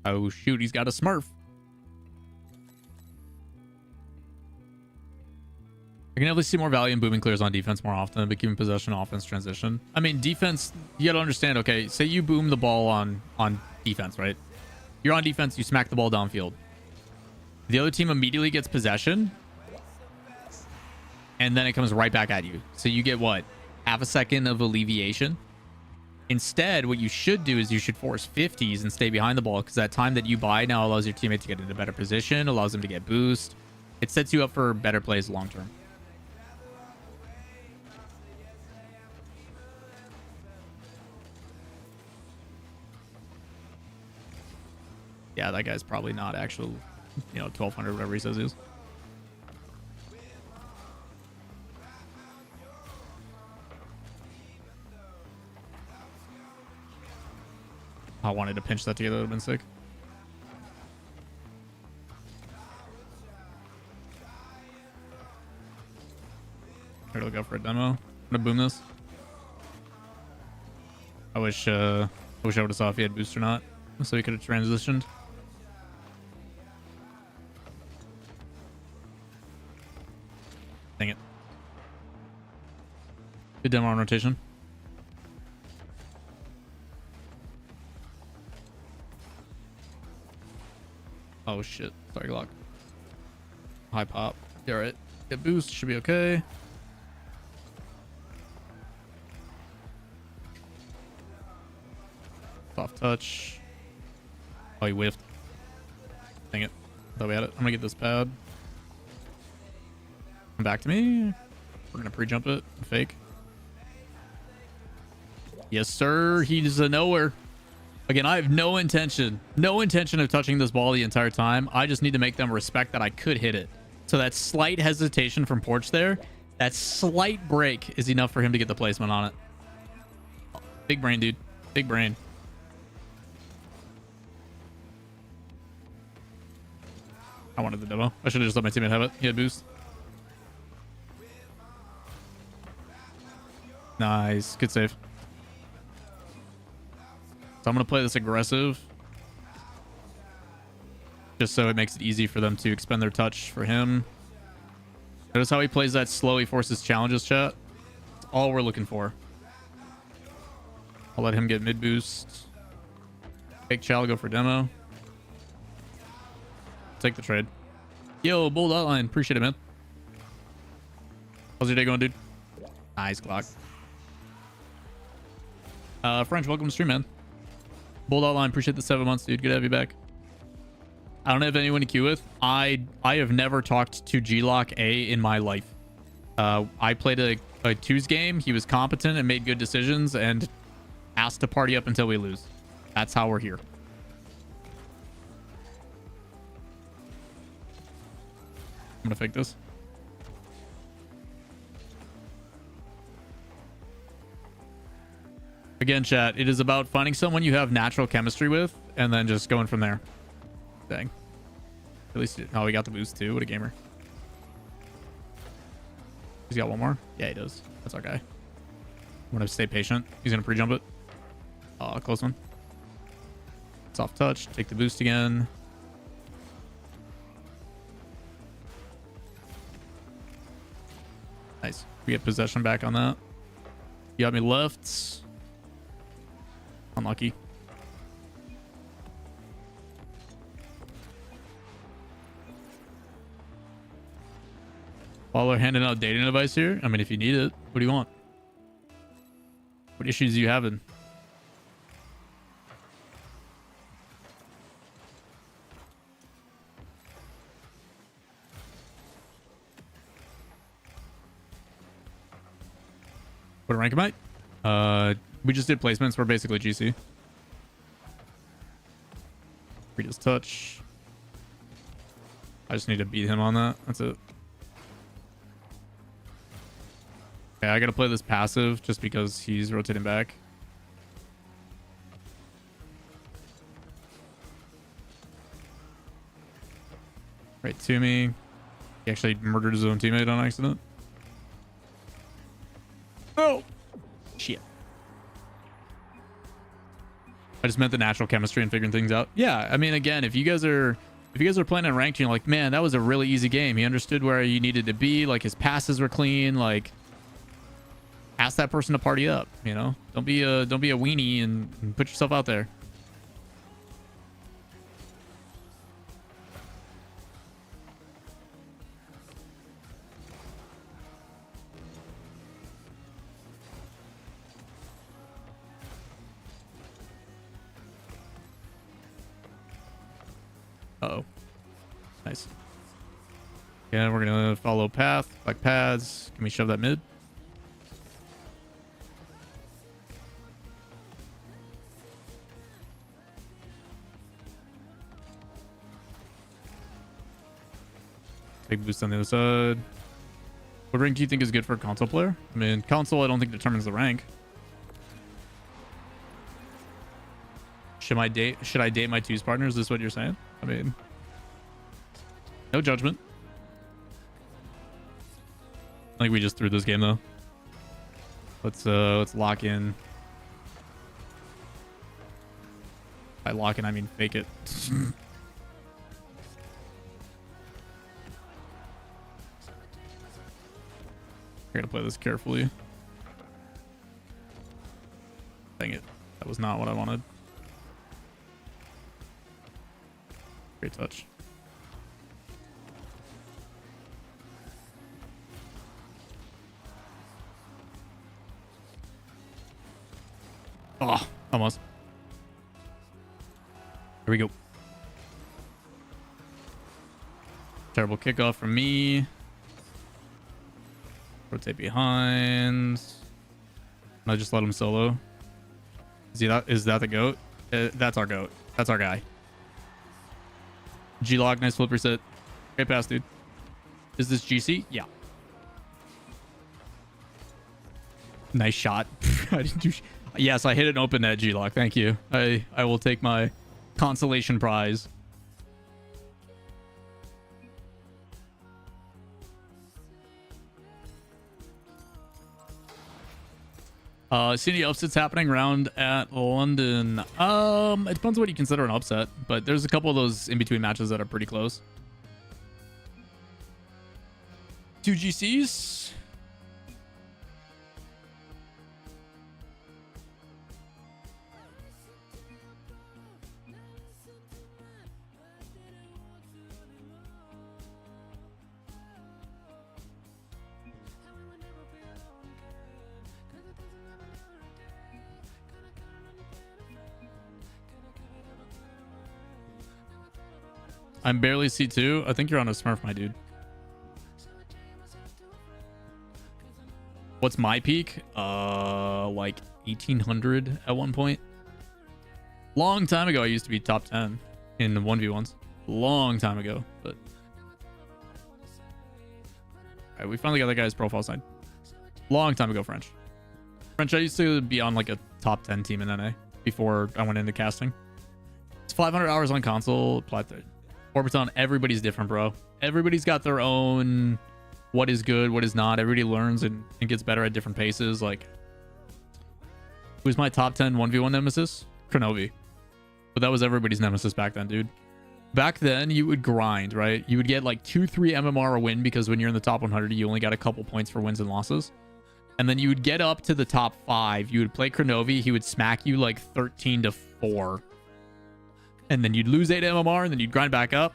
Oh shoot, he's got a Smurf. I can definitely see more value in booming clears on defense more often, but keeping possession, offense, transition. I mean, defense, you gotta understand, okay, say you boom the ball on defense, right? You're on defense, you smack the ball downfield. The other team immediately gets possession, and then it comes right back at you. So you get, what, half a second of alleviation? Instead, what you should do is you should force 50s and stay behind the ball, because that time that you buy now allows your teammate to get into a better position, allows them to get boost. It sets you up for better plays long term. Yeah, that guy's probably not actual, 1200, whatever he says he is. I wanted to pinch that together, that would have been sick. Here, to go for a demo. I'm gonna boom this. I wish I would have saw if he had boost or not, so he could have transitioned. Dang it. Good demo on rotation. Oh shit. Sorry, Glock. High pop. Yeah, alright. Get boost. Should be okay. Soft touch. Oh, he whiffed. Dang it. Thought we had it. I'm gonna get this pad. Come back to me. We're gonna pre-jump it. Fake. Yes, sir. He's a nowhere. Again, I have no intention of touching this ball the entire time. I just need to make them respect that I could hit it. So that slight hesitation from Porch there, that slight break is enough for him to get the placement on it. Big brain, dude. Big brain. I wanted the demo. I should have just let my teammate have it. He had boost. Nice. Good save. So I'm going to play this aggressive. Just so it makes it easy for them to expend their touch for him. Notice how he plays that slow. He forces challenges, chat. That's all we're looking for. I'll let him get mid boost. Take Chal, go for demo. Take the trade. Yo, bold outline. Appreciate it, man. How's your day going, dude? Nice, Glock. French, welcome to stream, man. Bold outline. Appreciate the 7 months, dude. Good to have you back. I don't have anyone to queue with. I have never talked to G-Lock A in my life. I played a twos game. He was competent and made good decisions and asked to party up until we lose. That's how we're here. I'm gonna fake this. Again, chat, it is about finding someone you have natural chemistry with and then just going from there. Dang. At least, oh, he got the boost too. What a gamer. He's got one more? Yeah, he does. That's our guy. I'm gonna stay patient. He's gonna pre-jump it. Close one. Soft touch. Take the boost again. Nice. We get possession back on that. You got me left. Unlucky. Lawler handing out dating advice here. I mean, if you need it, what do you want? What issues are you having? What rank am I? We just did placements. We're basically GC. We just touch. I just need to beat him on that. That's it. Okay, I gotta play this passive just because he's rotating back. Right to me. He actually murdered his own teammate on accident. Oh shit. I just meant the natural chemistry and figuring things out. Yeah, I mean, again, if you guys are playing in ranked, you're like, man, that was a really easy game. He understood where he needed to be. Like, his passes were clean. Like, ask that person to party up. You know, don't be a weenie and put yourself out there. Uh-oh. Nice. Yeah, we're gonna follow path, like paths. Can we shove that mid? Take boost on the other side. What rank do you think is good for a console player? I mean, console I don't think determines the rank. Should I date my twos partners? Is this what you're saying? I mean, no judgment. I think we just threw this game though. Let's lock in. By lock in, I mean fake it. I gotta play this carefully. Dang it. That was not what I wanted. Great touch. Oh, almost. Here we go. Terrible kickoff from me. Rotate behind. I just let him solo. Is that the goat? That's our goat. That's our guy. G-Log, nice flip reset. Great pass, dude. Is this GC? Yeah. Nice shot. I didn't do yes, I hit an open net, G-Log. Thank you. I will take my consolation prize. See any upsets happening around at London? It depends on what you consider an upset, but there's a couple of those in between matches that are pretty close. 2 GCs. I'm barely C2. I think you're on a Smurf, my dude. What's my peak? Like 1800 at one point. Long time ago, I used to be top 10 in the 1v1s. Long time ago, but... Alright, we finally got that guy's profile signed. Long time ago, French. French, I used to be on like a top 10 team in NA before I went into casting. It's 500 hours on console. Orbiton, everybody's different, bro. Everybody's got their own what is good, what is not. Everybody learns and gets better at different paces. Like, Who's my top 10 1v1 nemesis? Kronovi. But that was everybody's nemesis back then, dude. Back then, you would grind, right? You would get like 2-3 MMR a win because when you're in the top 100, you only got a couple points for wins and losses. And then you would get up to the top 5. You would play Kronovi. He would smack you like 13-4. And then you'd lose 8 MMR, and then you'd grind back up.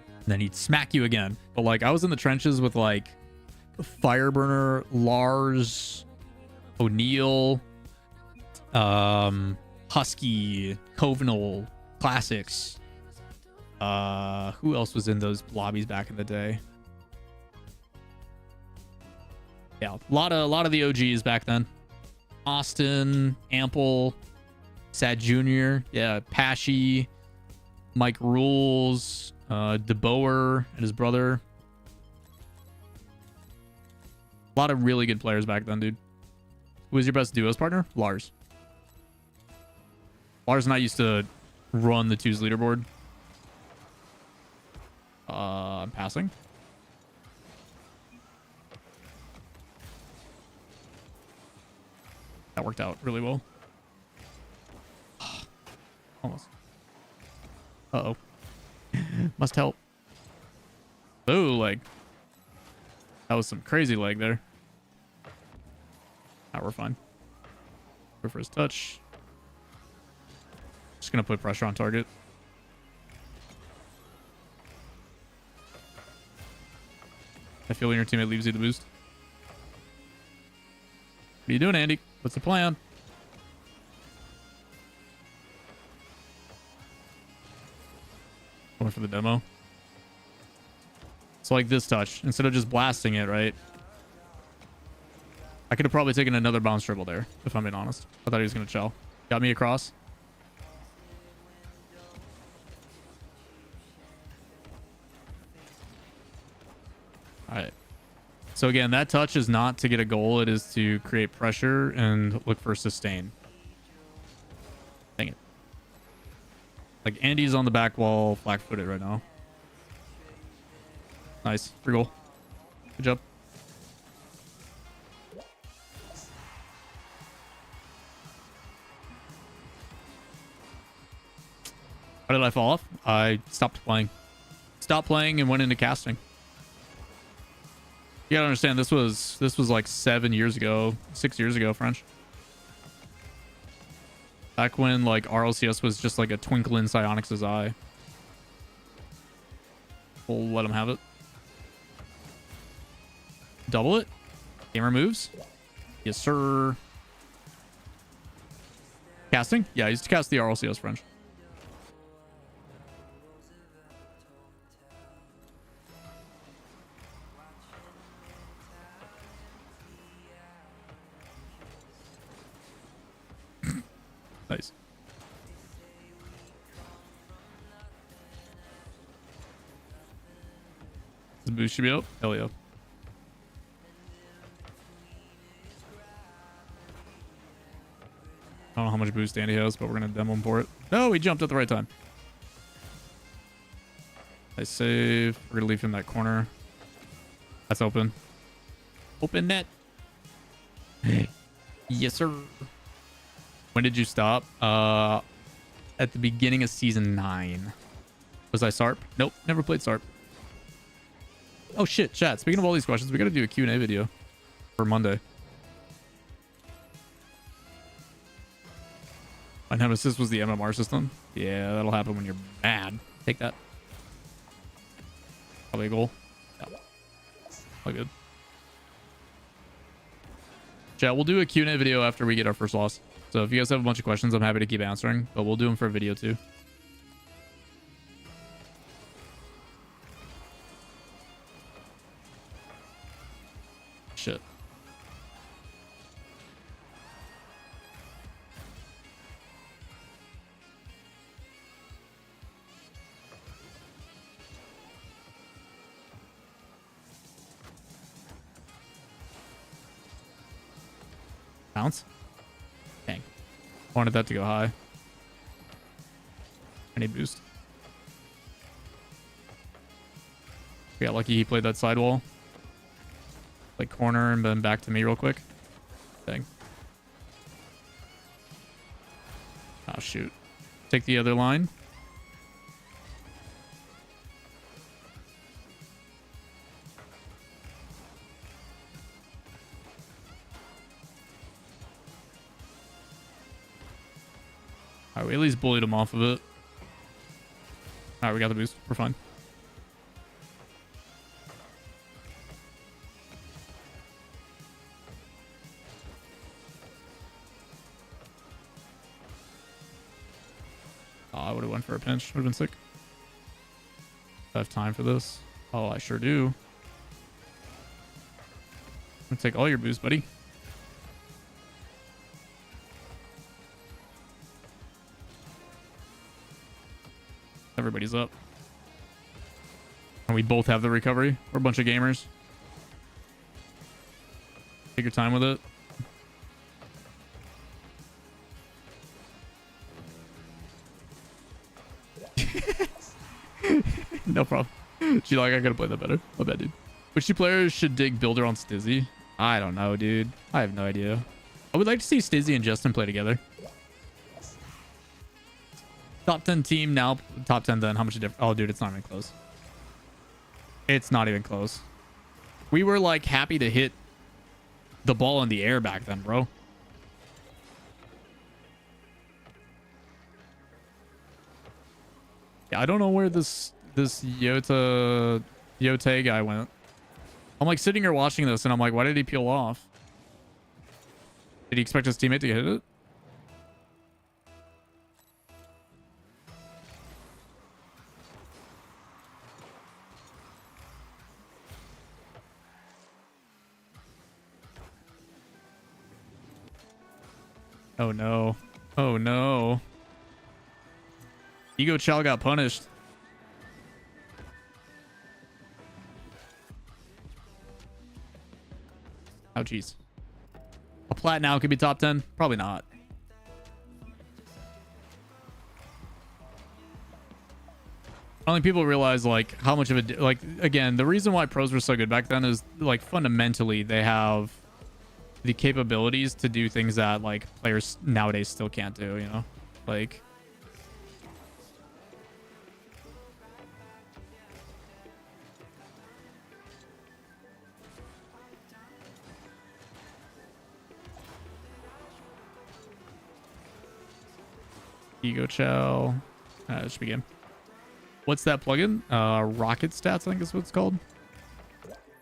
And then he'd smack you again. But like, I was in the trenches with like Fireburner, Lars, O'Neal, Husky, Covenal, Classics. Who else was in those lobbies back in the day? Yeah, a lot of the OGs back then. Austin, Ample, Sad Jr., yeah, Pashy, Mike Rules, DeBoer and his brother. A lot of really good players back then, dude. Who was your best duos partner? Lars. Lars and I used to run the twos leaderboard. I'm passing. That worked out really well. Almost. Uh-oh. Must help. Oh, leg. That was some crazy leg there. Now we're fine. Go for his touch. Just gonna put pressure on target. I feel when your teammate leaves you the boost. What are you doing, Andy? What's the plan? Going for the demo. So like this touch, instead of just blasting it, right? I could have probably taken another bounce dribble there, if I'm being honest. I thought he was going to chill. Got me across. All right. So again, that touch is not to get a goal. It is to create pressure and look for sustain. Dang it. Like Andy's on the back wall, flat-footed right now. Nice. Free goal. Good job. Why did I fall off? I stopped playing. Stopped playing and went into casting. You gotta understand, this was like 7 years ago, 6 years ago, French. Back when like RLCS was just like a twinkle in Psyonix's eye. We'll let him have it. Double it. Gamer moves. Yes, sir. Casting? Yeah, I used to cast the RLCS, French. Nice. The boost should be up. Hell yeah. I don't know how much boost Andy has, but we're going to demo him for it. No, he jumped at the right time. Nice save. We're going to leave him that corner. That's open. Open net. Yes, sir. When did you stop? At the beginning of season 9. Was I SARP? Nope, never played SARP. Oh shit, chat. Speaking of all these questions, we gotta do a Q&A video for Monday. My nemesis was the MMR system. Yeah, that'll happen when you're mad. Take that. Probably a goal. Yeah. All good. Chat, we'll do a Q&A video after we get our first loss. So if you guys have a bunch of questions, I'm happy to keep answering, but we'll do them for a video too. Shit. Bounce. Dang. Wanted that to go high. I need boost. We got lucky he played that sidewall. Like corner and then back to me real quick. Dang. Oh, shoot. Take the other line. Alright, we at least bullied him off of it. Alright, we got the boost. We're fine. Oh, I would have went for a pinch. Would have been sick. I have time for this. Oh, I sure do. I'm gonna take all your boost, buddy. Everybody's up. And we both have the recovery. We're a bunch of gamers. Take your time with it. No problem. She like, I gotta play that better. My bad, dude. Which two players should dig builder on Stizzy? I don't know, dude. I have no idea. I would like to see Stizzy and Justin play together. Top 10 team now. Top 10 then. How much difference? Oh, dude, it's not even close. It's not even close. We were like happy to hit the ball in the air back then, bro. Yeah, I don't know where this Yote guy went. I'm like sitting here watching this and I'm like, why did he peel off? Did he expect his teammate to hit it? Oh no. Oh no. Ego Chow got punished. Oh, jeez. A plat now could be top 10? Probably not. I don't think people realize like how much of a like again the reason why pros were so good back then is like fundamentally they have the capabilities to do things that like players nowadays still can't do, you know, like Ego Chow. That should be game. What's that plugin? Rocket Stats, I think is what it's called.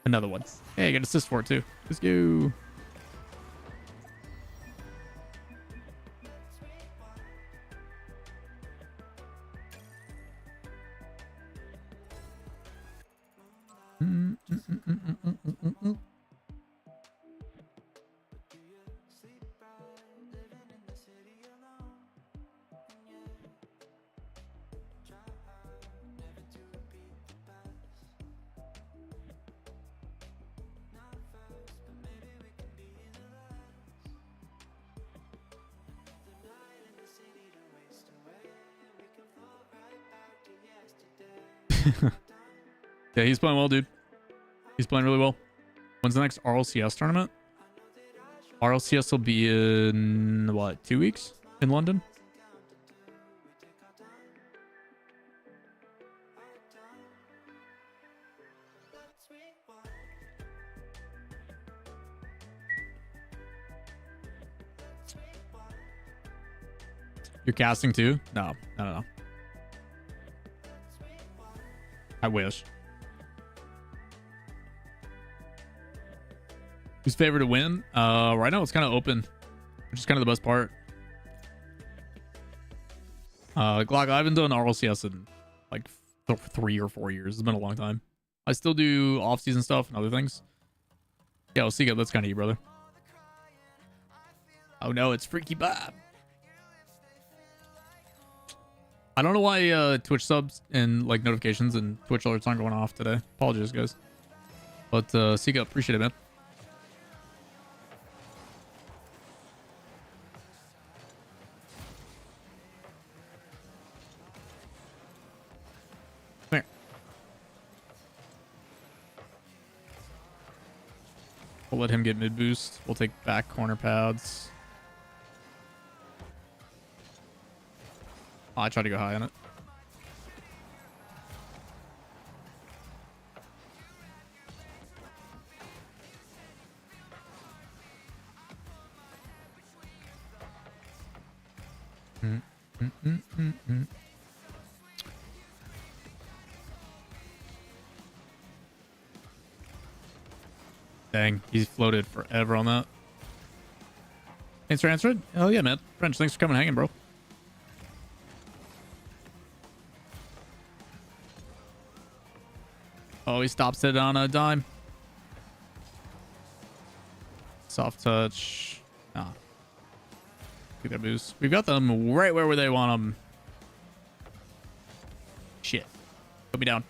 Another one. Hey, I got assist for it too. Let's go. Yeah, he's playing well, dude. He's playing really well. When's the next RLCS tournament? RLCS will be in, what, 2 weeks in London? You're casting too? No, no. I wish. Who's favored to win? Right now it's kind of open, which is kind of the best part. Glock, I haven't done RLCS in like 3 or 4 years. It's been a long time. I still do off-season stuff and other things. Yeah, we'll see. That's kind of you, brother. Oh no, it's Freaky Bob. I don't know why Twitch subs and like notifications and Twitch alerts aren't going off today. Apologies, guys. But Seek up, appreciate it, man. Come here. We'll let him get mid boost. We'll take back corner pads. Oh, I tried to go high on it. Dang, he's floated forever on that. Thanks for answering. Oh yeah, man. French, thanks for coming hanging, bro. Oh, he stops it on a dime. Soft touch. Ah. Get that boost. We've got them right where they want them. Shit. Put me down.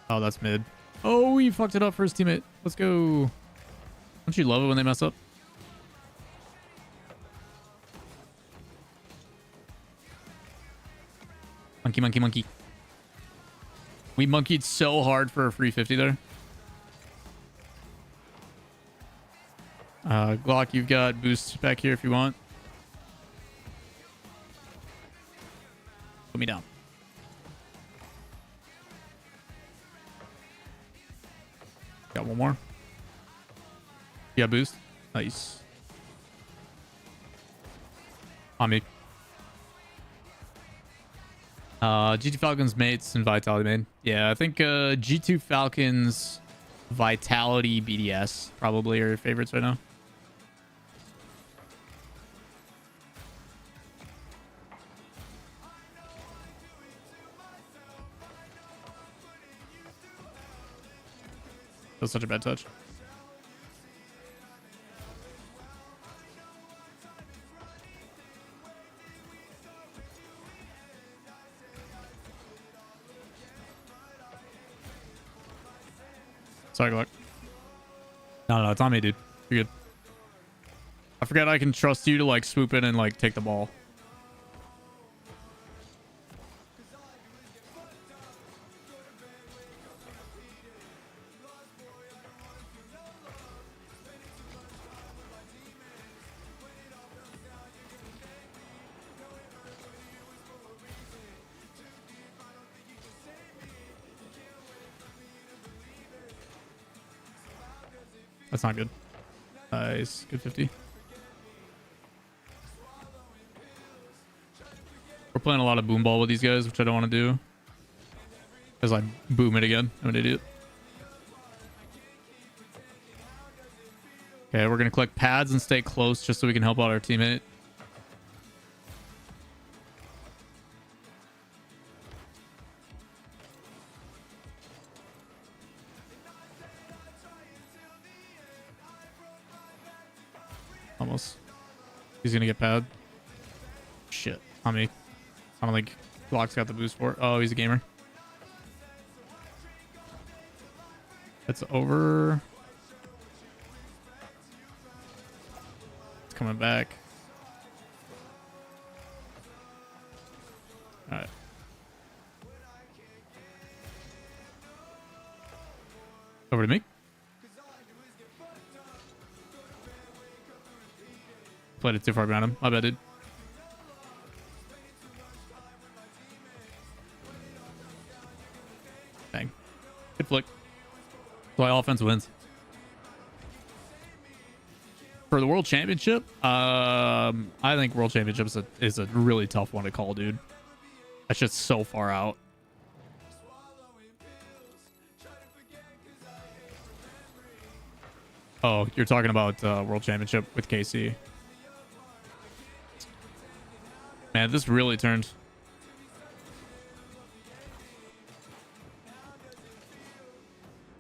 Oh, that's mid. Oh, he fucked it up for his teammate. Let's go. Don't you love it when they mess up? Monkey, monkey, monkey. We monkeyed so hard for a free 50 there. Glock, you've got boost back here if you want. Put me down. Got one more. Yeah, boost. Nice. On me. G2 Falcons mates and Vitality main. Yeah, I think G2 Falcons, Vitality, BDS probably are your favorites right now. That was such a bad touch. Sorry, Glock. No, it's on me, dude. You're good. I forgot I can trust you to like swoop in and like take the ball. That's not good. Nice. Good 50. We're playing a lot of boom ball with these guys, which I don't want to do. Because I boom it again. I'm an idiot. Okay, we're going to collect pads and stay close just so we can help out our teammate. Almost. He's gonna get pad. Shit. On me. I don't think Glock's got the boost for it. Oh, he's a gamer. It's over. It's coming back. Alright. Over to me. Played it too far behind him. My bad, dude. Bang. Good flick. That's why offense wins. For the World Championship, I think World Championship is a really tough one to call, dude. That's just so far out. Oh, you're talking about World Championship with KC. Man, this really turned.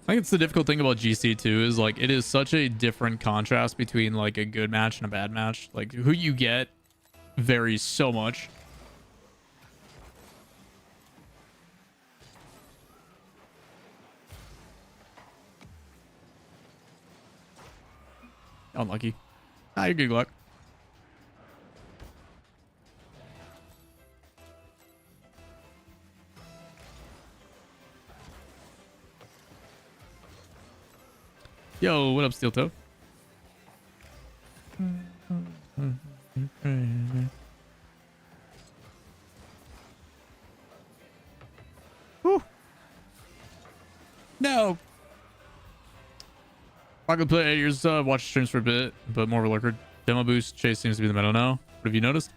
I think it's the difficult thing about GC too is like it is such a different contrast between like a good match and a bad match. Like who you get varies so much. Unlucky. Ah, you're good luck. Yo, what up, Steel Toe? Rocket League play 8 years, watch streams for a bit, but more of a lurker. Demo boost chase seems to be the meta now. What have you noticed?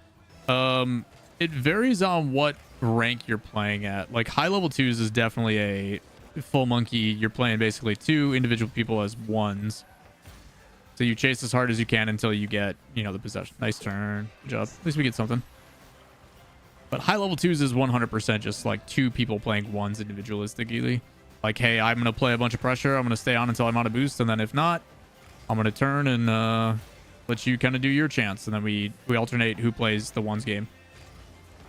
It varies on what rank you're playing at. Like high level 2s is definitely a full monkey. You're playing basically 2 individual people as ones. So you chase as hard as you can until you get, you know, the possession. Nice turn. Good job. At least we get something. But high level 2s is 100% just like 2 people playing ones individualistically. Like, hey, I'm going to play a bunch of pressure. I'm going to stay on until I'm out of boost. And then if not, I'm going to turn and let you kind of do your chance. And then we alternate who plays the ones game.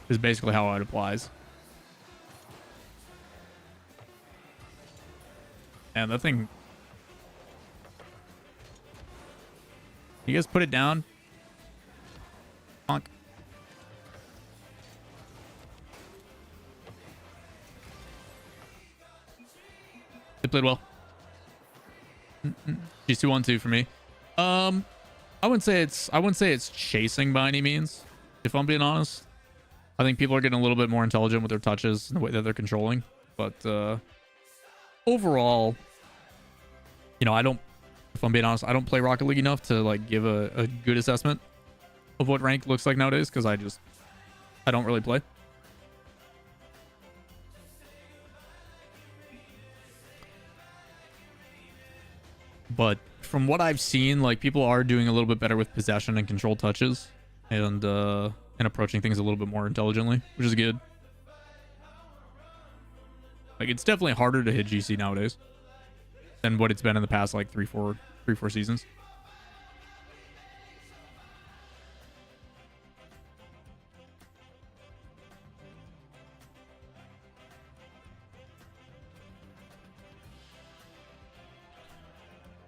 Is basically how it applies. And that thing... You guys put it down. Honk. They played well. She's 2-1-2 for me. I wouldn't say it's chasing by any means, if I'm being honest. I think people are getting a little bit more intelligent with their touches and the way that they're controlling. But overall, you know, if I'm being honest, I don't play Rocket League enough to like give a good assessment of what rank looks like nowadays, because I don't really play. But from what I've seen, like people are doing a little bit better with possession and control touches, and approaching things a little bit more intelligently, which is good. Like it's definitely harder to hit GC nowadays than what it's been in the past like 3-4 seasons.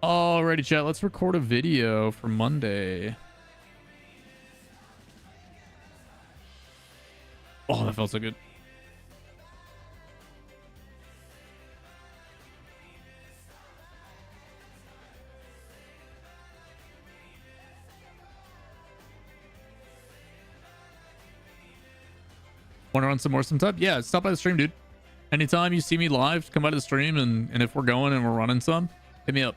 Alrighty, chat. Let's record a video for Monday. Oh, that felt so good. Want to run some more sometime? Yeah, stop by the stream, dude. Anytime you see me live, come by the stream, and if we're going and we're running some, hit me up.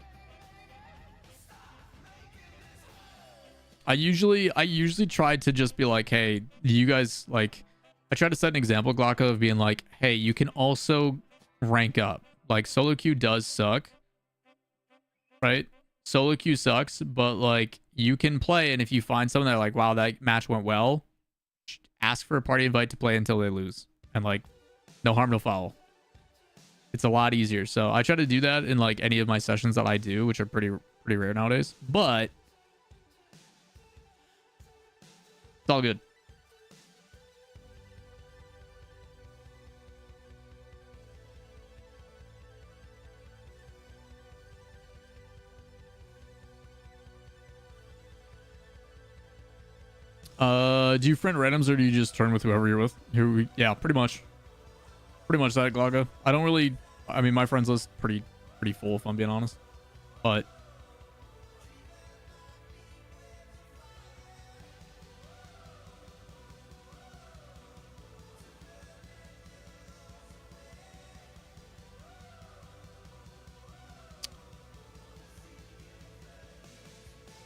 I usually try to just be like, hey, you guys, like, I try to set an example, Glocka, of being like, hey, you can also rank up. Like, solo queue does suck, right? Solo queue sucks, but like, you can play, and if you find someone that like, wow, that match went well, ask for a party invite to play until they lose, and like, no harm, no foul. It's a lot easier. So I try to do that in like any of my sessions that I do, which are pretty rare nowadays, but it's all good. Do you friend randoms or do you just turn with whoever you're with? Yeah, pretty much that, Glaga. I don't really, I mean, my friends list pretty full, if I'm being honest, but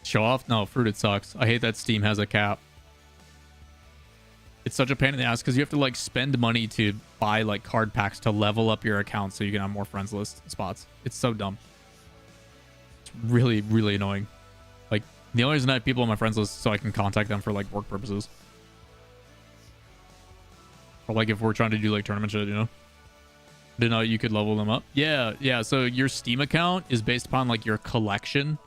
show off? No, Fruited sucks. I hate that Steam has a cap. It's such a pain in the ass because you have to like spend money to buy like card packs to level up your account so you can have more friends list spots. It's so dumb. It's really annoying. Like the only reason I have people on my friends list is so I can contact them for like work purposes. Or like if we're trying to do like tournament shit, you know? Didn't know you could level them up. Yeah. So your Steam account is based upon like your collection.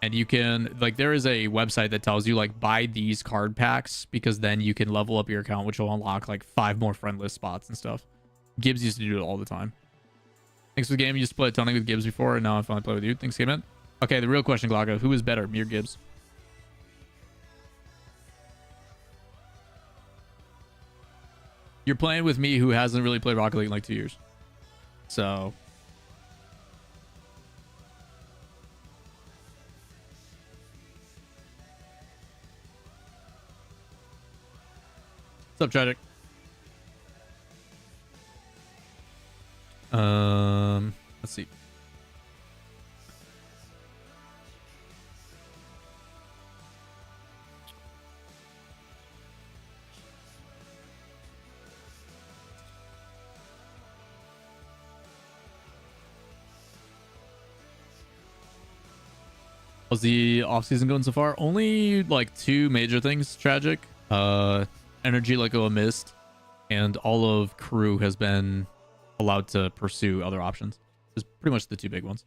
And you can, like, there is a website that tells you, like, buy these card packs because then you can level up your account, which will unlock, like, 5 more friend list spots and stuff. Gibbs used to do it all the time. Thanks for the game. You used to play a ton with Gibbs before, and now I finally play with you. Thanks, Game. Okay, the real question, Glocka. Who is better, me or Gibbs? You're playing with me who hasn't really played Rocket League in, like, 2 years. So... What's up, Tragic? Let's see. How's the offseason going so far? Only like 2 major things tragic. Energy let go of Mist, and all of crew has been allowed to pursue other options. It's pretty much the 2 big ones.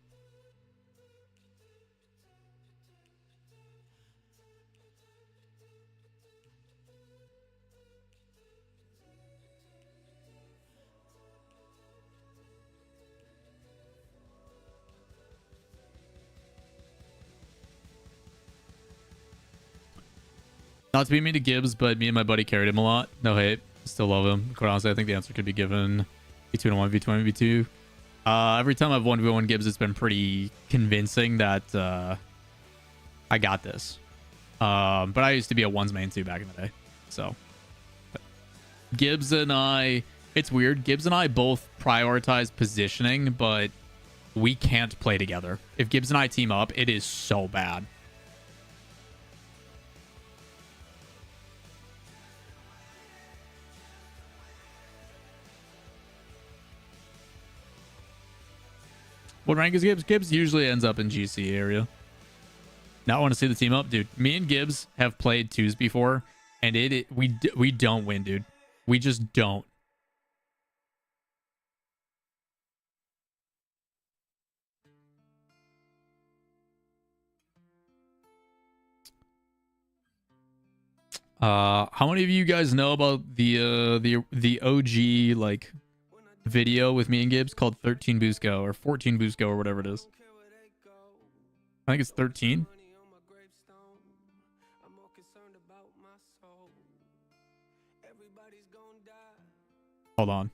Not to be mean to Gibbs, but me and my buddy carried him a lot. No hate. Still love him. Quite honestly, I think the answer could be given V2 and 1, V2 and V2. Every time I've 1v1 Gibbs, it's been pretty convincing that I got this. But I used to be a ones main too back in the day. So Gibbs and I, it's weird. Gibbs and I both prioritize positioning, but we can't play together. If Gibbs and I team up, it is so bad. What rank is Gibbs? Gibbs usually ends up in GC area. Now I want to see the team up, dude. Me and Gibbs have played 2s before, and we don't win, dude. We just don't. How many of you guys know about the OG like video with me and Gibbs called 13 Boost Go or 14 Boost Go or whatever it is? I think it's 13. Hold on.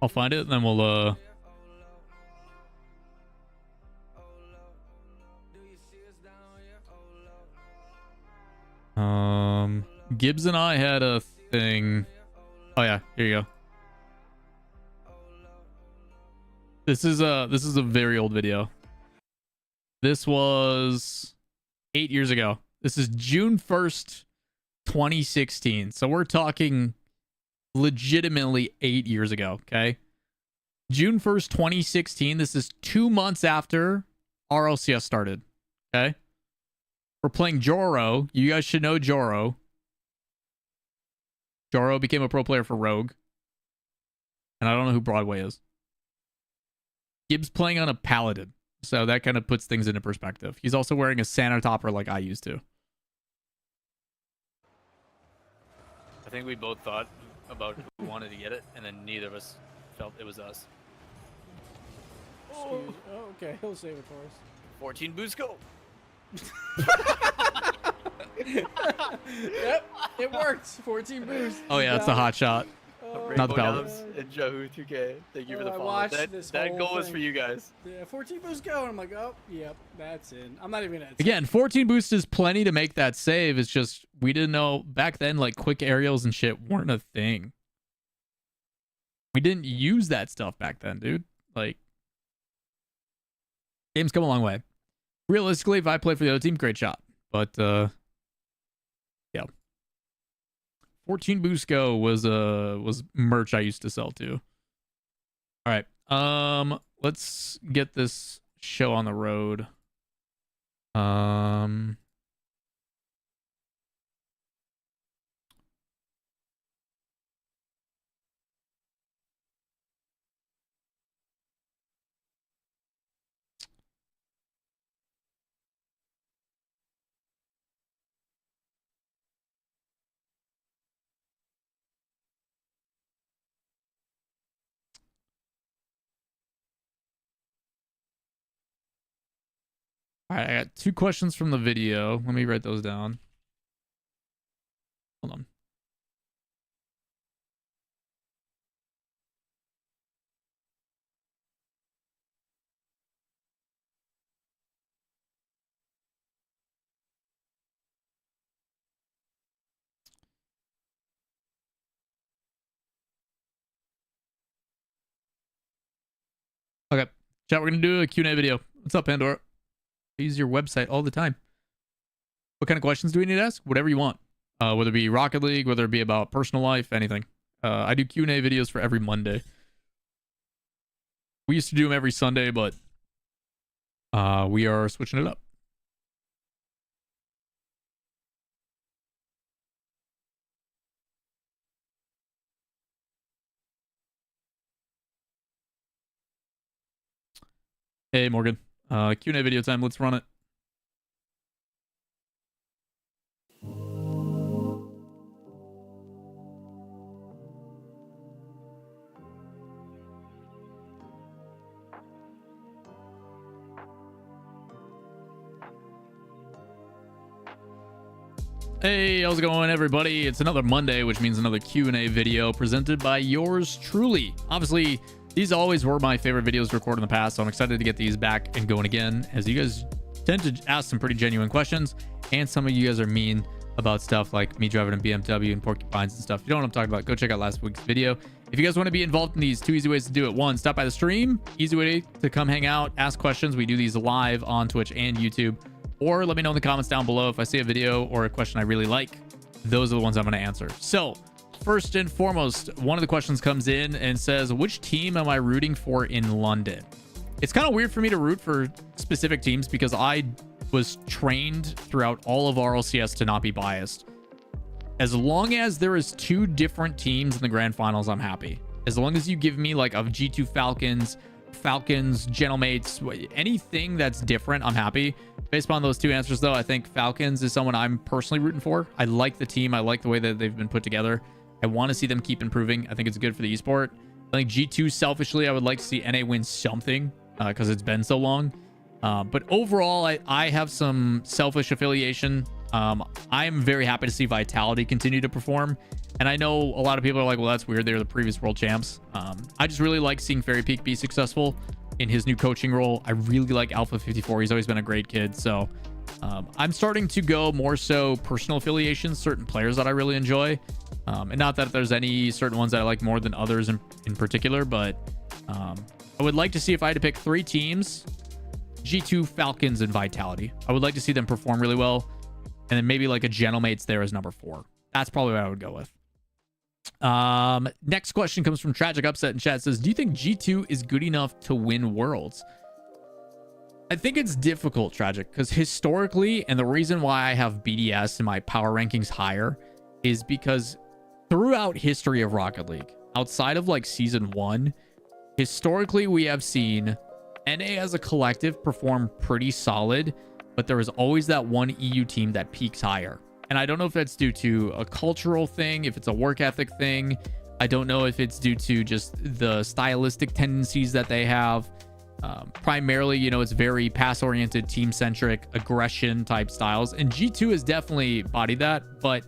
I'll find it and then we'll Gibbs and I had a thing. Oh yeah, here you go. This is a very old video. This was 8 years ago. This is June 1st, 2016. So we're talking legitimately 8 years ago, okay? June 1st, 2016. This is 2 months after RLCS started, okay? We're playing Joro. You guys should know Joro. Joro became a pro player for Rogue. And I don't know who Broadway is. Gibbs playing on a Paladin. So that kind of puts things into perspective. He's also wearing a Santa topper like I used to. I think we both thought about who wanted to get it, and then neither of us felt it was us. Oh, okay, he'll save it for us. 14 boost go. Yep, it worked. 14 boost. Oh yeah, it's a hot shot. Not the Paladin. And Yahoo 2K. Thank you for the I follow. watched That this goal whole was for thing. you guys. Yeah, 14 boost go, and I'm like, oh, yep, that's in. I'm not even gonna. Again, 14 boost is plenty to make that save. It's just we didn't know back then, like quick aerials and shit weren't a thing. We didn't use that stuff back then, dude. Like, game's come a long way. Realistically, if I play for the other team, great shot. But yeah. 14 boost go was merch I used to sell too. All right. Let's get this show on the road. All right, I got 2 questions from the video. Let me write those down. Hold on. Okay, chat, we're going to do a Q&A video. What's up, Pandora? I use your website all the time. What kind of questions do we need to ask? Whatever you want. Whether it be Rocket League, whether it be about personal life, anything. I do Q&A videos for every Monday. We used to do them every Sunday, but we are switching it up. Hey, Morgan. Q&A video time. Let's run it. Hey, how's it going, everybody? It's another Monday, which means another Q&A video presented by yours truly. Obviously, these always were my favorite videos to record in the past, so I'm excited to get these back and going again, as you guys tend to ask some pretty genuine questions, and some of you guys are mean about stuff like me driving a BMW and porcupines and stuff. If you don't know what I'm talking about, go check out last week's video. If you guys want to be involved in these, 2 easy ways to do it. 1, stop by the stream. Easy way to come hang out, ask questions. We do these live on Twitch and YouTube. Or let me know in the comments down below if I see a video or a question I really like. Those are the ones I'm going to answer. So, first and foremost, one of the questions comes in and says, which team am I rooting for in London? It's kind of weird for me to root for specific teams because I was trained throughout all of RLCS to not be biased. As long as there is 2 different teams in the grand finals, I'm happy. As long as you give me like a G2 Falcons, Gentlemates, anything that's different, I'm happy. Based upon those 2 answers, though, I think Falcons is someone I'm personally rooting for. I like the team. I like the way that they've been put together. I want to see them keep improving. I think it's good for the esport. I think G2, selfishly, I would like to see NA win something because it's been so long. But overall, I have some selfish affiliation. I'm very happy to see Vitality continue to perform. And I know a lot of people are like, well, that's weird. They're the previous world champs. I just really like seeing Fairy Peak be successful in his new coaching role. I really like Alpha 54. He's always been a great kid. So I'm starting to go more so personal affiliations, certain players that I really enjoy. And not that there's any certain ones that I like more than others in particular, but I would like to see if I had to pick 3 teams, G2, Falcons, and Vitality. I would like to see them perform really well. And then maybe like a Gentlemates there as number 4. That's probably what I would go with. Next question comes from Tragic Upset in chat. It says, do you think G2 is good enough to win Worlds? I think it's difficult, Tragic, because historically, and the reason why I have BDS in my power rankings higher is because throughout history of Rocket League, outside of like season 1, historically we have seen NA as a collective perform pretty solid, but there is always that one EU team that peaks higher. And I don't know if that's due to a cultural thing, if it's a work ethic thing. I don't know if it's due to just the stylistic tendencies that they have. Primarily, you know, it's very pass-oriented, team-centric, aggression type styles. And G2 has definitely bodied that. But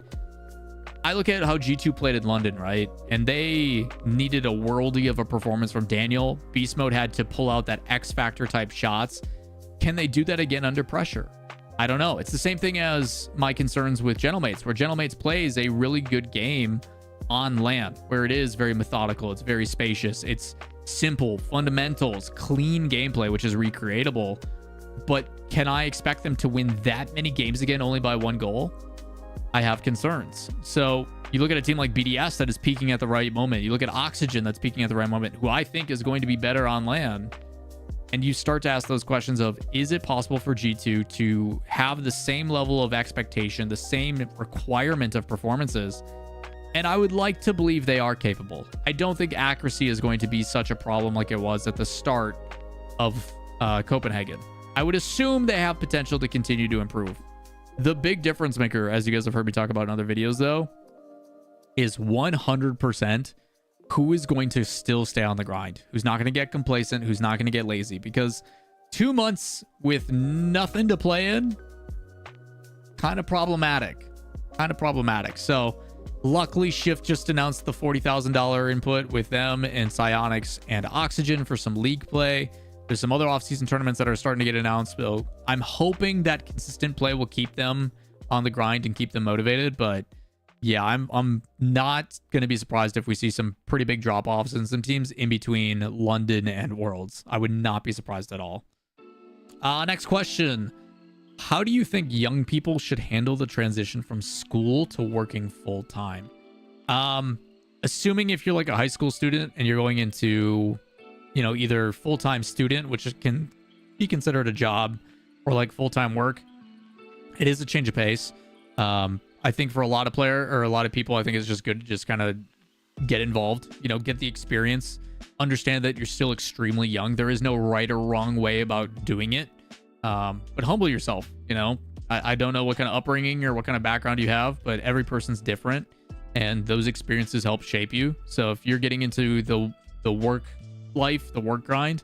I look at how G2 played in London, right? And they needed a worldie of a performance from Daniel. Beast Mode had to pull out that X-Factor type shots. Can they do that again under pressure? I don't know. It's the same thing as my concerns with Gentlemates, where Gentlemates plays a really good game on LAN, where it is very methodical, it's very spacious, it's simple, fundamentals, clean gameplay, which is recreatable. But can I expect them to win that many games again only by 1 goal? I have concerns. So you look at a team like BDS that is peaking at the right moment. You look at Oxygen that's peaking at the right moment, who I think is going to be better on LAN. And you start to ask those questions of, is it possible for G2 to have the same level of expectation, the same requirement of performances? And I would like to believe they are capable. I don't think accuracy is going to be such a problem like it was at the start of Copenhagen. I would assume they have potential to continue to improve. The big difference maker, as you guys have heard me talk about in other videos though, is 100% who is going to still stay on the grind, who's not going to get complacent, who's not going to get lazy. Because 2 months with nothing to play in, kind of problematic. So luckily Shift just announced the $40,000 input with them and Psionics and Oxygen for some league play. There's some other off-season tournaments that are starting to get announced. So I'm hoping that consistent play will keep them on the grind and keep them motivated. But yeah, I'm not going to be surprised if we see some pretty big drop-offs in some teams in between London and Worlds. I would not be surprised at all. Next question. how do you think young people should handle the transition from school to working full time? Assuming if you're like a high school student and you're going into, you know, either full-time student, which can be considered a job, or like full-time work, it is a change of pace. I think for a lot of people, I think it's just good to just kind of get involved, you know, get the experience, understand that you're still extremely young. There is no right or wrong way about doing it. But humble yourself, you know. I don't know what kind of upbringing or what kind of background you have, but every person's different, and those experiences help shape you. So if you're getting into the work life, the work grind,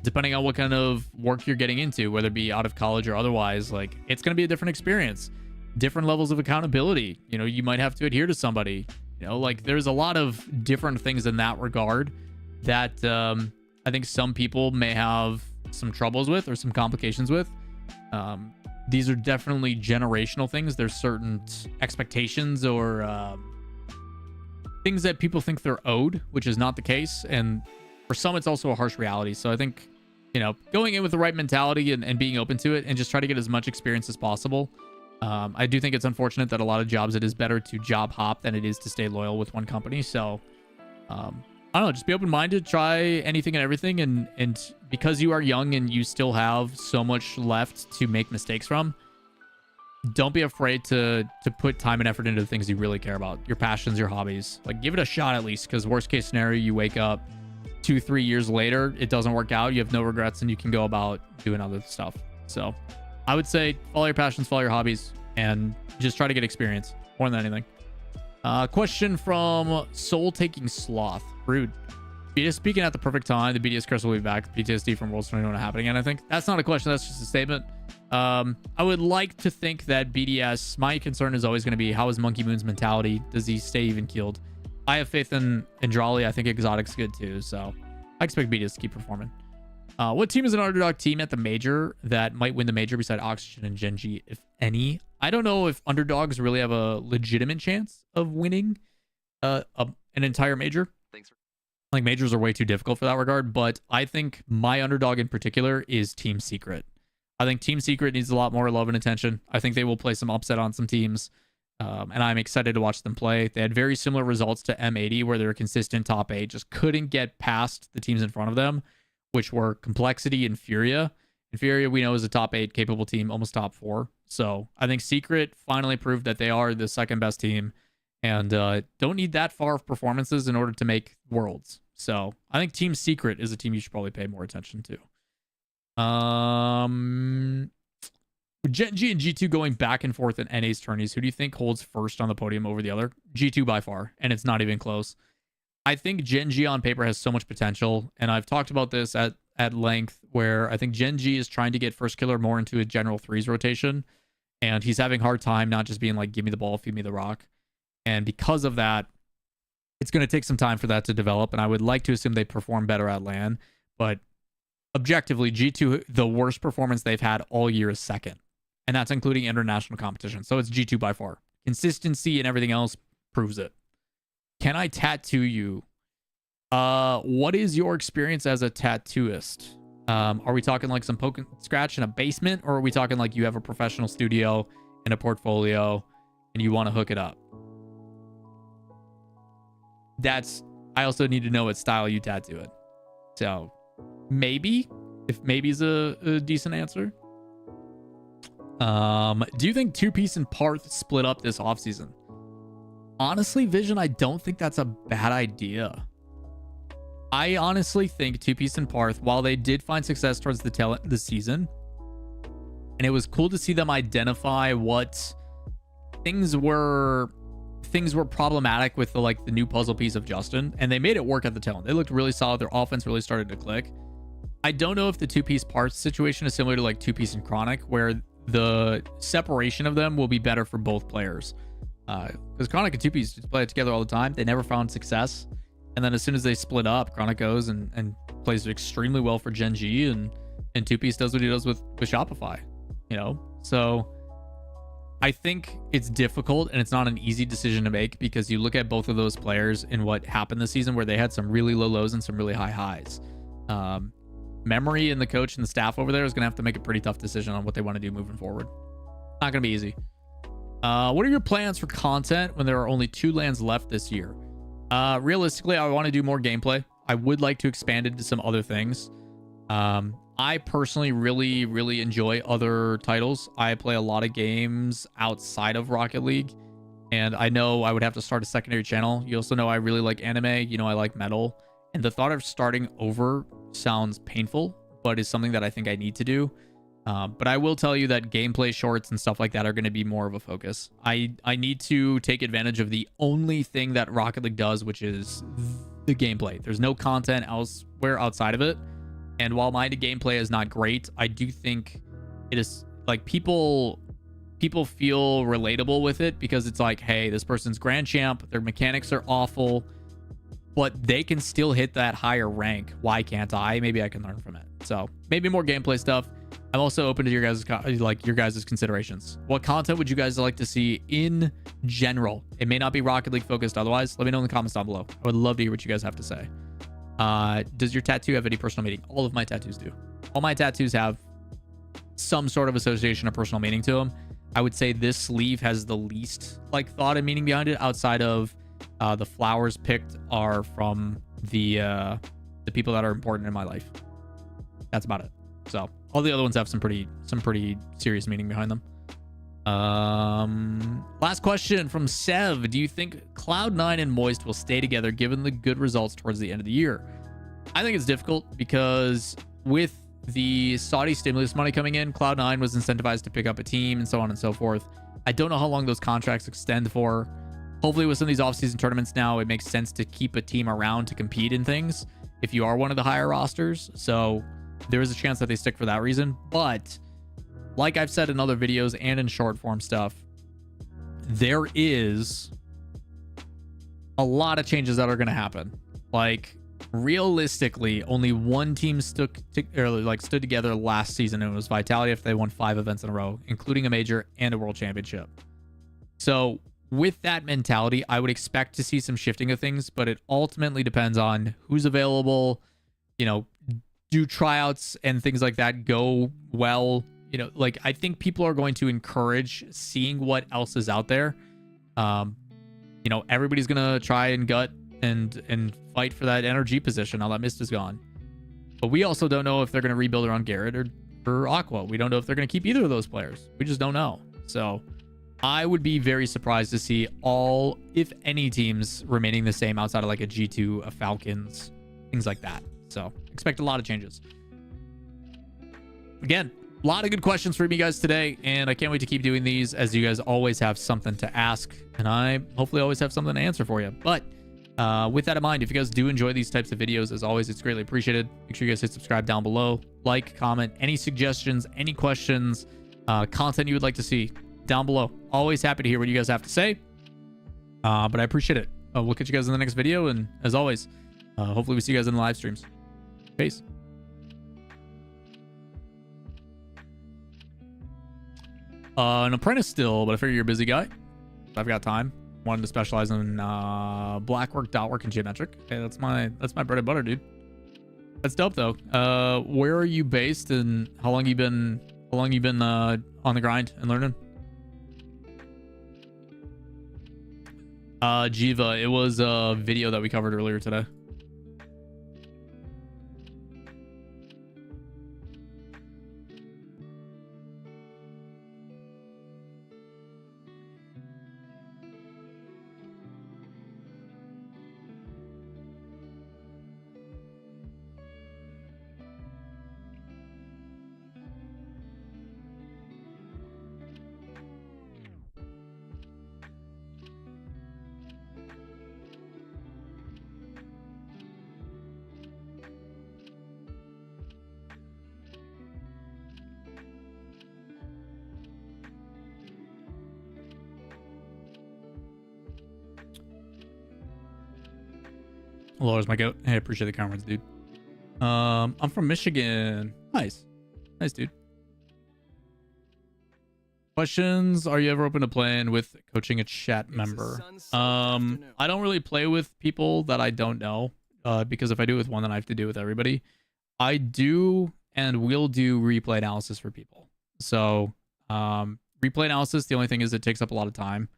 depending on what kind of work you're getting into, whether it be out of college or otherwise, like, it's going to be a different experience, different levels of accountability. You know, you might have to adhere to somebody, you know, like, there's a lot of different things in that regard that I think some people may have some troubles with or some complications with. These are definitely generational things. There's certain expectations or things that people think they're owed, which is not the case. And for some, it's also a harsh reality. So I think, you know, going in with the right mentality and being open to it and just try to get as much experience as possible. I do think it's unfortunate that a lot of jobs, it is better to job hop than it is to stay loyal with one company. So I don't know, just be open-minded, try anything and everything, and because you are young and you still have so much left to make mistakes from, don't be afraid to put time and effort into the things you really care about, your passions, your hobbies. Like, give it a shot at least, because worst case scenario, you wake up 2-3 years later, it doesn't work out, you have no regrets, and you can go about doing other stuff. So I would say follow your passions, follow your hobbies, and just try to get experience more than anything. Question from Soul Taking Sloth. Rude. BDS speaking at the perfect time. The BDS curse will be back. PTSD from Worlds 21 happening. And I think that's not a question. That's just a statement. I would like to think that BDS, my concern is always going to be, how is Monkey Moon's mentality? Does he stay even keeled? I have faith in Andrali. I think Exotic's good too. So I expect BDS to keep performing. What team is an underdog team at the major that might win the major beside Oxygen and Genji, if any? I don't know if underdogs really have a legitimate chance of winning an entire major. Like, majors are way too difficult for that regard, but I think my underdog in particular is Team Secret. I think Team Secret needs a lot more love and attention. I think they will play some upset on some teams, and I'm excited to watch them play. They had very similar results to M80, where they're a consistent top 8, just couldn't get past the teams in front of them, which were Complexity and Furia. And Furia, we know, is a top 8 capable team, almost top 4. So I think Secret finally proved that they are the second best team, and don't need that far of performances in order to make Worlds. So I think Team Secret is a team you should probably pay more attention to. Gen G and G2 going back and forth in NA's tourneys, who do you think holds first on the podium over the other? G2 by far, and it's not even close. I think Gen G on paper has so much potential, and I've talked about this at length, where I think Gen G is trying to get First Killer more into a general threes rotation, and he's having a hard time not just being like, give me the ball, feed me the rock. And because of that, it's going to take some time for that to develop, and I would like to assume they perform better at LAN, but objectively, G2, the worst performance they've had all year is second, and that's including international competition. So it's G2 by far. Consistency and everything else proves it. Can I tattoo you? What is your experience as a tattooist? Are we talking like some poke and scratch in a basement, or are we talking like you have a professional studio and a portfolio and you want to hook it up? I also need to know what style you tattoo it. So maybe, if maybe is a decent answer. Do you think Two Piece and Parth split up this offseason? Honestly, Vision, I don't think that's a bad idea. I honestly think Two Piece and Parth, while they did find success towards the tail end of the season, and it was cool to see them identify what things were problematic with the new puzzle piece of Justin, and they made it work at the tail end. They looked really solid. Their offense really started to click. I don't know if the Two Piece Parth situation is similar to like Two Piece and Chronic, where the separation of them will be better for both players. Because Chronic and Two Piece just play it together all the time. They never found success. And then as soon as they split up, Chronic goes and plays extremely well for Gen G, and Two Piece does what he does with Shopify, you know? So I think it's difficult, and it's not an easy decision to make, because you look at both of those players and what happened this season, where they had some really low lows and some really high highs. Memory and the coach and the staff over there is going to have to make a pretty tough decision on what they want to do moving forward. Not going to be easy. What are your plans for content when there are only 2 lands left this year? Realistically, I want to do more gameplay. I would like to expand into some other things. I personally really enjoy other titles. I play a lot of games outside of Rocket League, and I know I would have to start a secondary channel. You also know I really like anime. You know, I like metal, and the thought of starting over sounds painful, but is something that I think I need to do. But I will tell you that gameplay shorts and stuff like that are going to be more of a focus. I need to take advantage of the only thing that Rocket League does, which is the gameplay. There's no content elsewhere outside of it. And while my gameplay is not great, I do think it is like people feel relatable with it, because it's like, hey, this person's grand champ, their mechanics are awful, but they can still hit that higher rank. Why can't I? Maybe I can learn from it. So maybe more gameplay stuff. I'm also open to your guys' considerations. What content would you guys like to see in general? It may not be Rocket League focused otherwise. Let me know in the comments down below. I would love to hear what you guys have to say. Does your tattoo have any personal meaning? All of my tattoos do. All my tattoos have some sort of association or personal meaning to them. I would say this sleeve has the least thought and meaning behind it, outside of the flowers picked are from the people that are important in my life. That's about it. So all the other ones have some pretty serious meaning behind them. Last question from Sev. Do you think Cloud9 and Moist will stay together given the good results towards the end of the year? I think it's difficult because with the Saudi stimulus money coming in, Cloud9 was incentivized to pick up a team and so on and so forth. I don't know how long those contracts extend for. Hopefully with some of these offseason tournaments now, it makes sense to keep a team around to compete in things if you are one of the higher rosters. So there is a chance that they stick for that reason. But like I've said in other videos and in short form stuff, there is a lot of changes that are going to happen. Like realistically, only one team stood together last season, and it was Vitality after they won 5 events in a row, including a major and a world championship. So with that mentality, I would expect to see some shifting of things, but it ultimately depends on who's available. You know, do tryouts and things like that go well? You know, like I think people are going to encourage seeing what else is out there. You know, everybody's gonna try and gut and fight for that NRG position now that Mist is gone. But we also don't know if they're gonna rebuild around Garrett or Aqua. We don't know if they're gonna keep either of those players. We just don't know. So I would be very surprised to see all, if any, teams remaining the same outside of like a G2, a Falcons, things like that. So expect a lot of changes. Again, a lot of good questions from you guys today, and I can't wait to keep doing these, as you guys always have something to ask, and I hopefully always have something to answer for you. But with that in mind, if you guys do enjoy these types of videos, as always, it's greatly appreciated. Make sure you guys hit subscribe down below, like, comment, any suggestions, any questions, content you would like to see down below. Always happy to hear what you guys have to say, but I appreciate it. We'll catch you guys in the next video, and as always, hopefully we see you guys in the live streams. Peace. An apprentice still, but I figure you're a busy guy. I've got time. Wanted to specialize in blackwork, dotwork, and geometric. Okay, that's my bread and butter, dude. That's dope though. Where are you based, and how long you been on the grind and learning? Jiva, it was a video that we covered earlier today. Lawler's my goat. Hey, I appreciate the comments, dude. I'm from Michigan. Nice, dude. Questions? Are you ever open to playing with coaching a chat member? I don't really play with people that I don't know, because if I do with one, then I have to do with everybody. I do and will do replay analysis for people. So replay analysis, the only thing is it takes up a lot of time.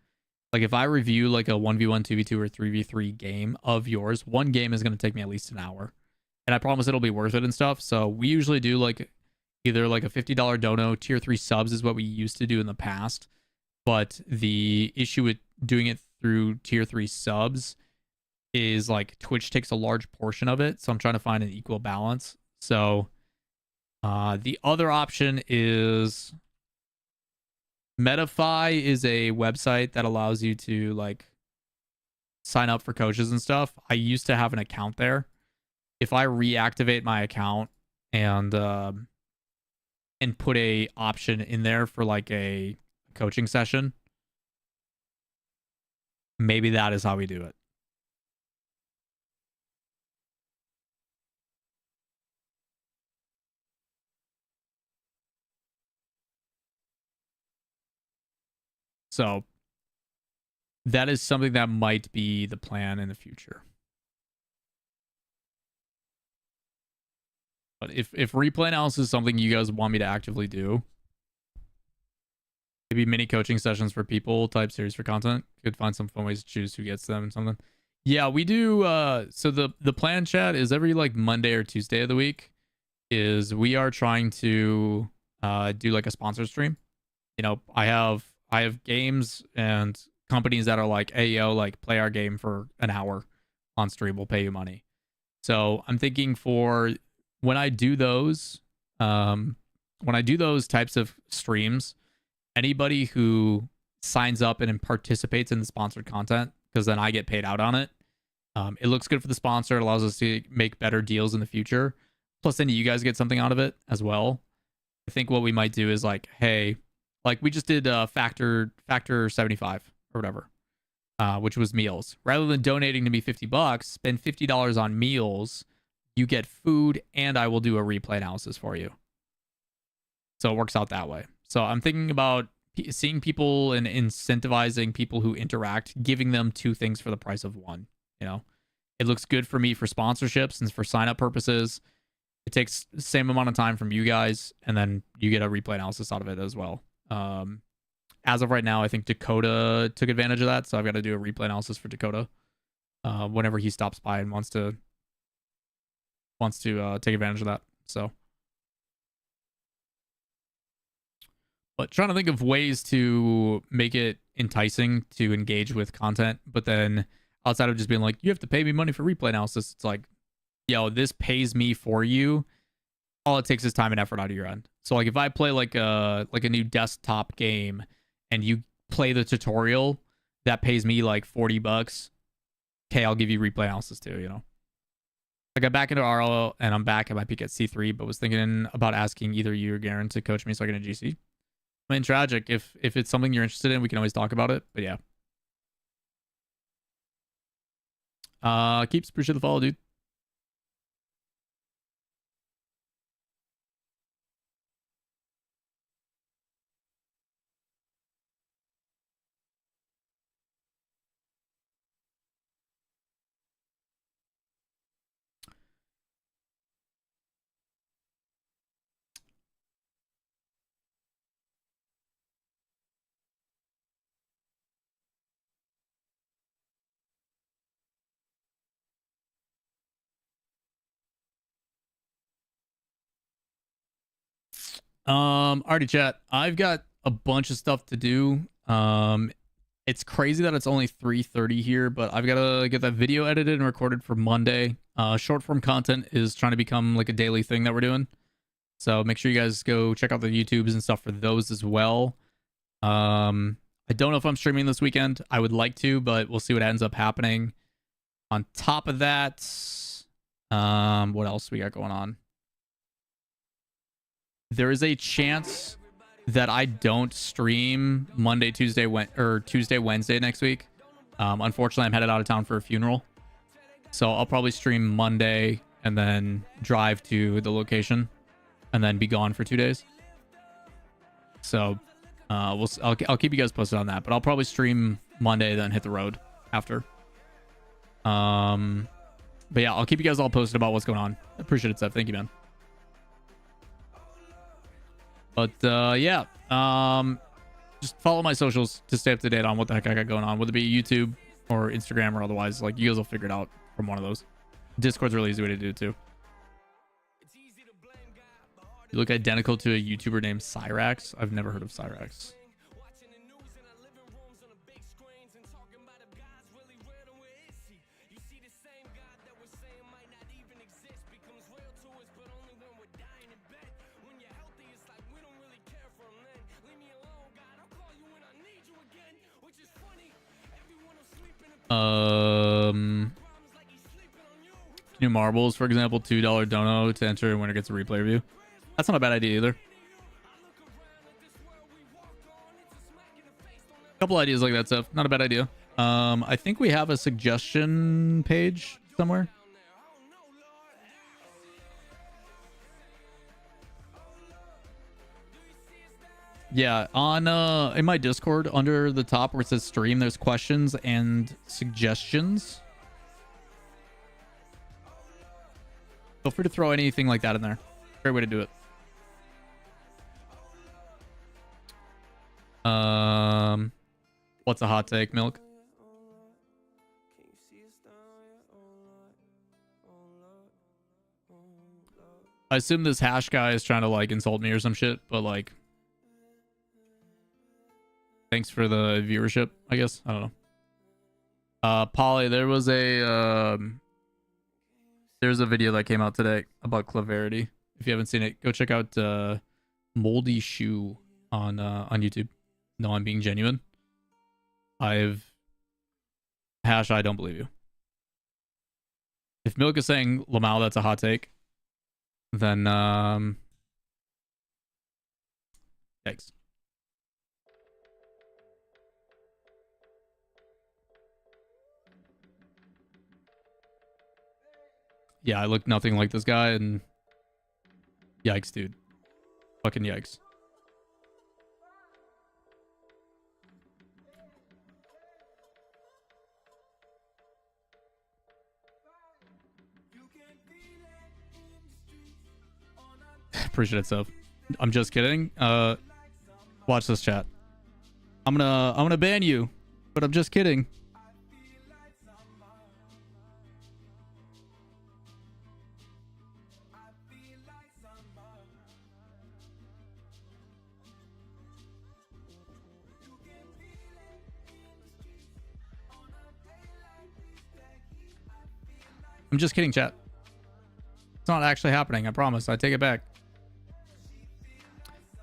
Like if I review like a 1v1, 2v2, or 3v3 game of yours, one game is going to take me at least an hour. And I promise it'll be worth it and stuff. So we usually do like either like a $50 dono, tier 3 subs is what we used to do in the past. But the issue with doing it through tier 3 subs is like Twitch takes a large portion of it. So I'm trying to find an equal balance. So the other option is Metafy is a website that allows you to like sign up for coaches and stuff. I used to have an account there. If I reactivate my account and put a option in there for like a coaching session, maybe that is how we do it. So that is something that might be the plan in the future. But if replay analysis is something you guys want me to actively do, maybe mini coaching sessions for people type series for content, could find some fun ways to choose who gets them and something. Yeah, we do. So the plan, chat, is every like Monday or Tuesday of the week is we are trying to do like a sponsor stream. You know, I have games and companies that are like, hey, yo, like play our game for an hour on stream, we'll pay you money. So I'm thinking for when I do those types of streams, anybody who signs up and participates in the sponsored content, because then I get paid out on it. It looks good for the sponsor. It allows us to make better deals in the future. Plus, then you guys get something out of it as well. I think what we might do is like, hey, like we just did factor 75 or whatever, which was meals. Rather than donating to me $50, spend $50 on meals. You get food, and I will do a replay analysis for you. So it works out that way. So I'm thinking about seeing people and incentivizing people who interact, giving them 2 things for the price of 1. You know, it looks good for me for sponsorships and for sign up purposes. It takes the same amount of time from you guys, and then you get a replay analysis out of it as well. As of right now, I think Dakota took advantage of that, so I've got to do a replay analysis for Dakota whenever he stops by and wants to take advantage of that. So, but trying to think of ways to make it enticing to engage with content, but then outside of just being like, you have to pay me money for replay analysis, it's like, yo, this pays me for you. All it takes is time and effort out of your end. So like if I play like a new desktop game and you play the tutorial, that pays me like $40. Okay, I'll give you replay analysis too, you know. I got back into RL and I'm back at my peak at C3, but was thinking about asking either you or Garen to coach me so I can get a GC. I mean, tragic. If it's something you're interested in, we can always talk about it. But yeah. Keeps, appreciate the follow, dude. Alrighty, chat. I've got a bunch of stuff to do. It's crazy that it's only 3:30 here, but I've got to get that video edited and recorded for Monday. Short form content is trying to become like a daily thing that we're doing. So make sure you guys go check out the YouTubes and stuff for those as well. I don't know if I'm streaming this weekend. I would like to, but we'll see what ends up happening. On top of that, what else we got going on? There is a chance that I don't stream Monday, Tuesday, Wednesday next week. Unfortunately, I'm headed out of town for a funeral. So I'll probably stream Monday and then drive to the location and then be gone for 2 days. So I'll keep you guys posted on that, but I'll probably stream Monday, then hit the road after. But yeah, I'll keep you guys all posted about what's going on. Appreciate it, Seth. Thank you, man. But yeah, just follow my socials to stay up to date on what the heck I got going on, whether it be YouTube or Instagram or otherwise. Like, you guys will figure it out from one of those. Discord's a really easy way to do it too. You look identical to a YouTuber named Cyrax. I've never heard of Cyrax. New marbles, for example, $2 dono to enter and winner gets a replay review. That's not a bad idea either. A couple ideas like that stuff. Not a bad idea. I think we have a suggestion page somewhere. Yeah, on in my Discord, under the top where it says stream, there's questions and suggestions. Feel free to throw anything like that in there. Great way to do it. What's a hot take, Milk? I assume this hash guy is trying to like insult me or some shit, but like, thanks for the viewership, I guess. I don't know. Polly, there's a video that came out today about Clarity. If you haven't seen it, go check out Moldy Shoe on YouTube. No, I'm being genuine. Hash, I don't believe you. If Milk is saying LAWL, that's a hot take, then thanks. Yeah, I look nothing like this guy, and yikes, dude. Fucking yikes. Appreciate it, Sub. I'm just kidding. Watch this, chat. I'm gonna ban you, but I'm just kidding. I'm just kidding, chat. It's not actually happening. I promise. I take it back.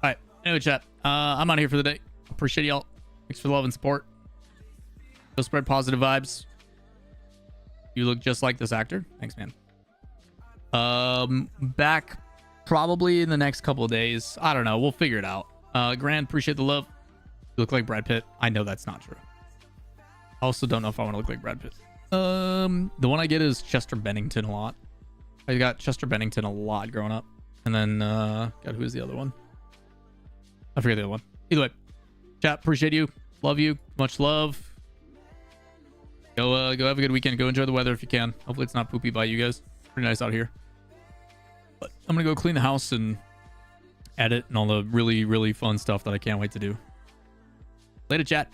All right. Anyway, chat. I'm out of here for the day. Appreciate y'all. Thanks for the love and support. Go spread positive vibes. You look just like this actor. Thanks, man. Back probably in the next couple of days. I don't know. We'll figure it out. Grand, appreciate the love. You look like Brad Pitt. I know that's not true. I also don't know if I want to look like Brad Pitt. The one I get is Chester Bennington a lot. I got Chester Bennington a lot growing up. And then, God, who is the other one? I forget the other one. Either way, chat, appreciate you. Love you. Much love. Go have a good weekend. Go enjoy the weather if you can. Hopefully it's not poopy by you guys. Pretty nice out here. But I'm going to go clean the house and edit and all the really, really fun stuff that I can't wait to do. Later, chat.